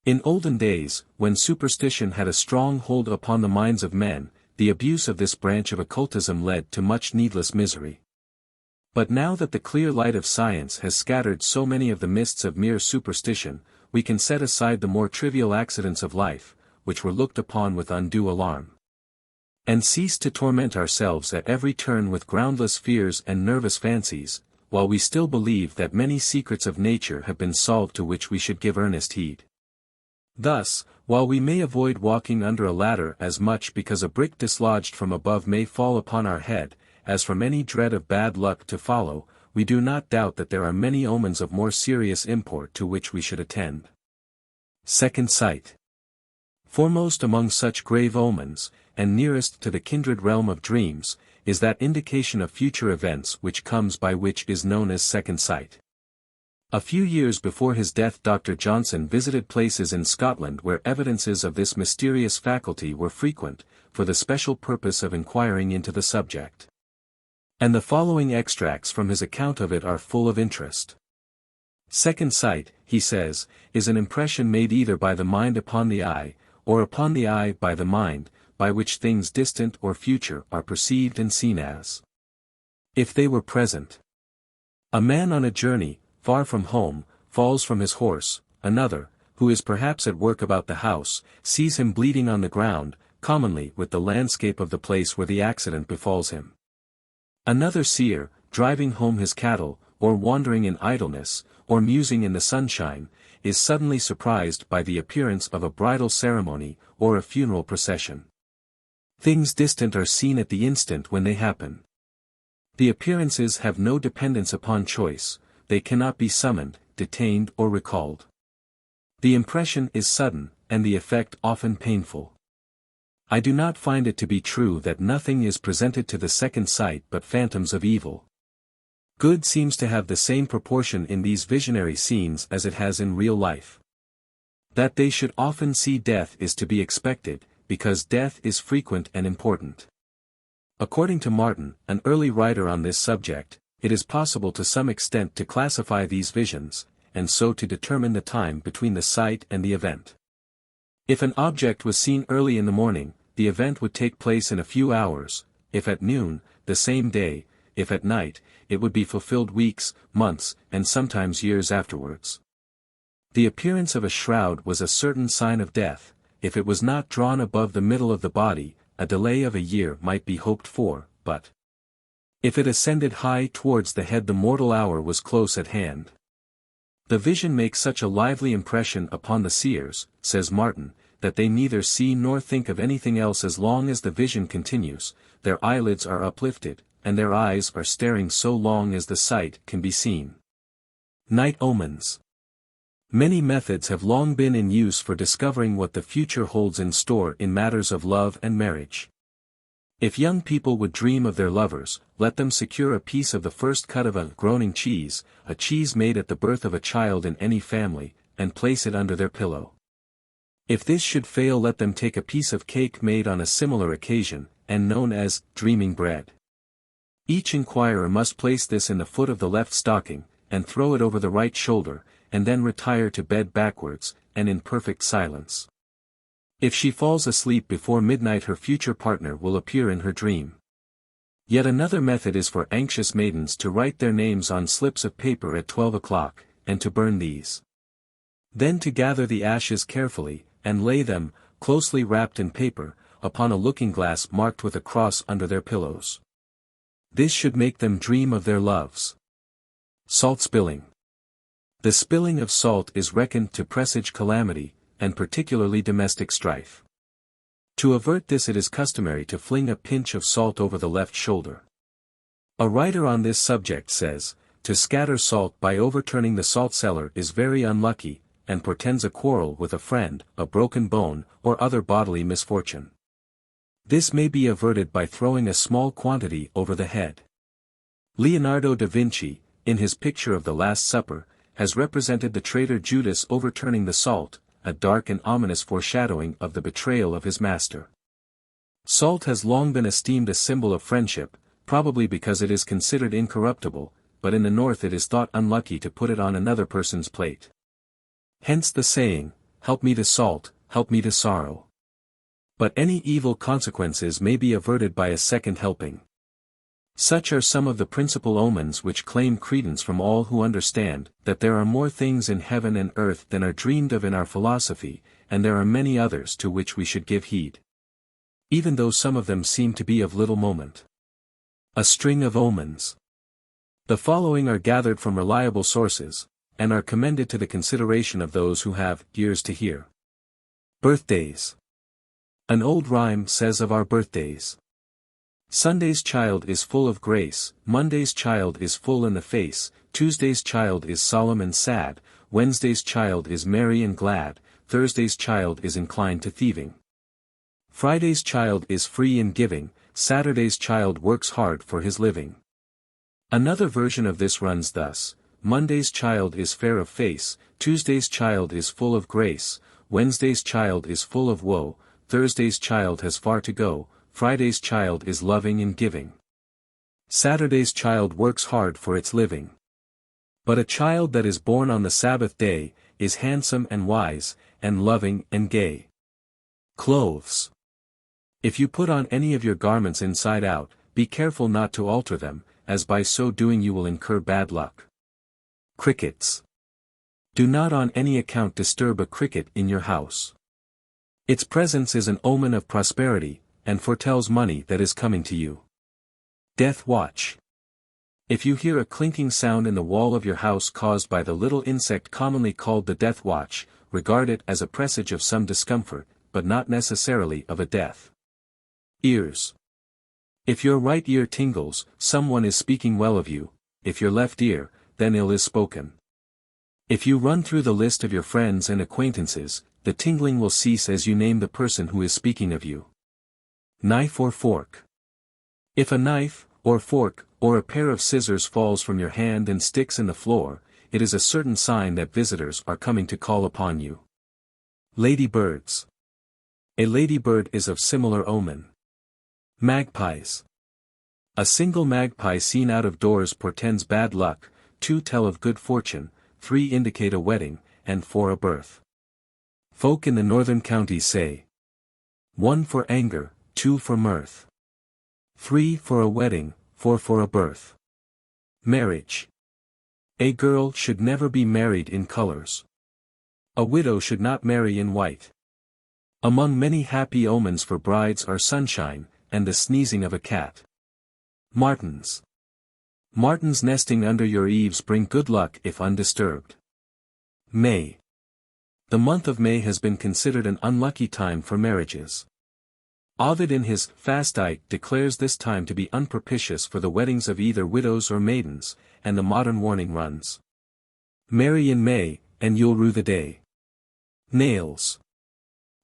In olden days, when superstition had a strong hold upon the minds of men, the abuse of this branch of occultism led to much needless misery. But now that the clear light of science has scattered so many of the mists of mere superstition, we can set aside the more trivial accidents of life, which were looked upon with undue alarm, and cease to torment ourselves at every turn with groundless fears and nervous fancies, while we still believe that many secrets of nature have been solved to which we should give earnest heed. Thus, while we may avoid walking under a ladder as much because a brick dislodged from above may fall upon our head, as from any dread of bad luck to follow, we do not doubt that there are many omens of more serious import to which we should attend. Second sight. Foremost among such grave omens, and nearest to the kindred realm of dreams, is that indication of future events which comes by which is known as second sight. A few years before his death Dr. Johnson visited places in Scotland where evidences of this mysterious faculty were frequent, for the special purpose of inquiring into the subject. And the following extracts from his account of it are full of interest. Second sight, he says, is an impression made either by the mind upon the eye, or upon the eye by the mind, by which things distant or future are perceived and seen as if they were present. A man on a journey, far from home, falls from his horse, another, who is perhaps at work about the house, sees him bleeding on the ground, commonly with the landscape of the place where the accident befalls him. Another seer, driving home his cattle, or wandering in idleness, or musing in the sunshine, is suddenly surprised by the appearance of a bridal ceremony, or a funeral procession. Things distant are seen at the instant when they happen. The appearances have no dependence upon choice, they cannot be summoned, detained or recalled. The impression is sudden, and the effect often painful. I do not find it to be true that nothing is presented to the second sight but phantoms of evil. Good seems to have the same proportion in these visionary scenes as it has in real life. That they should often see death is to be expected, because death is frequent and important. According to Martin, an early writer on this subject, it is possible to some extent to classify these visions, and so to determine the time between the sight and the event. If an object was seen early in the morning, the event would take place in a few hours; if at noon, the same day; if at night, it would be fulfilled weeks, months, and sometimes years afterwards. The appearance of a shroud was a certain sign of death; if it was not drawn above the middle of the body, a delay of a year might be hoped for, but if it ascended high towards the head, the mortal hour was close at hand. The vision makes such a lively impression upon the seers, says Martin, that they neither see nor think of anything else as long as the vision continues. Their eyelids are uplifted, and their eyes are staring so long as the sight can be seen. Night omens. Many methods have long been in use for discovering what the future holds in store in matters of love and marriage. If young people would dream of their lovers, let them secure a piece of the first cut of a groaning cheese, a cheese made at the birth of a child in any family, and place it under their pillow. If this should fail, let them take a piece of cake made on a similar occasion, and known as dreaming bread. Each inquirer must place this in the foot of the left stocking, and throw it over the right shoulder, and then retire to bed backwards, and in perfect silence. If she falls asleep before midnight, her future partner will appear in her dream. Yet another method is for anxious maidens to write their names on slips of paper at 12 o'clock, and to burn these. Then to gather the ashes carefully, and lay them, closely wrapped in paper, upon a looking-glass marked with a cross under their pillows. This should make them dream of their loves. Salt spilling. The spilling of salt is reckoned to presage calamity, and particularly domestic strife. To avert this, it is customary to fling a pinch of salt over the left shoulder. A writer on this subject says, to scatter salt by overturning the salt cellar is very unlucky, and portends a quarrel with a friend, a broken bone, or other bodily misfortune. This may be averted by throwing a small quantity over the head. Leonardo da Vinci, in his picture of the Last Supper, has represented the traitor Judas overturning the salt, a dark and ominous foreshadowing of the betrayal of his master. Salt has long been esteemed a symbol of friendship, probably because it is considered incorruptible, but in the North it is thought unlucky to put it on another person's plate. Hence the saying, "Help me to salt, help me to sorrow." But any evil consequences may be averted by a second helping. Such are some of the principal omens which claim credence from all who understand that there are more things in heaven and earth than are dreamed of in our philosophy, and there are many others to which we should give heed, even though some of them seem to be of little moment. A string of omens. The following are gathered from reliable sources, and are commended to the consideration of those who have ears to hear. Birthdays. An old rhyme says of our birthdays: Sunday's child is full of grace, Monday's child is full in the face, Tuesday's child is solemn and sad, Wednesday's child is merry and glad, Thursday's child is inclined to thieving. Friday's child is free in giving, Saturday's child works hard for his living. Another version of this runs thus: Monday's child is fair of face, Tuesday's child is full of grace, Wednesday's child is full of woe, Thursday's child has far to go, Friday's child is loving and giving. Saturday's child works hard for its living. But a child that is born on the Sabbath day, is handsome and wise, and loving and gay. Clothes. If you put on any of your garments inside out, be careful not to alter them, as by so doing you will incur bad luck. Crickets. Do not on any account disturb a cricket in your house. Its presence is an omen of prosperity, and foretells money that is coming to you. Death watch. If you hear a clinking sound in the wall of your house caused by the little insect commonly called the death watch, regard it as a presage of some discomfort, but not necessarily of a death. Ears. If your right ear tingles, someone is speaking well of you; if your left ear, then ill is spoken. If you run through the list of your friends and acquaintances, the tingling will cease as you name the person who is speaking of you. Knife or fork. If a knife, or fork, or a pair of scissors falls from your hand and sticks in the floor, it is a certain sign that visitors are coming to call upon you. Ladybirds. A ladybird is of similar omen. Magpies. A single magpie seen out of doors portends bad luck, 2 tell of good fortune, 3 indicate a wedding, and 4 a birth. Folk in the northern counties say 1 for anger, 2 for mirth, 3 for a wedding, 4 for a birth. Marriage. A girl should never be married in colors. A widow should not marry in white. Among many happy omens for brides are sunshine, and the sneezing of a cat. Martins. Martins nesting under your eaves bring good luck if undisturbed. May. The month of May has been considered an unlucky time for marriages. Ovid in his Fastite declares this time to be unpropitious for the weddings of either widows or maidens, and the modern warning runs. Marry in May, and you'll rue the day. Nails.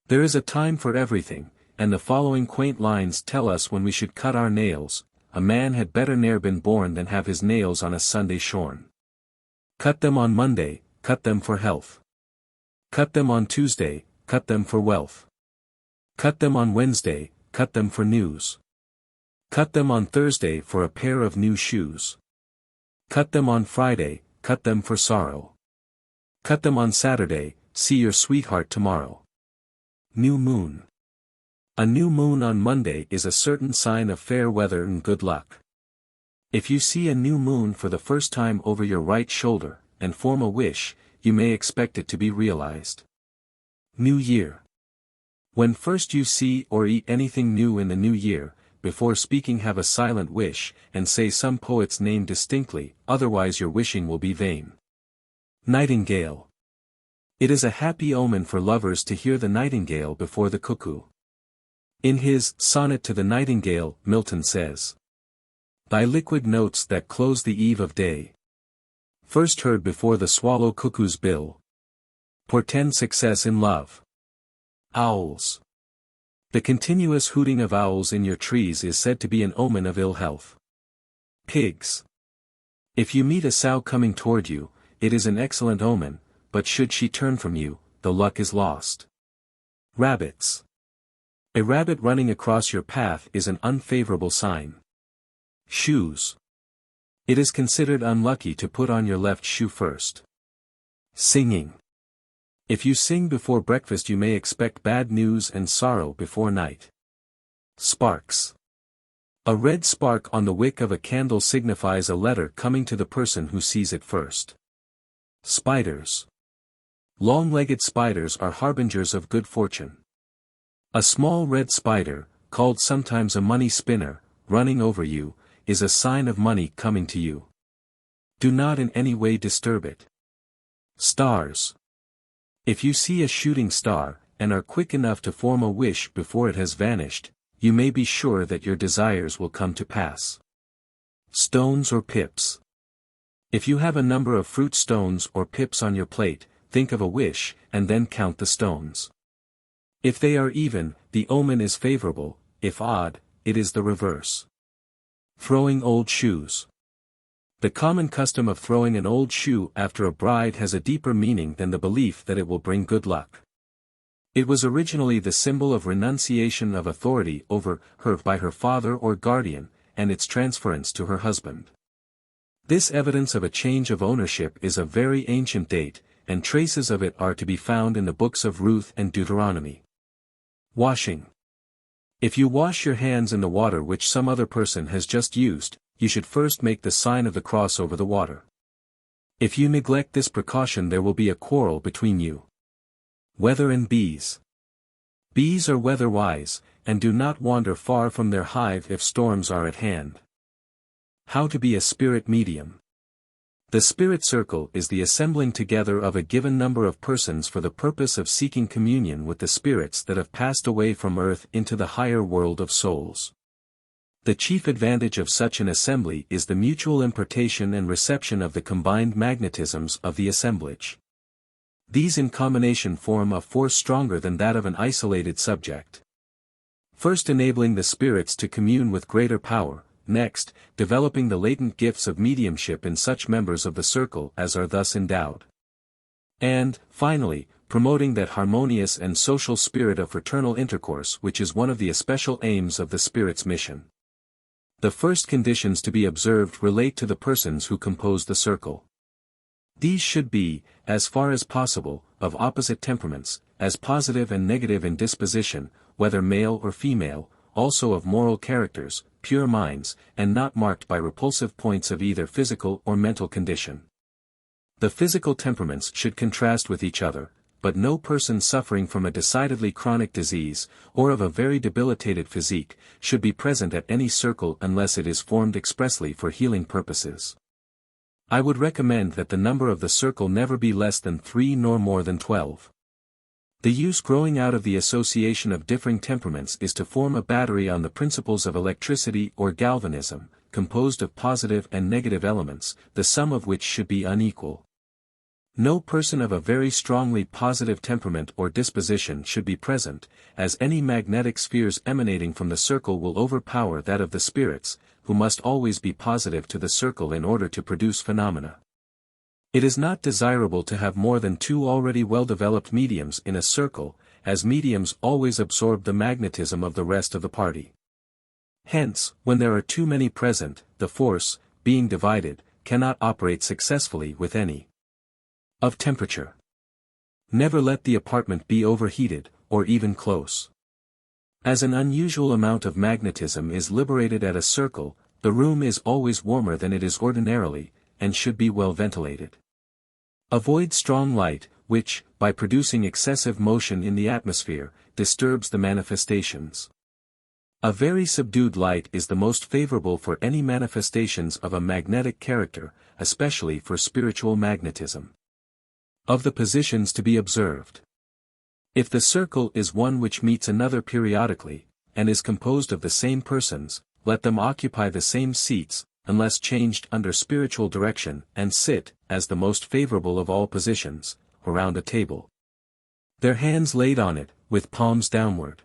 There is a time for everything, and the following quaint lines tell us when we should cut our nails. A man had better ne'er been born than have his nails on a Sunday shorn. Cut them on Monday, cut them for health. Cut them on Tuesday, cut them for wealth. Cut them on Wednesday, cut them for news. Cut them on Thursday for a pair of new shoes. Cut them on Friday, cut them for sorrow. Cut them on Saturday, see your sweetheart tomorrow. New moon. A new moon on Monday is a certain sign of fair weather and good luck. If you see a new moon for the first time over your right shoulder, and form a wish, you may expect it to be realized. New Year. When first you see or eat anything new in the new year, before speaking have a silent wish, and say some poet's name distinctly, otherwise your wishing will be vain. Nightingale. It is a happy omen for lovers to hear the nightingale before the cuckoo. In his Sonnet to the Nightingale, Milton says, "Thy liquid notes that close the eve of day, first heard before the swallow cuckoo's bill, portend success in love." Owls. The continuous hooting of owls in your trees is said to be an omen of ill health. Pigs. If you meet a sow coming toward you, it is an excellent omen, but should she turn from you, the luck is lost. Rabbits. A rabbit running across your path is an unfavorable sign. Shoes. It is considered unlucky to put on your left shoe first. Singing. If you sing before breakfast you may expect bad news and sorrow before night. Sparks. A red spark on the wick of a candle signifies a letter coming to the person who sees it first. Spiders. Long-legged spiders are harbingers of good fortune. A small red spider, called sometimes a money spinner, running over you, is a sign of money coming to you. Do not in any way disturb it. Stars. If you see a shooting star, and are quick enough to form a wish before it has vanished, you may be sure that your desires will come to pass. Stones or pips. If you have a number of fruit stones or pips on your plate, think of a wish, and then count the stones. If they are even, the omen is favorable; if odd, it is the reverse. Throwing old shoes. The common custom of throwing an old shoe after a bride has a deeper meaning than the belief that it will bring good luck. It was originally the symbol of renunciation of authority over her by her father or guardian, and its transference to her husband. This evidence of a change of ownership is of very ancient date, and traces of it are to be found in the books of Ruth and Deuteronomy. Washing. If you wash your hands in the water which some other person has just used, you should first make the sign of the cross over the water. If you neglect this precaution there will be a quarrel between you. Weather and bees. Bees are weather-wise, and do not wander far from their hive if storms are at hand. How to be a spirit medium. The spirit circle is the assembling together of a given number of persons for the purpose of seeking communion with the spirits that have passed away from earth into the higher world of souls. The chief advantage of such an assembly is the mutual impartation and reception of the combined magnetisms of the assemblage. These in combination form a force stronger than that of an isolated subject. First enabling the spirits to commune with greater power, next, developing the latent gifts of mediumship in such members of the circle as are thus endowed. And, finally, promoting that harmonious and social spirit of fraternal intercourse which is one of the especial aims of the spirit's mission. The first conditions to be observed relate to the persons who compose the circle. These should be, as far as possible, of opposite temperaments, as positive and negative in disposition, whether male or female, also of moral characters, pure minds, and not marked by repulsive points of either physical or mental condition. The physical temperaments should contrast with each other, but no person suffering from a decidedly chronic disease, or of a very debilitated physique, should be present at any circle unless it is formed expressly for healing purposes. I would recommend that the number of the circle never be less than 3 nor more than 12. The use growing out of the association of differing temperaments is to form a battery on the principles of electricity or galvanism, composed of positive and negative elements, the sum of which should be unequal. No person of a very strongly positive temperament or disposition should be present, as any magnetic spheres emanating from the circle will overpower that of the spirits, who must always be positive to the circle in order to produce phenomena. It is not desirable to have more than 2 already well-developed mediums in a circle, as mediums always absorb the magnetism of the rest of the party. Hence, when there are too many present, the force, being divided, cannot operate successfully with any. Of temperature. Never let the apartment be overheated, or even close. As an unusual amount of magnetism is liberated at a circle, the room is always warmer than it is ordinarily, and should be well ventilated. Avoid strong light, which, by producing excessive motion in the atmosphere, disturbs the manifestations. A very subdued light is the most favorable for any manifestations of a magnetic character, especially for spiritual magnetism. Of the positions to be observed. If the circle is one which meets another periodically, and is composed of the same persons, let them occupy the same seats, unless changed under spiritual direction, and sit, as the most favorable of all positions, around a table. Their hands laid on it, with palms downward.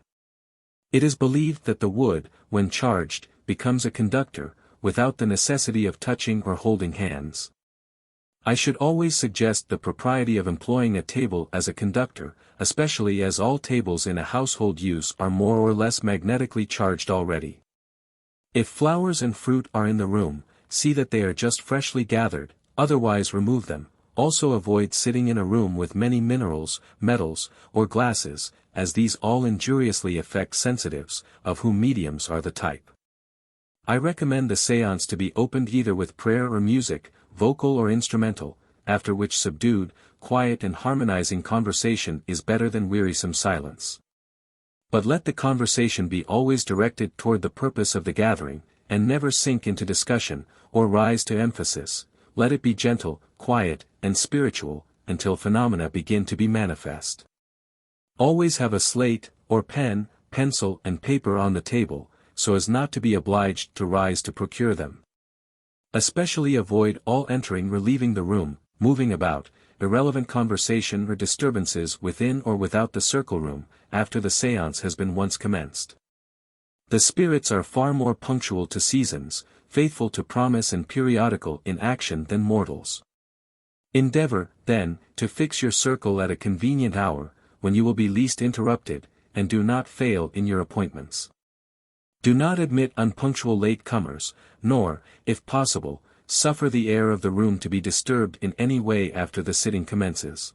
It is believed that the wood, when charged, becomes a conductor, without the necessity of touching or holding hands. I should always suggest the propriety of employing a table as a conductor, especially as all tables in a household use are more or less magnetically charged already. If flowers and fruit are in the room, see that they are just freshly gathered, otherwise remove them. Also avoid sitting in a room with many minerals, metals, or glasses, as these all injuriously affect sensitives, of whom mediums are the type. I recommend the séance to be opened either with prayer or music, vocal or instrumental, after which subdued, quiet and harmonizing conversation is better than wearisome silence. But let the conversation be always directed toward the purpose of the gathering, and never sink into discussion, or rise to emphasis. Let it be gentle, quiet, and spiritual, until phenomena begin to be manifest. Always have a slate, or pen, pencil and paper on the table, so as not to be obliged to rise to procure them. Especially avoid all entering or leaving the room, moving about, irrelevant conversation or disturbances within or without the circle room, after the séance has been once commenced. The spirits are far more punctual to seasons, faithful to promise and periodical in action than mortals. Endeavor, then, to fix your circle at a convenient hour, when you will be least interrupted, and do not fail in your appointments. Do not admit unpunctual late-comers, nor, if possible, suffer the air of the room to be disturbed in any way after the sitting commences.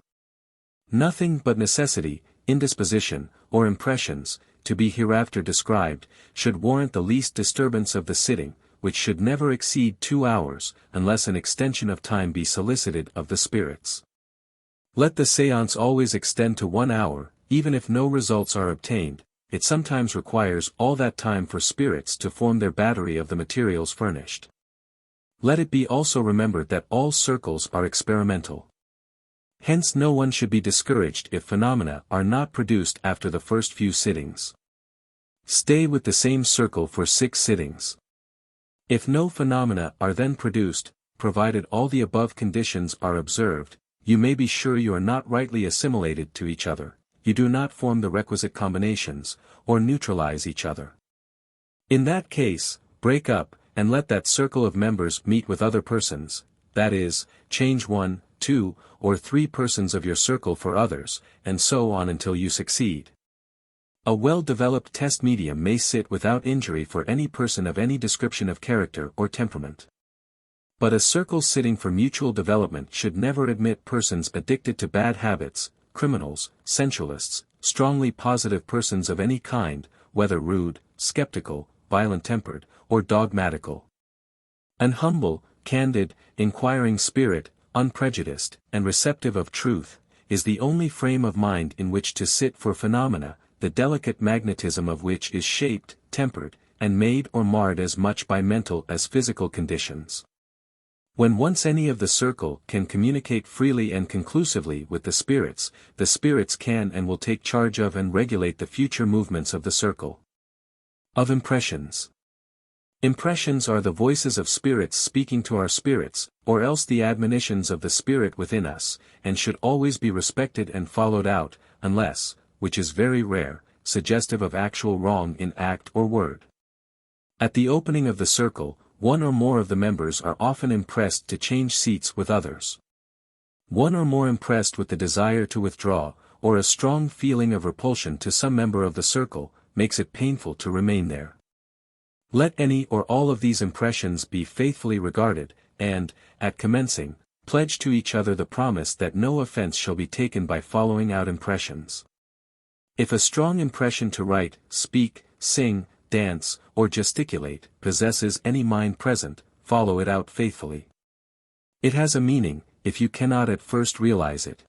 Nothing but necessity, indisposition, or impressions, to be hereafter described, should warrant the least disturbance of the sitting, which should never exceed 2 hours, unless an extension of time be solicited of the spirits. Let the séance always extend to 1 hour, even if no results are obtained. It sometimes requires all that time for spirits to form their battery of the materials furnished. Let it be also remembered that all circles are experimental. Hence no one should be discouraged if phenomena are not produced after the first few sittings. Stay with the same circle for 6 sittings. If no phenomena are then produced, provided all the above conditions are observed, you may be sure you are not rightly assimilated to each other, you do not form the requisite combinations, or neutralize each other. In that case, break up, and let that circle of members meet with other persons, that is, change 1, 2, or 3 persons of your circle for others, and so on until you succeed. A well-developed test medium may sit without injury for any person of any description of character or temperament. But a circle sitting for mutual development should never admit persons addicted to bad habits, criminals, sensualists, strongly positive persons of any kind, whether rude, skeptical, violent-tempered, or dogmatical. An humble, candid, inquiring spirit, unprejudiced, and receptive of truth, is the only frame of mind in which to sit for phenomena, the delicate magnetism of which is shaped, tempered, and made or marred as much by mental as physical conditions. When once any of the circle can communicate freely and conclusively with the spirits can and will take charge of and regulate the future movements of the circle. Of impressions. Impressions are the voices of spirits speaking to our spirits, or else the admonitions of the spirit within us, and should always be respected and followed out, unless, which is very rare, suggestive of actual wrong in act or word. At the opening of the circle, one or more of the members are often impressed to change seats with others. One or more impressed with the desire to withdraw, or a strong feeling of repulsion to some member of the circle, makes it painful to remain there. Let any or all of these impressions be faithfully regarded, and, at commencing, pledge to each other the promise that no offense shall be taken by following out impressions. If a strong impression to write, speak, sing, dance, or gesticulate possesses any mind present, follow it out faithfully. It has a meaning, if you cannot at first realize it.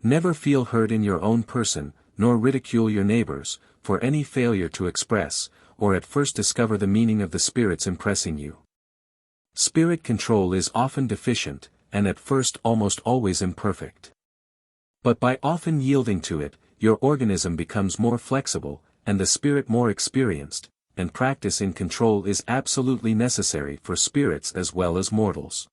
Never feel hurt in your own person, nor ridicule your neighbors, for any failure to express, or at first discover the meaning of the spirits impressing you. Spirit control is often deficient, and at first almost always imperfect. But by often yielding to it, your organism becomes more flexible, and the spirit more experienced, and practice in control is absolutely necessary for spirits as well as mortals.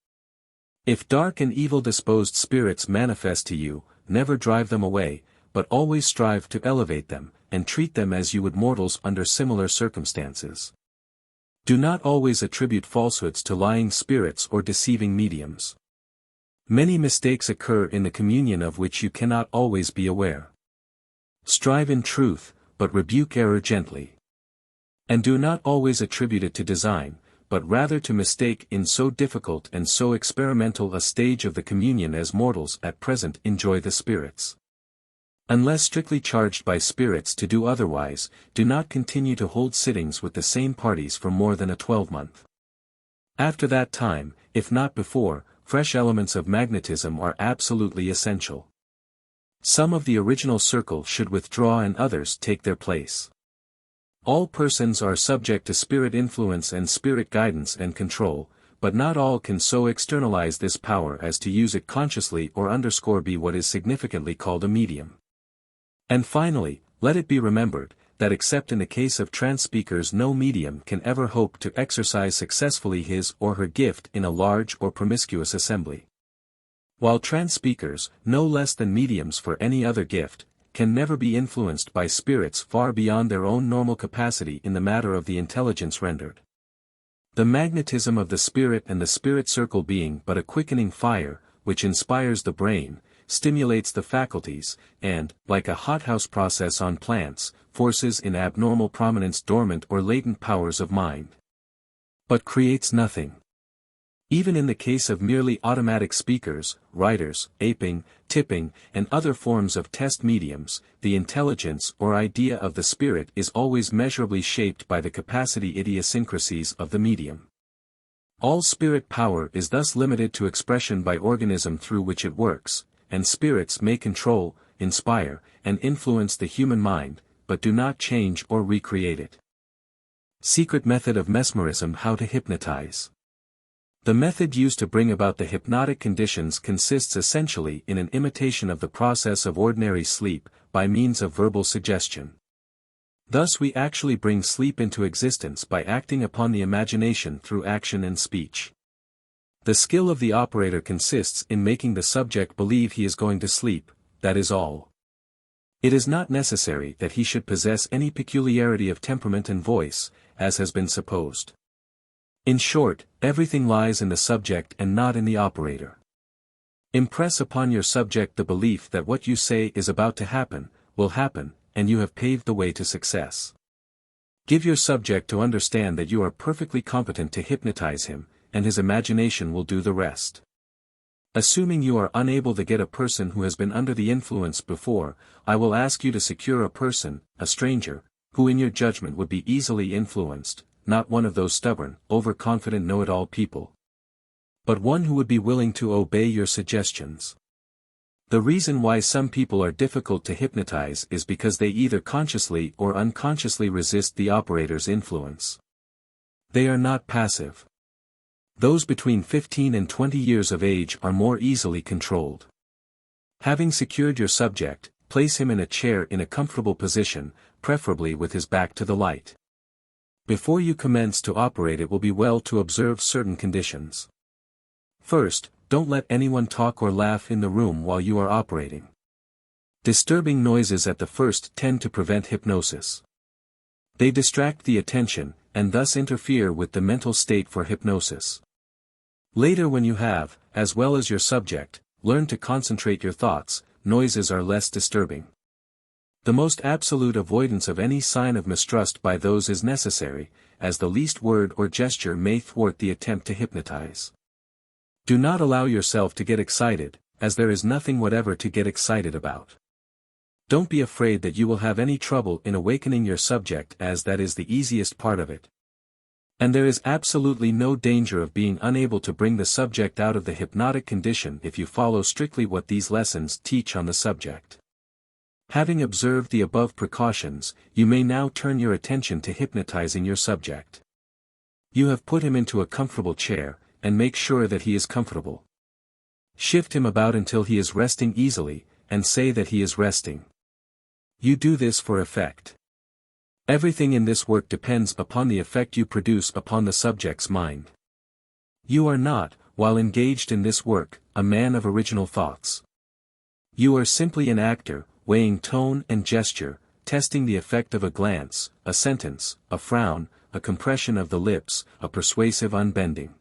If dark and evil-disposed spirits manifest to you, never drive them away, but always strive to elevate them, and treat them as you would mortals under similar circumstances. Do not always attribute falsehoods to lying spirits or deceiving mediums. Many mistakes occur in the communion of which you cannot always be aware. Strive in truth, but rebuke error gently. And do not always attribute it to design, but rather to mistake in so difficult and so experimental a stage of the communion as mortals at present enjoy the spirits. Unless strictly charged by spirits to do otherwise, do not continue to hold sittings with the same parties for more than a 12-month. After that time, if not before, fresh elements of magnetism are absolutely essential. Some of the original circle should withdraw and others take their place. All persons are subject to spirit influence and spirit guidance and control, but not all can so externalize this power as to use it consciously or underscore be what is significantly called a medium. And finally, let it be remembered, that except in the case of trance speakers no medium can ever hope to exercise successfully his or her gift in a large or promiscuous assembly. While trance speakers, no less than mediums for any other gift, can never be influenced by spirits far beyond their own normal capacity in the matter of the intelligence rendered. The magnetism of the spirit and the spirit circle being but a quickening fire, which inspires the brain, stimulates the faculties, and, like a hothouse process on plants, forces in abnormal prominence dormant or latent powers of mind. But creates nothing. Even in the case of merely automatic speakers, writers, aping, tipping, and other forms of test mediums, the intelligence or idea of the spirit is always measurably shaped by the capacity idiosyncrasies of the medium. All spirit power is thus limited to expression by organism through which it works, and spirits may control, inspire, and influence the human mind, but do not change or recreate it. Secret method of mesmerism: how to hypnotize. The method used to bring about the hypnotic conditions consists essentially in an imitation of the process of ordinary sleep, by means of verbal suggestion. Thus we actually bring sleep into existence by acting upon the imagination through action and speech. The skill of the operator consists in making the subject believe he is going to sleep, that is all. It is not necessary that he should possess any peculiarity of temperament and voice, as has been supposed. In short, everything lies in the subject and not in the operator. Impress upon your subject the belief that what you say is about to happen, will happen, and you have paved the way to success. Give your subject to understand that you are perfectly competent to hypnotize him, and his imagination will do the rest. Assuming you are unable to get a person who has been under the influence before, I will ask you to secure a person, a stranger, who in your judgment would be easily influenced, not one of those stubborn, overconfident know-it-all people, but one who would be willing to obey your suggestions. The reason why some people are difficult to hypnotize is because they either consciously or unconsciously resist the operator's influence. They are not passive. Those between 15 and 20 years of age are more easily controlled. Having secured your subject, place him in a chair in a comfortable position, preferably with his back to the light. Before you commence to operate, it will be well to observe certain conditions. First, don't let anyone talk or laugh in the room while you are operating. Disturbing noises at the first tend to prevent hypnosis. They distract the attention, and thus interfere with the mental state for hypnosis. Later, when you have, as well as your subject, learned to concentrate your thoughts, noises are less disturbing. The most absolute avoidance of any sign of mistrust by those is necessary, as the least word or gesture may thwart the attempt to hypnotize. Do not allow yourself to get excited, as there is nothing whatever to get excited about. Don't be afraid that you will have any trouble in awakening your subject, as that is the easiest part of it. And there is absolutely no danger of being unable to bring the subject out of the hypnotic condition if you follow strictly what these lessons teach on the subject. Having observed the above precautions, you may now turn your attention to hypnotizing your subject. You have put him into a comfortable chair, and make sure that he is comfortable. Shift him about until he is resting easily, and say that he is resting. You do this for effect. Everything in this work depends upon the effect you produce upon the subject's mind. You are not, while engaged in this work, a man of original thoughts. You are simply an actor, weighing tone and gesture, testing the effect of a glance, a sentence, a frown, a compression of the lips, a persuasive unbending.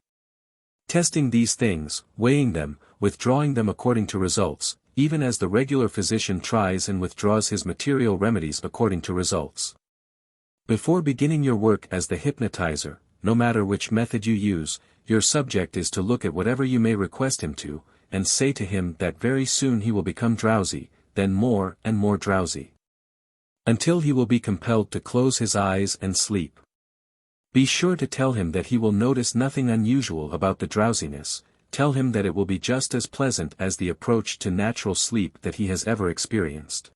Testing these things, weighing them, withdrawing them according to results, even as the regular physician tries and withdraws his material remedies according to results. Before beginning your work as the hypnotizer, no matter which method you use, your subject is to look at whatever you may request him to, and say to him that very soon he will become drowsy, then more and more drowsy, until he will be compelled to close his eyes and sleep. Be sure to tell him that he will notice nothing unusual about the drowsiness. Tell him that it will be just as pleasant as the approach to natural sleep that he has ever experienced.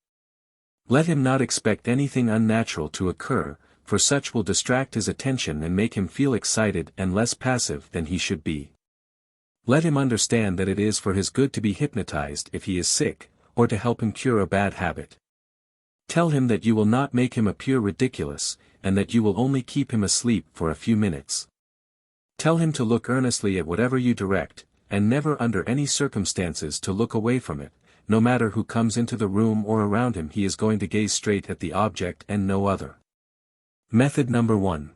Let him not expect anything unnatural to occur, for such will distract his attention and make him feel excited and less passive than he should be. Let him understand that it is for his good to be hypnotized if he is sick, or to help him cure a bad habit. Tell him that you will not make him appear ridiculous, and that you will only keep him asleep for a few minutes. Tell him to look earnestly at whatever you direct, and never under any circumstances to look away from it. No matter who comes into the room or around him, he is going to gaze straight at the object and no other. Method number 1.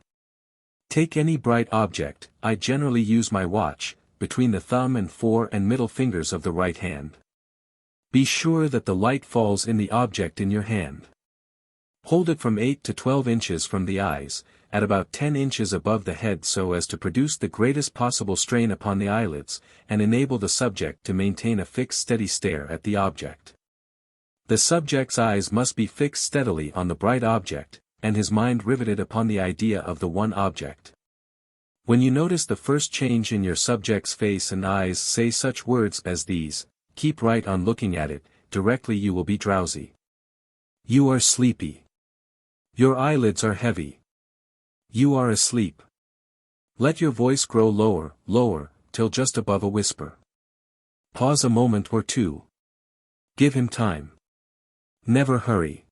Take any bright object, I generally use my watch, between the thumb and fore and middle fingers of the right hand. Be sure that the light falls in the object in your hand. Hold it from 8 to 12 inches from the eyes, at about 10 inches above the head, so as to produce the greatest possible strain upon the eyelids, and enable the subject to maintain a fixed steady stare at the object. The subject's eyes must be fixed steadily on the bright object, and his mind riveted upon the idea of the one object. When you notice the first change in your subject's face and eyes, say such words as these: keep right on looking at it, directly you will be drowsy. You are sleepy. Your eyelids are heavy. You are asleep. Let your voice grow lower, lower, till just above a whisper. Pause a moment or two. Give him time. Never hurry.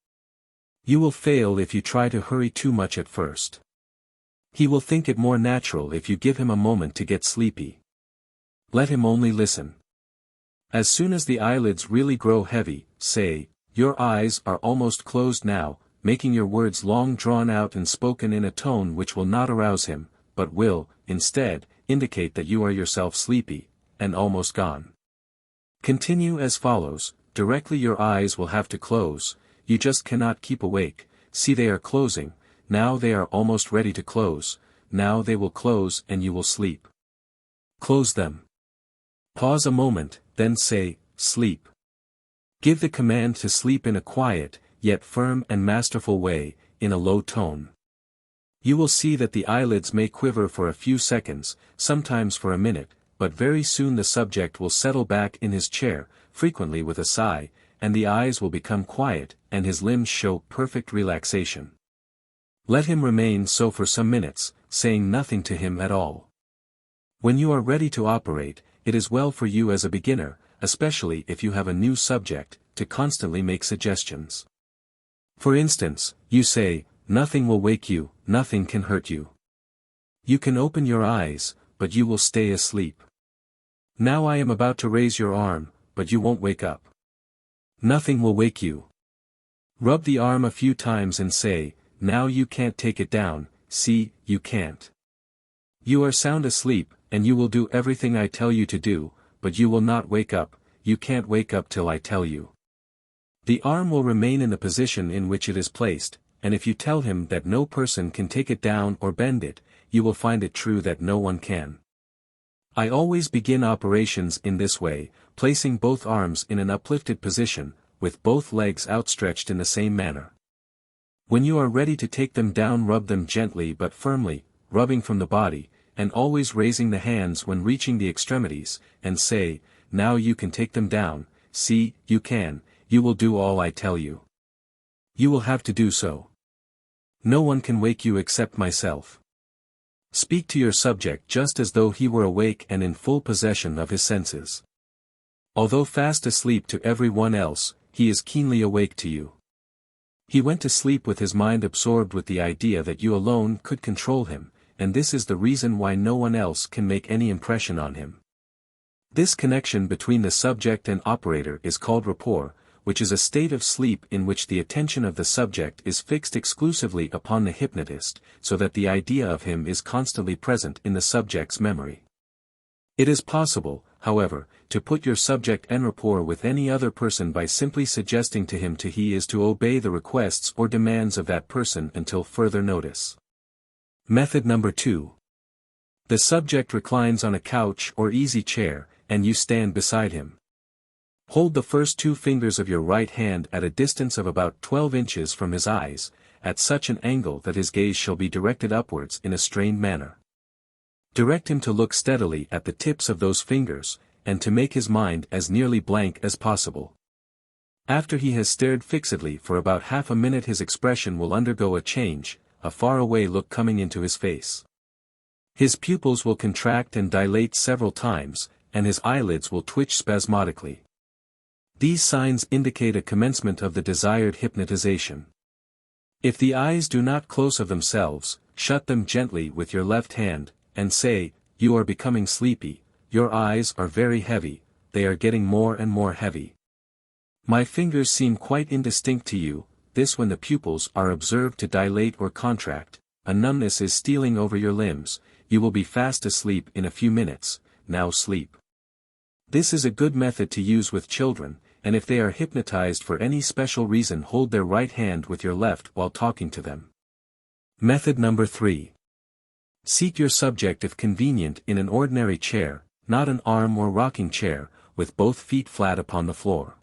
You will fail if you try to hurry too much at first. He will think it more natural if you give him a moment to get sleepy. Let him only listen. As soon as the eyelids really grow heavy, say, "Your eyes are almost closed now," making your words long drawn out and spoken in a tone which will not arouse him, but will, instead, indicate that you are yourself sleepy, and almost gone. Continue as follows: directly your eyes will have to close, you just cannot keep awake. See, they are closing, now they are almost ready to close, now they will close and you will sleep. Close them. Pause a moment, then say, "Sleep." Give the command to sleep in a quiet, yet firm and masterful way, in a low tone. You will see that the eyelids may quiver for a few seconds, sometimes for a minute, but very soon the subject will settle back in his chair, frequently with a sigh, and the eyes will become quiet, and his limbs show perfect relaxation. Let him remain so for some minutes, saying nothing to him at all. When you are ready to operate, it is well for you as a beginner, especially if you have a new subject, to constantly make suggestions. For instance, you say, "Nothing will wake you, nothing can hurt you. You can open your eyes, but you will stay asleep. Now I am about to raise your arm, but you won't wake up. Nothing will wake you." Rub the arm a few times and say, "Now you can't take it down, see, you can't. You are sound asleep, and you will do everything I tell you to do, but you will not wake up, you can't wake up till I tell you." The arm will remain in the position in which it is placed, and if you tell him that no person can take it down or bend it, you will find it true that no one can. I always begin operations in this way, placing both arms in an uplifted position, with both legs outstretched in the same manner. When you are ready to take them down, rub them gently but firmly, rubbing from the body, and always raising the hands when reaching the extremities, and say, "Now you can take them down, see, you can, you will do all I tell you. You will have to do so. No one can wake you except myself." Speak to your subject just as though he were awake and in full possession of his senses. Although fast asleep to every one else, he is keenly awake to you. He went to sleep with his mind absorbed with the idea that you alone could control him, and this is the reason why no one else can make any impression on him. This connection between the subject and operator is called rapport, which is a state of sleep in which the attention of the subject is fixed exclusively upon the hypnotist, so that the idea of him is constantly present in the subject's memory. It is possible, however, to put your subject en rapport with any other person by simply suggesting to him he is to obey the requests or demands of that person until further notice. Method number 2. The subject reclines on a couch or easy chair, and you stand beside him. Hold the first 2 fingers of your right hand at a distance of about 12 inches from his eyes, at such an angle that his gaze shall be directed upwards in a strained manner. Direct him to look steadily at the tips of those fingers, and to make his mind as nearly blank as possible. After he has stared fixedly for about half a minute, his expression will undergo a change, a far-away look coming into his face. His pupils will contract and dilate several times, and his eyelids will twitch spasmodically. These signs indicate a commencement of the desired hypnotization. If the eyes do not close of themselves, shut them gently with your left hand, and say, "You are becoming sleepy, your eyes are very heavy, they are getting more and more heavy. My fingers seem quite indistinct to you." This when the pupils are observed to dilate or contract, a numbness is stealing over your limbs, you will be fast asleep in a few minutes, now sleep. This is a good method to use with children, and if they are hypnotized for any special reason, hold their right hand with your left while talking to them. Method number 3. Seat your subject if convenient in an ordinary chair, not an arm or rocking chair, with both feet flat upon the floor.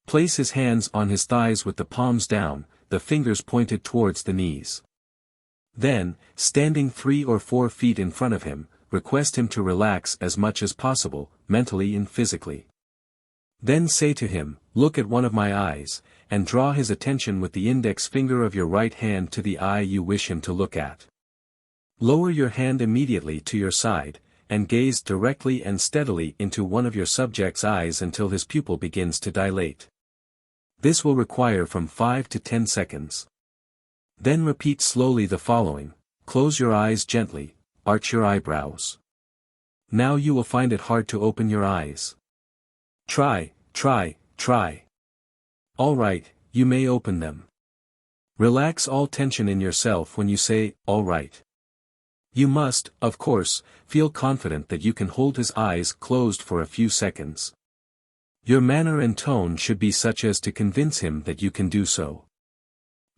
Place his hands on his thighs with the palms down, the fingers pointed towards the knees. Then, standing 3 or 4 feet in front of him, request him to relax as much as possible, mentally and physically. Then say to him, "Look at one of my eyes," and draw his attention with the index finger of your right hand to the eye you wish him to look at. Lower your hand immediately to your side, and gaze directly and steadily into one of your subject's eyes until his pupil begins to dilate. This will require from 5 to 10 seconds. Then repeat slowly the following: close your eyes gently, arch your eyebrows. Now you will find it hard to open your eyes. Try. Alright, you may open them. Relax all tension in yourself when you say, alright. You must, of course, feel confident that you can hold his eyes closed for a few seconds. Your manner and tone should be such as to convince him that you can do so.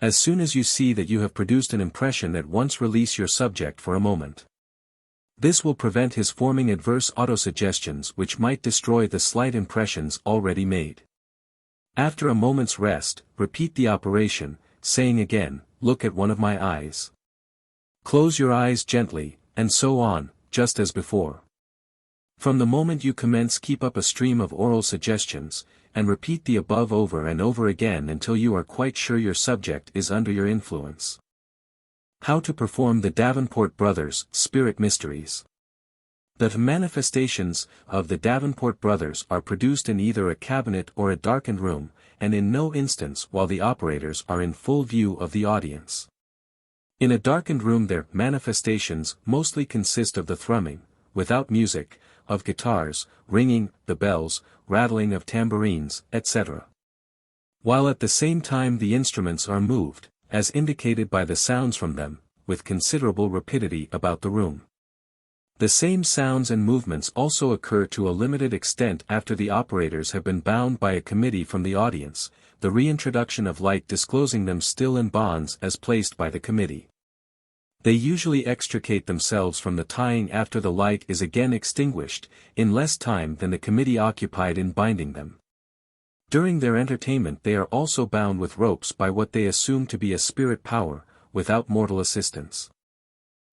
As soon as you see that you have produced an impression, at once release your subject for a moment. This will prevent his forming adverse autosuggestions which might destroy the slight impressions already made. After a moment's rest, repeat the operation, saying again, look at one of my eyes. Close your eyes gently, and so on, just as before. From the moment you commence, keep up a stream of oral suggestions, and repeat the above over and over again until you are quite sure your subject is under your influence. How to perform the Davenport brothers' spirit mysteries. The manifestations of the Davenport brothers are produced in either a cabinet or a darkened room, and in no instance while the operators are in full view of the audience. In a darkened room their manifestations mostly consist of the thrumming, without music, of guitars, ringing, the bells, rattling of tambourines, etc. While at the same time the instruments are moved, as indicated by the sounds from them, with considerable rapidity about the room. The same sounds and movements also occur to a limited extent after the operators have been bound by a committee from the audience, the reintroduction of light disclosing them still in bonds as placed by the committee. They usually extricate themselves from the tying after the light is again extinguished, in less time than the committee occupied in binding them. During their entertainment they are also bound with ropes by what they assume to be a spirit power, without mortal assistance.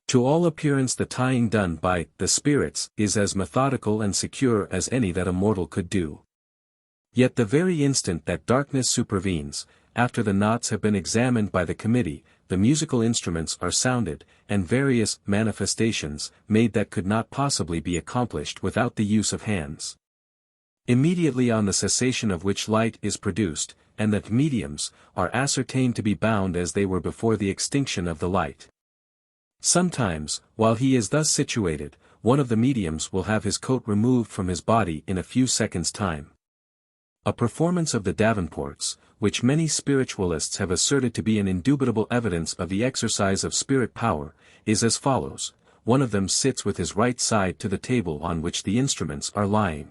To all appearance the tying done by the spirits is as methodical and secure as any that a mortal could do. Yet the very instant that darkness supervenes, after the knots have been examined by the committee, the musical instruments are sounded, and various manifestations made that could not possibly be accomplished without the use of hands. Immediately on the cessation of which light is produced, and that mediums are ascertained to be bound as they were before the extinction of the light. Sometimes, while he is thus situated, one of the mediums will have his coat removed from his body in a few seconds' time. A performance of the Davenports, which many spiritualists have asserted to be an indubitable evidence of the exercise of spirit power, is as follows: one of them sits with his right side to the table on which the instruments are lying.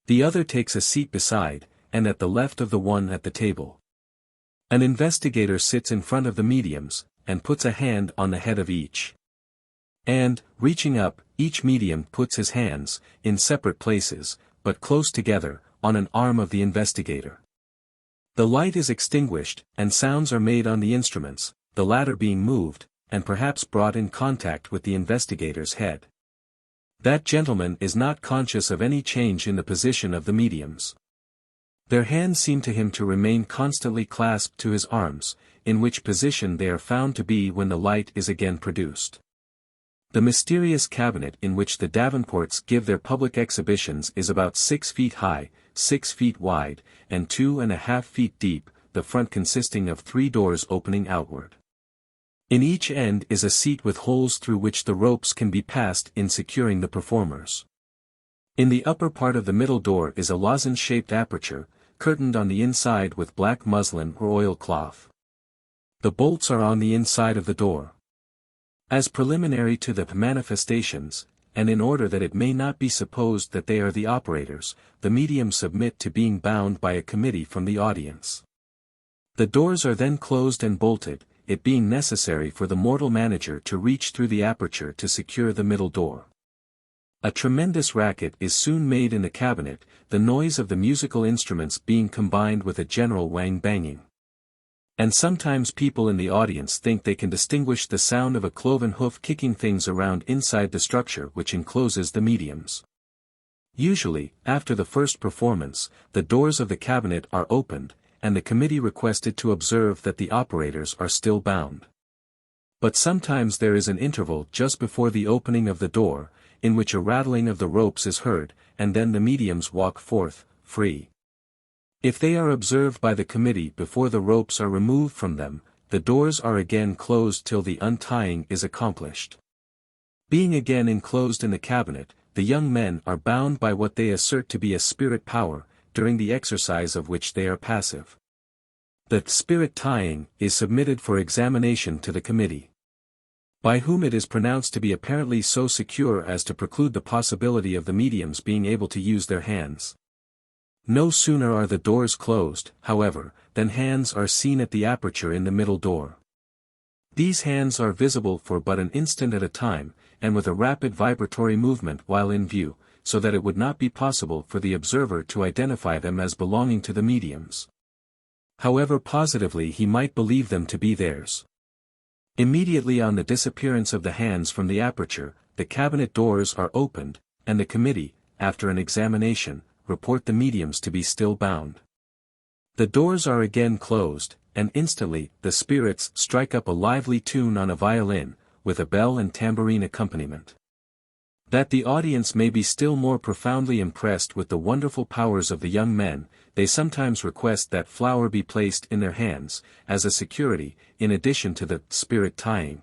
The other takes a seat beside, and at the left of the one at the table. An investigator sits in front of the mediums, and puts a hand on the head of each. And, reaching up, each medium puts his hands, in separate places, but close together, on an arm of the investigator. The light is extinguished, and sounds are made on the instruments, the latter being moved, and perhaps brought in contact with the investigator's head. That gentleman is not conscious of any change in the position of the mediums. Their hands seem to him to remain constantly clasped to his arms, in which position they are found to be when the light is again produced. The mysterious cabinet in which the Davenports give their public exhibitions is about 6 feet high, 6 feet wide, and 2.5 feet deep, the front consisting of 3 doors opening outward. In each end is a seat with holes through which the ropes can be passed in securing the performers. In the upper part of the middle door is a lozenge-shaped aperture, curtained on the inside with black muslin or oilcloth. The bolts are on the inside of the door. As preliminary to the manifestations, and in order that it may not be supposed that they are the operators, the mediums submit to being bound by a committee from the audience. The doors are then closed and bolted, it being necessary for the mortal manager to reach through the aperture to secure the middle door. A tremendous racket is soon made in the cabinet, the noise of the musical instruments being combined with a general wang-banging. And sometimes people in the audience think they can distinguish the sound of a cloven hoof kicking things around inside the structure which encloses the mediums. Usually, after the first performance, the doors of the cabinet are opened, and the committee requested to observe that the operators are still bound. But sometimes there is an interval just before the opening of the door, in which a rattling of the ropes is heard, and then the mediums walk forth, free. If they are observed by the committee before the ropes are removed from them, the doors are again closed till the untying is accomplished. Being again enclosed in the cabinet, the young men are bound by what they assert to be a spirit power, during the exercise of which they are passive. The spirit tying is submitted for examination to the committee, by whom it is pronounced to be apparently so secure as to preclude the possibility of the mediums being able to use their hands. No sooner are the doors closed, however, than hands are seen at the aperture in the middle door. These hands are visible for but an instant at a time, and with a rapid vibratory movement while in view, so that it would not be possible for the observer to identify them as belonging to the mediums. However positively he might believe them to be theirs. Immediately on the disappearance of the hands from the aperture, the cabinet doors are opened, and the committee, after an examination, report the mediums to be still bound. The doors are again closed, and instantly the spirits strike up a lively tune on a violin, with a bell and tambourine accompaniment. That the audience may be still more profoundly impressed with the wonderful powers of the young men, they sometimes request that flour be placed in their hands, as a security, in addition to the spirit tying,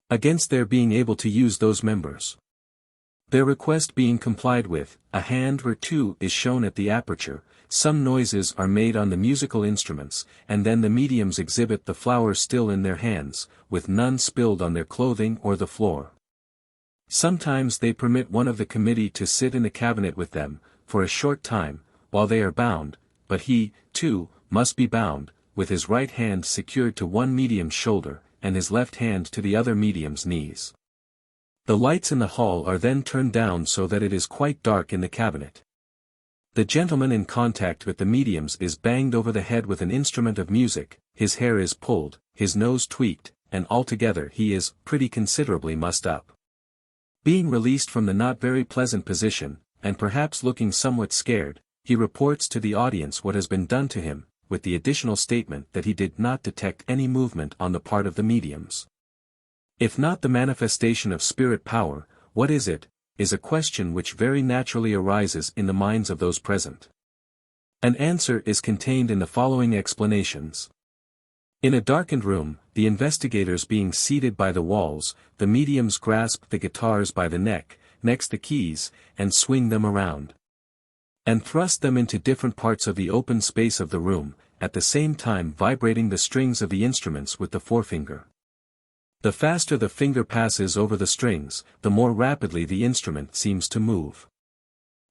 against their being able to use those members. Their request being complied with, a hand or two is shown at the aperture, some noises are made on the musical instruments, and then the mediums exhibit the flour still in their hands, with none spilled on their clothing or the floor. Sometimes they permit one of the committee to sit in the cabinet with them, for a short time, while they are bound, but he, too, must be bound, with his right hand secured to one medium's shoulder, and his left hand to the other medium's knees. The lights in the hall are then turned down so that it is quite dark in the cabinet. The gentleman in contact with the mediums is banged over the head with an instrument of music, his hair is pulled, his nose tweaked, and altogether he is pretty considerably mussed up. Being released from the not very pleasant position, and perhaps looking somewhat scared, he reports to the audience what has been done to him, with the additional statement that he did not detect any movement on the part of the mediums. If not the manifestation of spirit power, what is it, is a question which very naturally arises in the minds of those present. An answer is contained in the following explanations. In a darkened room, the investigators being seated by the walls, the mediums grasp the guitars by the neck, next the keys, and swing them around, and thrust them into different parts of the open space of the room, at the same time vibrating the strings of the instruments with the forefinger. The faster the finger passes over the strings, the more rapidly the instrument seems to move.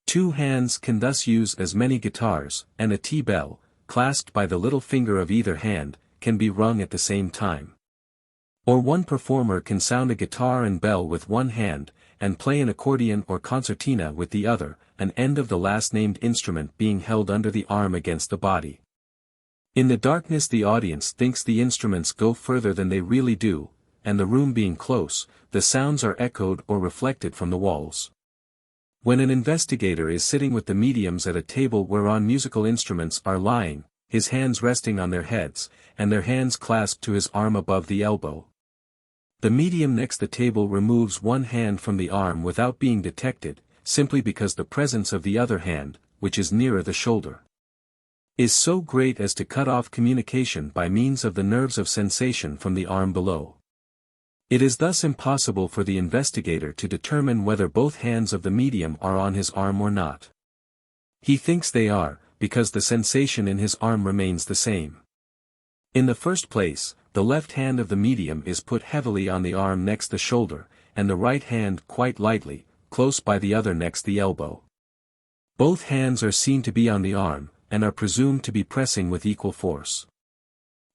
Two hands can thus use as many guitars, and a tea bell, clasped by the little finger of either hand, can be rung at the same time. Or one performer can sound a guitar and bell with one hand, and play an accordion or concertina with the other, an end of the last named instrument being held under the arm against the body. In the darkness the audience thinks the instruments go further than they really do, and the room being close, the sounds are echoed or reflected from the walls. When an investigator is sitting with the mediums at a table whereon musical instruments are lying, his hands resting on their heads, and their hands clasped to his arm above the elbow, the medium next the table removes one hand from the arm without being detected, simply because the presence of the other hand, which is nearer the shoulder, is so great as to cut off communication by means of the nerves of sensation from the arm below. It is thus impossible for the investigator to determine whether both hands of the medium are on his arm or not. He thinks they are, because the sensation in his arm remains the same. In the first place, the left hand of the medium is put heavily on the arm next the shoulder, and the right hand quite lightly, close by the other next the elbow. Both hands are seen to be on the arm, and are presumed to be pressing with equal force.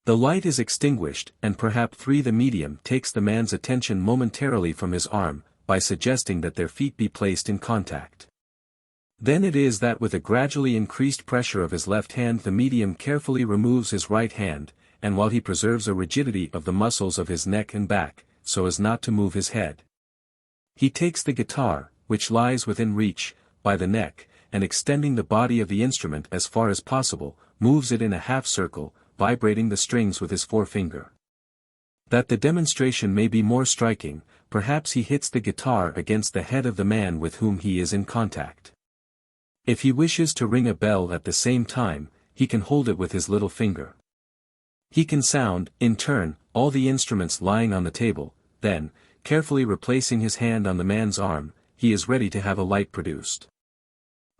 The light is extinguished, and perhaps the medium takes the man's attention momentarily from his arm, by suggesting that their feet be placed in contact. Then it is that with a gradually increased pressure of his left hand the medium carefully removes his right hand, and while he preserves a rigidity of the muscles of his neck and back, so as not to move his head, he takes the guitar, which lies within reach, by the neck, and extending the body of the instrument as far as possible, moves it in a half-circle, vibrating the strings with his forefinger. That the demonstration may be more striking, perhaps he hits the guitar against the head of the man with whom he is in contact. If he wishes to ring a bell at the same time, he can hold it with his little finger. He can sound, in turn, all the instruments lying on the table, then, carefully replacing his hand on the man's arm, he is ready to have a light produced.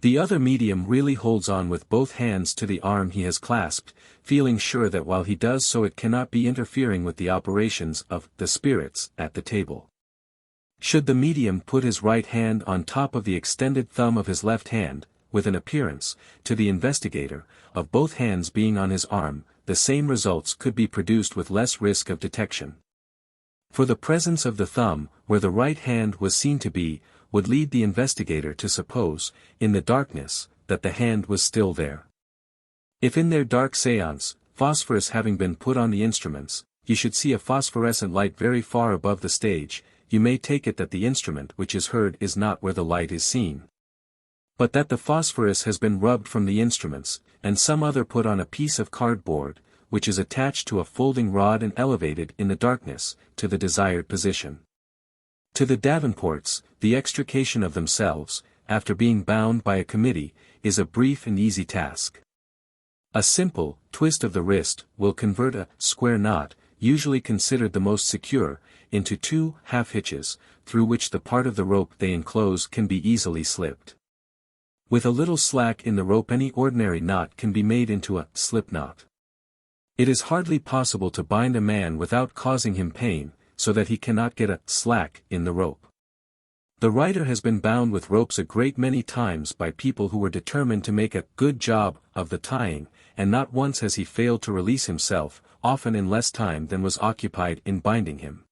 The other medium really holds on with both hands to the arm he has clasped, feeling sure that while he does so it cannot be interfering with the operations of the spirits at the table. Should the medium put his right hand on top of the extended thumb of his left hand, with an appearance, to the investigator, of both hands being on his arm, the same results could be produced with less risk of detection. For the presence of the thumb, where the right hand was seen to be, would lead the investigator to suppose, in the darkness, that the hand was still there. If in their dark séance, phosphorus having been put on the instruments, you should see a phosphorescent light very far above the stage, you may take it that the instrument which is heard is not where the light is seen, but that the phosphorus has been rubbed from the instruments, and some other put on a piece of cardboard, which is attached to a folding rod and elevated in the darkness, to the desired position. To the Davenports, the extrication of themselves, after being bound by a committee, is a brief and easy task. A simple twist of the wrist will convert a square knot, usually considered the most secure, into 2 half-hitches, through which the part of the rope they enclose can be easily slipped. With a little slack in the rope any ordinary knot can be made into a slip knot. It is hardly possible to bind a man without causing him pain, so that he cannot get a slack in the rope. The writer has been bound with ropes a great many times by people who were determined to make a good job of the tying, and not once has he failed to release himself, often in less time than was occupied in binding him.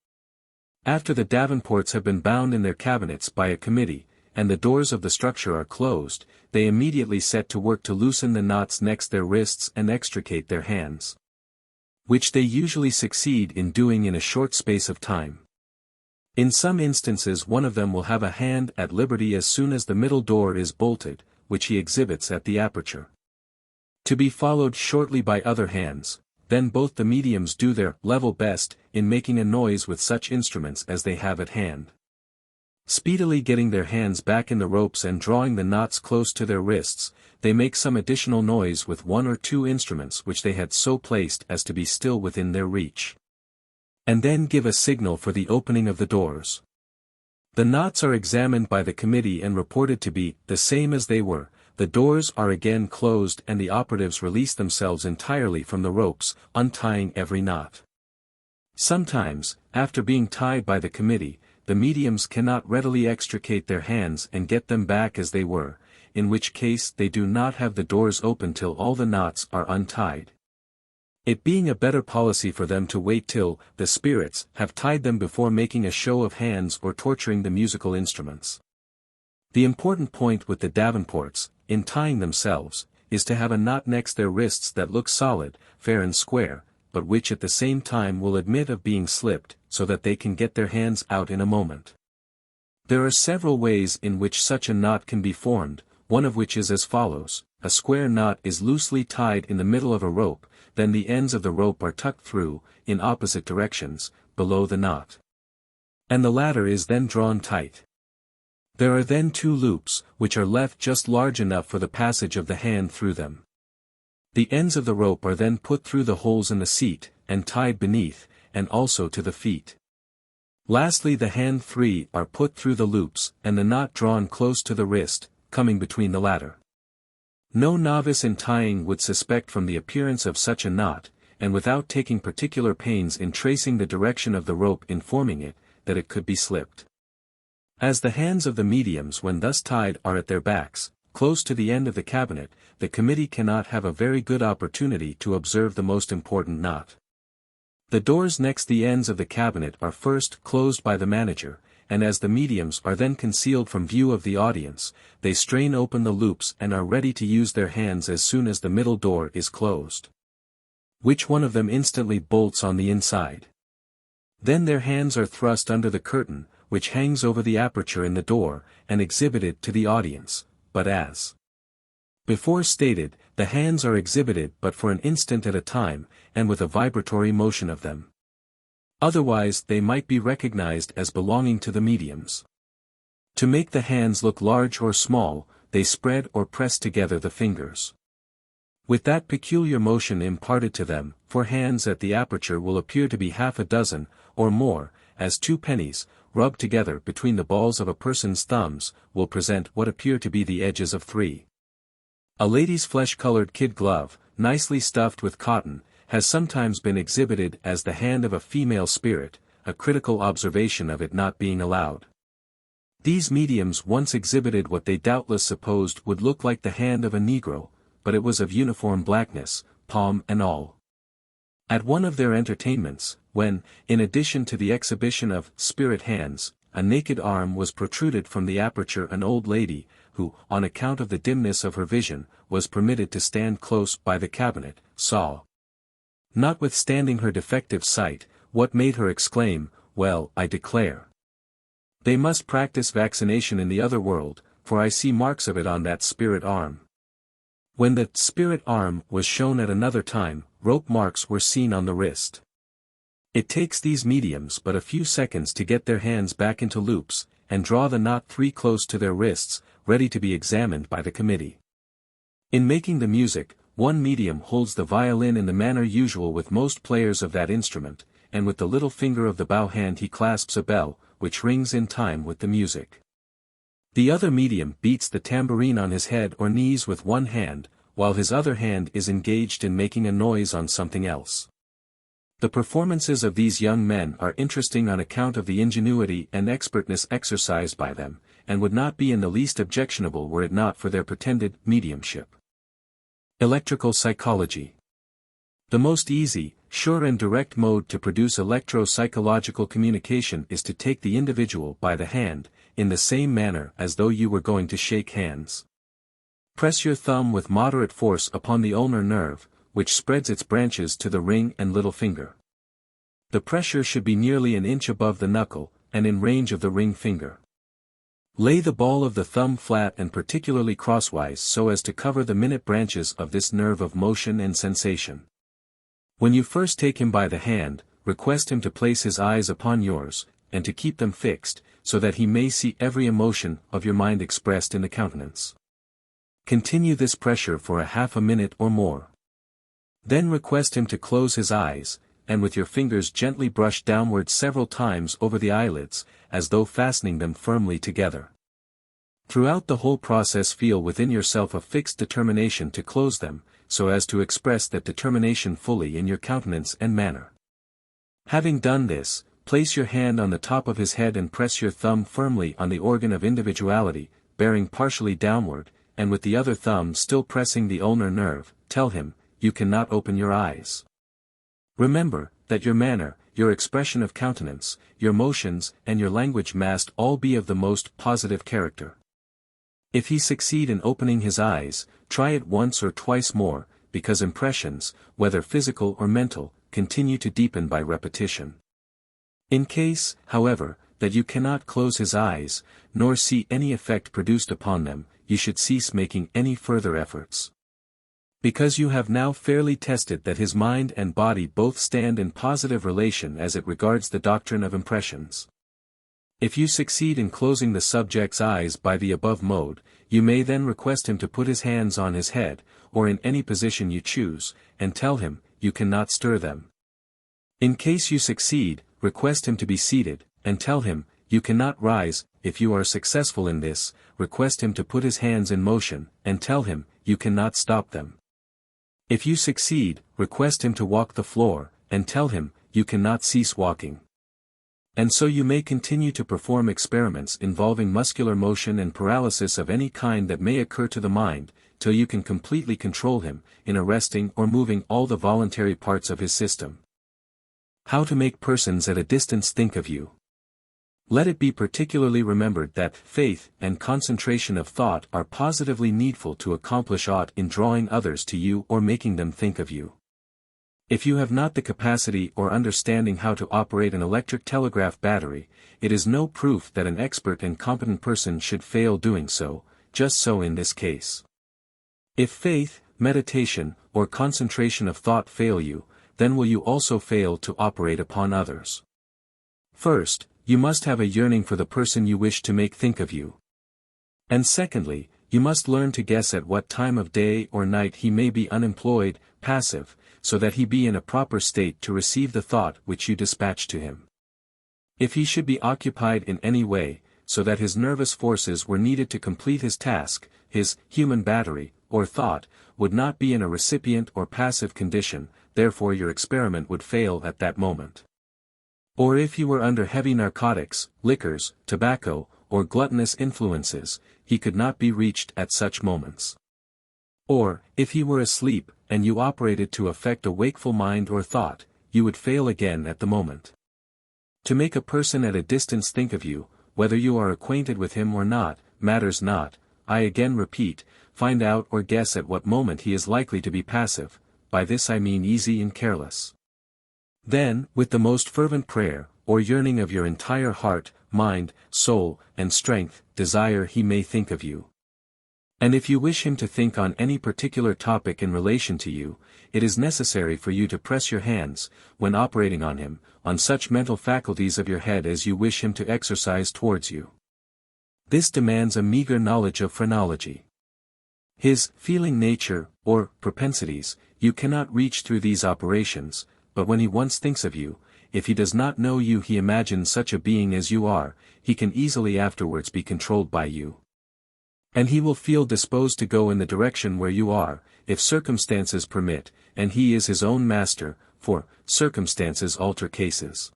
After the Davenports have been bound in their cabinets by a committee, and the doors of the structure are closed, they immediately set to work to loosen the knots next their wrists and extricate their hands, which they usually succeed in doing in a short space of time. In some instances one of them will have a hand at liberty as soon as the middle door is bolted, which he exhibits at the aperture, to be followed shortly by other hands. Then both the mediums do their level best in making a noise with such instruments as they have at hand. Speedily getting their hands back in the ropes and drawing the knots close to their wrists, they make some additional noise with 1 or 2 instruments which they had so placed as to be still within their reach, and then give a signal for the opening of the doors. The knots are examined by the committee and reported to be the same as they were. The doors are again closed and the operatives release themselves entirely from the ropes, untying every knot. Sometimes, after being tied by the committee, the mediums cannot readily extricate their hands and get them back as they were, in which case they do not have the doors open till all the knots are untied, it being a better policy for them to wait till the spirits have tied them before making a show of hands or torturing the musical instruments. The important point with the Davenports, in tying themselves, is to have a knot next their wrists that looks solid, fair and square, but which at the same time will admit of being slipped, so that they can get their hands out in a moment. There are several ways in which such a knot can be formed, one of which is as follows: a square knot is loosely tied in the middle of a rope, then the ends of the rope are tucked through, in opposite directions, below the knot, and the latter is then drawn tight. There are then 2 loops, which are left just large enough for the passage of the hand through them. The ends of the rope are then put through the holes in the seat, and tied beneath, and also to the feet. Lastly the hand 3 are put through the loops, and the knot drawn close to the wrist, coming between the latter. No novice in tying would suspect from the appearance of such a knot, and without taking particular pains in tracing the direction of the rope in forming it, that it could be slipped. As the hands of the mediums when thus tied are at their backs, close to the end of the cabinet, the committee cannot have a very good opportunity to observe the most important knot. The doors next the ends of the cabinet are first closed by the manager, and as the mediums are then concealed from view of the audience, they strain open the loops and are ready to use their hands as soon as the middle door is closed, which one of them instantly bolts on the inside. Then their hands are thrust under the curtain, which hangs over the aperture in the door, and exhibited to the audience, but as before stated, the hands are exhibited but for an instant at a time, and with a vibratory motion of them. Otherwise they might be recognized as belonging to the mediums. To make the hands look large or small, they spread or press together the fingers. With that peculiar motion imparted to them, for hands at the aperture will appear to be half a dozen, or more, as two pennies, rubbed together between the balls of a person's thumbs, will present what appear to be the edges of three. A lady's flesh-colored kid glove, nicely stuffed with cotton, has sometimes been exhibited as the hand of a female spirit, a critical observation of it not being allowed. These mediums once exhibited what they doubtless supposed would look like the hand of a Negro, but it was of uniform blackness, palm and all. At one of their entertainments, when, in addition to the exhibition of spirit hands, a naked arm was protruded from the aperture, an old lady, who, on account of the dimness of her vision, was permitted to stand close by the cabinet, saw. Notwithstanding her defective sight, what made her exclaim, "Well, I declare. They must practice vaccination in the other world, for I see marks of it on that spirit arm." When the spirit arm was shown at another time, rope marks were seen on the wrist. It takes these mediums but a few seconds to get their hands back into loops, and draw the knot three close to their wrists, ready to be examined by the committee. In making the music, one medium holds the violin in the manner usual with most players of that instrument, and with the little finger of the bow hand he clasps a bell, which rings in time with the music. The other medium beats the tambourine on his head or knees with one hand, while his other hand is engaged in making a noise on something else. The performances of these young men are interesting on account of the ingenuity and expertness exercised by them, and would not be in the least objectionable were it not for their pretended mediumship. Electrical psychology. The most easy, sure and direct mode to produce electro-psychological communication is to take the individual by the hand, in the same manner as though you were going to shake hands. Press your thumb with moderate force upon the ulnar nerve, which spreads its branches to the ring and little finger. The pressure should be nearly an inch above the knuckle, and in range of the ring finger. Lay the ball of the thumb flat and particularly crosswise so as to cover the minute branches of this nerve of motion and sensation. When you first take him by the hand, request him to place his eyes upon yours, and to keep them fixed, so that he may see every emotion of your mind expressed in the countenance. Continue this pressure for a half a minute or more. Then request him to close his eyes, and with your fingers gently brush downward several times over the eyelids, as though fastening them firmly together. Throughout the whole process feel within yourself a fixed determination to close them, so as to express that determination fully in your countenance and manner. Having done this, place your hand on the top of his head and press your thumb firmly on the organ of individuality, bearing partially downward, and with the other thumb still pressing the ulnar nerve, tell him, "You cannot open your eyes." Remember, that your manner, your expression of countenance, your motions, and your language must all be of the most positive character. If he succeed in opening his eyes, try it once or twice more, because impressions, whether physical or mental, continue to deepen by repetition. In case, however, that you cannot close his eyes, nor see any effect produced upon them, you should cease making any further efforts. Because you have now fairly tested that his mind and body both stand in positive relation as it regards the doctrine of impressions. If you succeed in closing the subject's eyes by the above mode, you may then request him to put his hands on his head, or in any position you choose, and tell him, "You cannot stir them." In case you succeed, request him to be seated, and tell him, "You cannot rise." If you are successful in this, request him to put his hands in motion, and tell him, "You cannot stop them." If you succeed, request him to walk the floor, and tell him, "You cannot cease walking." And so you may continue to perform experiments involving muscular motion and paralysis of any kind that may occur to the mind, till you can completely control him, in arresting or moving all the voluntary parts of his system. How to make persons at a distance think of you. Let it be particularly remembered that faith and concentration of thought are positively needful to accomplish aught in drawing others to you or making them think of you. If you have not the capacity or understanding how to operate an electric telegraph battery, it is no proof that an expert and competent person should fail doing so, just so in this case. If faith, meditation, or concentration of thought fail you, then will you also fail to operate upon others. First, you must have a yearning for the person you wish to make think of you. And secondly, You must learn to guess at what time of day or night he may be unemployed, passive, so that he be in a proper state to receive the thought which you dispatch to him. If he should be occupied in any way, so that his nervous forces were needed to complete his task, his human battery, or thought, would not be in a recipient or passive condition, therefore your experiment would fail at that moment. Or if he were under heavy narcotics, liquors, tobacco, or gluttonous influences, he could not be reached at such moments. Or, if he were asleep, and you operated to affect a wakeful mind or thought, you would fail again at the moment. To make a person at a distance think of you, whether you are acquainted with him or not, matters not. I again repeat, find out or guess at what moment he is likely to be passive, by this I mean easy and careless. Then, with the most fervent prayer, or yearning of your entire heart, mind, soul, and strength, desire he may think of you. And if you wish him to think on any particular topic in relation to you, it is necessary for you to press your hands, when operating on him, on such mental faculties of your head as you wish him to exercise towards you. This demands a meager knowledge of phrenology. His feeling nature, or propensities, you cannot reach through these operations, but when he once thinks of you, if he does not know you he imagines such a being as you are, he can easily afterwards be controlled by you. And he will feel disposed to go in the direction where you are, if circumstances permit, and he is his own master, for circumstances alter cases.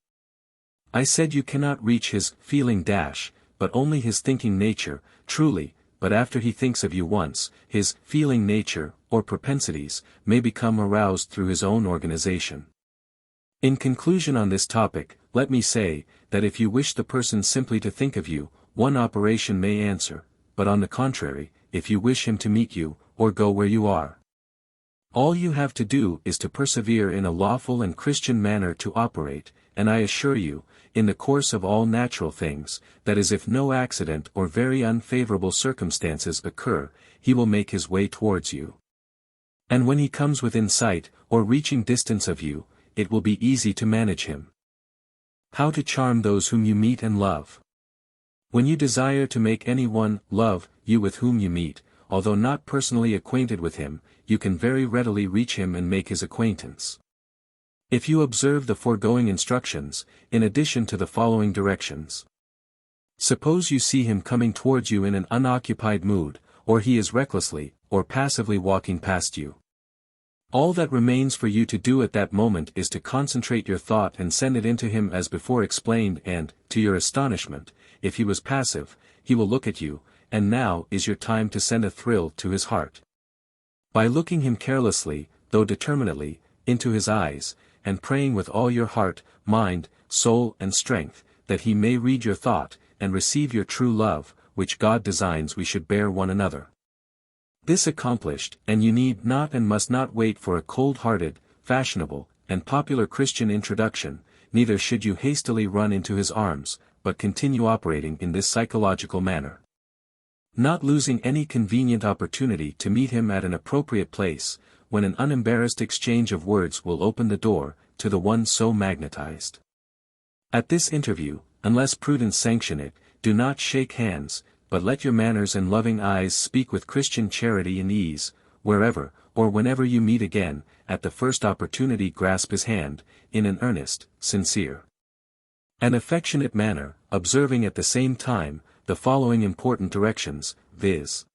I said you cannot reach his feeling dash, but only his thinking nature, truly, but after he thinks of you once, his feeling nature, or propensities, may become aroused through his own organization. In conclusion on this topic, let me say, that if you wish the person simply to think of you, one operation may answer, but on the contrary, if you wish him to meet you, or go where you are, all you have to do is to persevere in a lawful and Christian manner to operate, and I assure you, in the course of all natural things, that is if no accident or very unfavorable circumstances occur, he will make his way towards you. And when he comes within sight, or reaching distance of you, it will be easy to manage him. How to charm those whom you meet and love. When you desire to make anyone love you with whom you meet, although not personally acquainted with him, you can very readily reach him and make his acquaintance. If you observe the foregoing instructions, in addition to the following directions. Suppose you see him coming towards you in an unoccupied mood, or he is recklessly, or passively walking past you. All that remains for you to do at that moment is to concentrate your thought and send it into him as before explained and, to your astonishment, if he was passive, he will look at you, and now is your time to send a thrill to his heart. By looking him carelessly, though determinedly, into his eyes, and praying with all your heart, mind, soul and strength, that he may read your thought, and receive your true love, which God designs we should bear one another. This accomplished, and you need not and must not wait for a cold-hearted, fashionable, and popular Christian introduction, neither should you hastily run into his arms, but continue operating in this psychological manner. Not losing any convenient opportunity to meet him at an appropriate place, when an unembarrassed exchange of words will open the door, to the one so magnetized. At this interview, unless prudence sanction it, do not shake hands, but let your manners and loving eyes speak with Christian charity and ease, wherever, or whenever you meet again, at the first opportunity grasp his hand, in an earnest, sincere, and affectionate manner, observing at the same time, the following important directions, viz.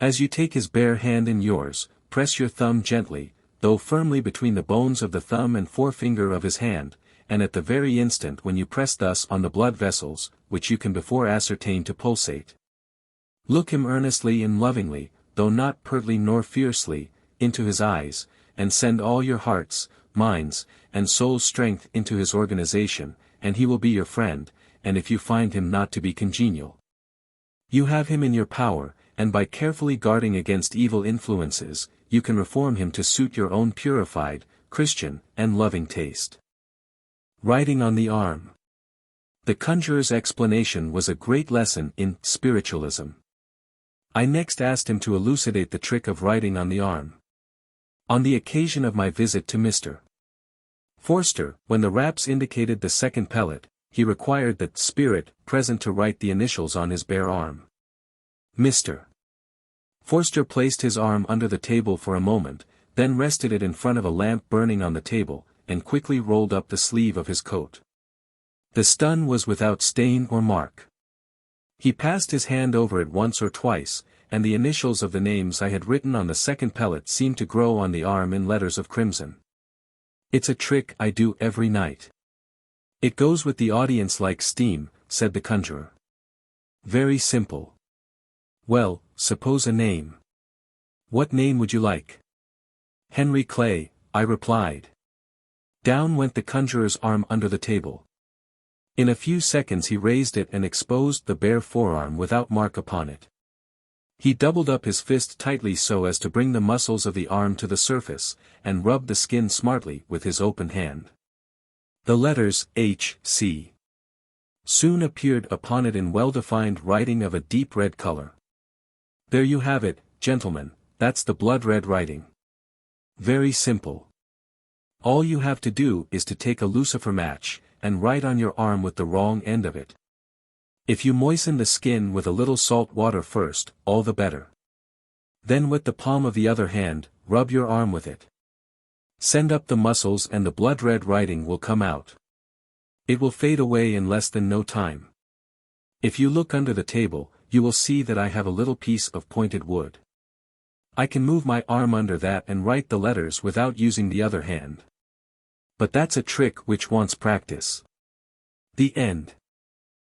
As you take his bare hand in yours, press your thumb gently, though firmly between the bones of the thumb and forefinger of his hand, and at the very instant when you press thus on the blood vessels, which you can before ascertain to pulsate. Look him earnestly and lovingly, though not pertly nor fiercely, into his eyes, and send all your heart's, mind's, and soul's strength into his organization, and he will be your friend, and if you find him not to be congenial, you have him in your power, and by carefully guarding against evil influences, you can reform him to suit your own purified, Christian, and loving taste. Writing on the arm. The conjurer's explanation was a great lesson in spiritualism. I next asked him to elucidate the trick of writing on the arm. On the occasion of my visit to Mr. Forster, when the raps indicated the second pellet, he required that spirit present to write the initials on his bare arm. Mr. Forster placed his arm under the table for a moment, then rested it in front of a lamp burning on the table, and quickly rolled up the sleeve of his coat. The stun was without stain or mark. He passed his hand over it once or twice, and the initials of the names I had written on the second pellet seemed to grow on the arm in letters of crimson. "It's a trick I do every night. It goes with the audience like steam," said the conjurer. "Very simple. Well, suppose a name. What name would you like?" "Henry Clay," I replied. Down went the conjurer's arm under the table. In a few seconds he raised it and exposed the bare forearm without mark upon it. He doubled up his fist tightly so as to bring the muscles of the arm to the surface, and rubbed the skin smartly with his open hand. The letters H.C. soon appeared upon it in well-defined writing of a deep red color. "There you have it, gentlemen, that's the blood-red writing. Very simple. All you have to do is to take a lucifer match, and write on your arm with the wrong end of it. If you moisten the skin with a little salt water first, all the better. Then with the palm of the other hand, rub your arm with it. Send up the muscles and the blood-red writing will come out. It will fade away in less than no time. If you look under the table, you will see that I have a little piece of pointed wood. I can move my arm under that and write the letters without using the other hand. But that's a trick which wants practice." The end.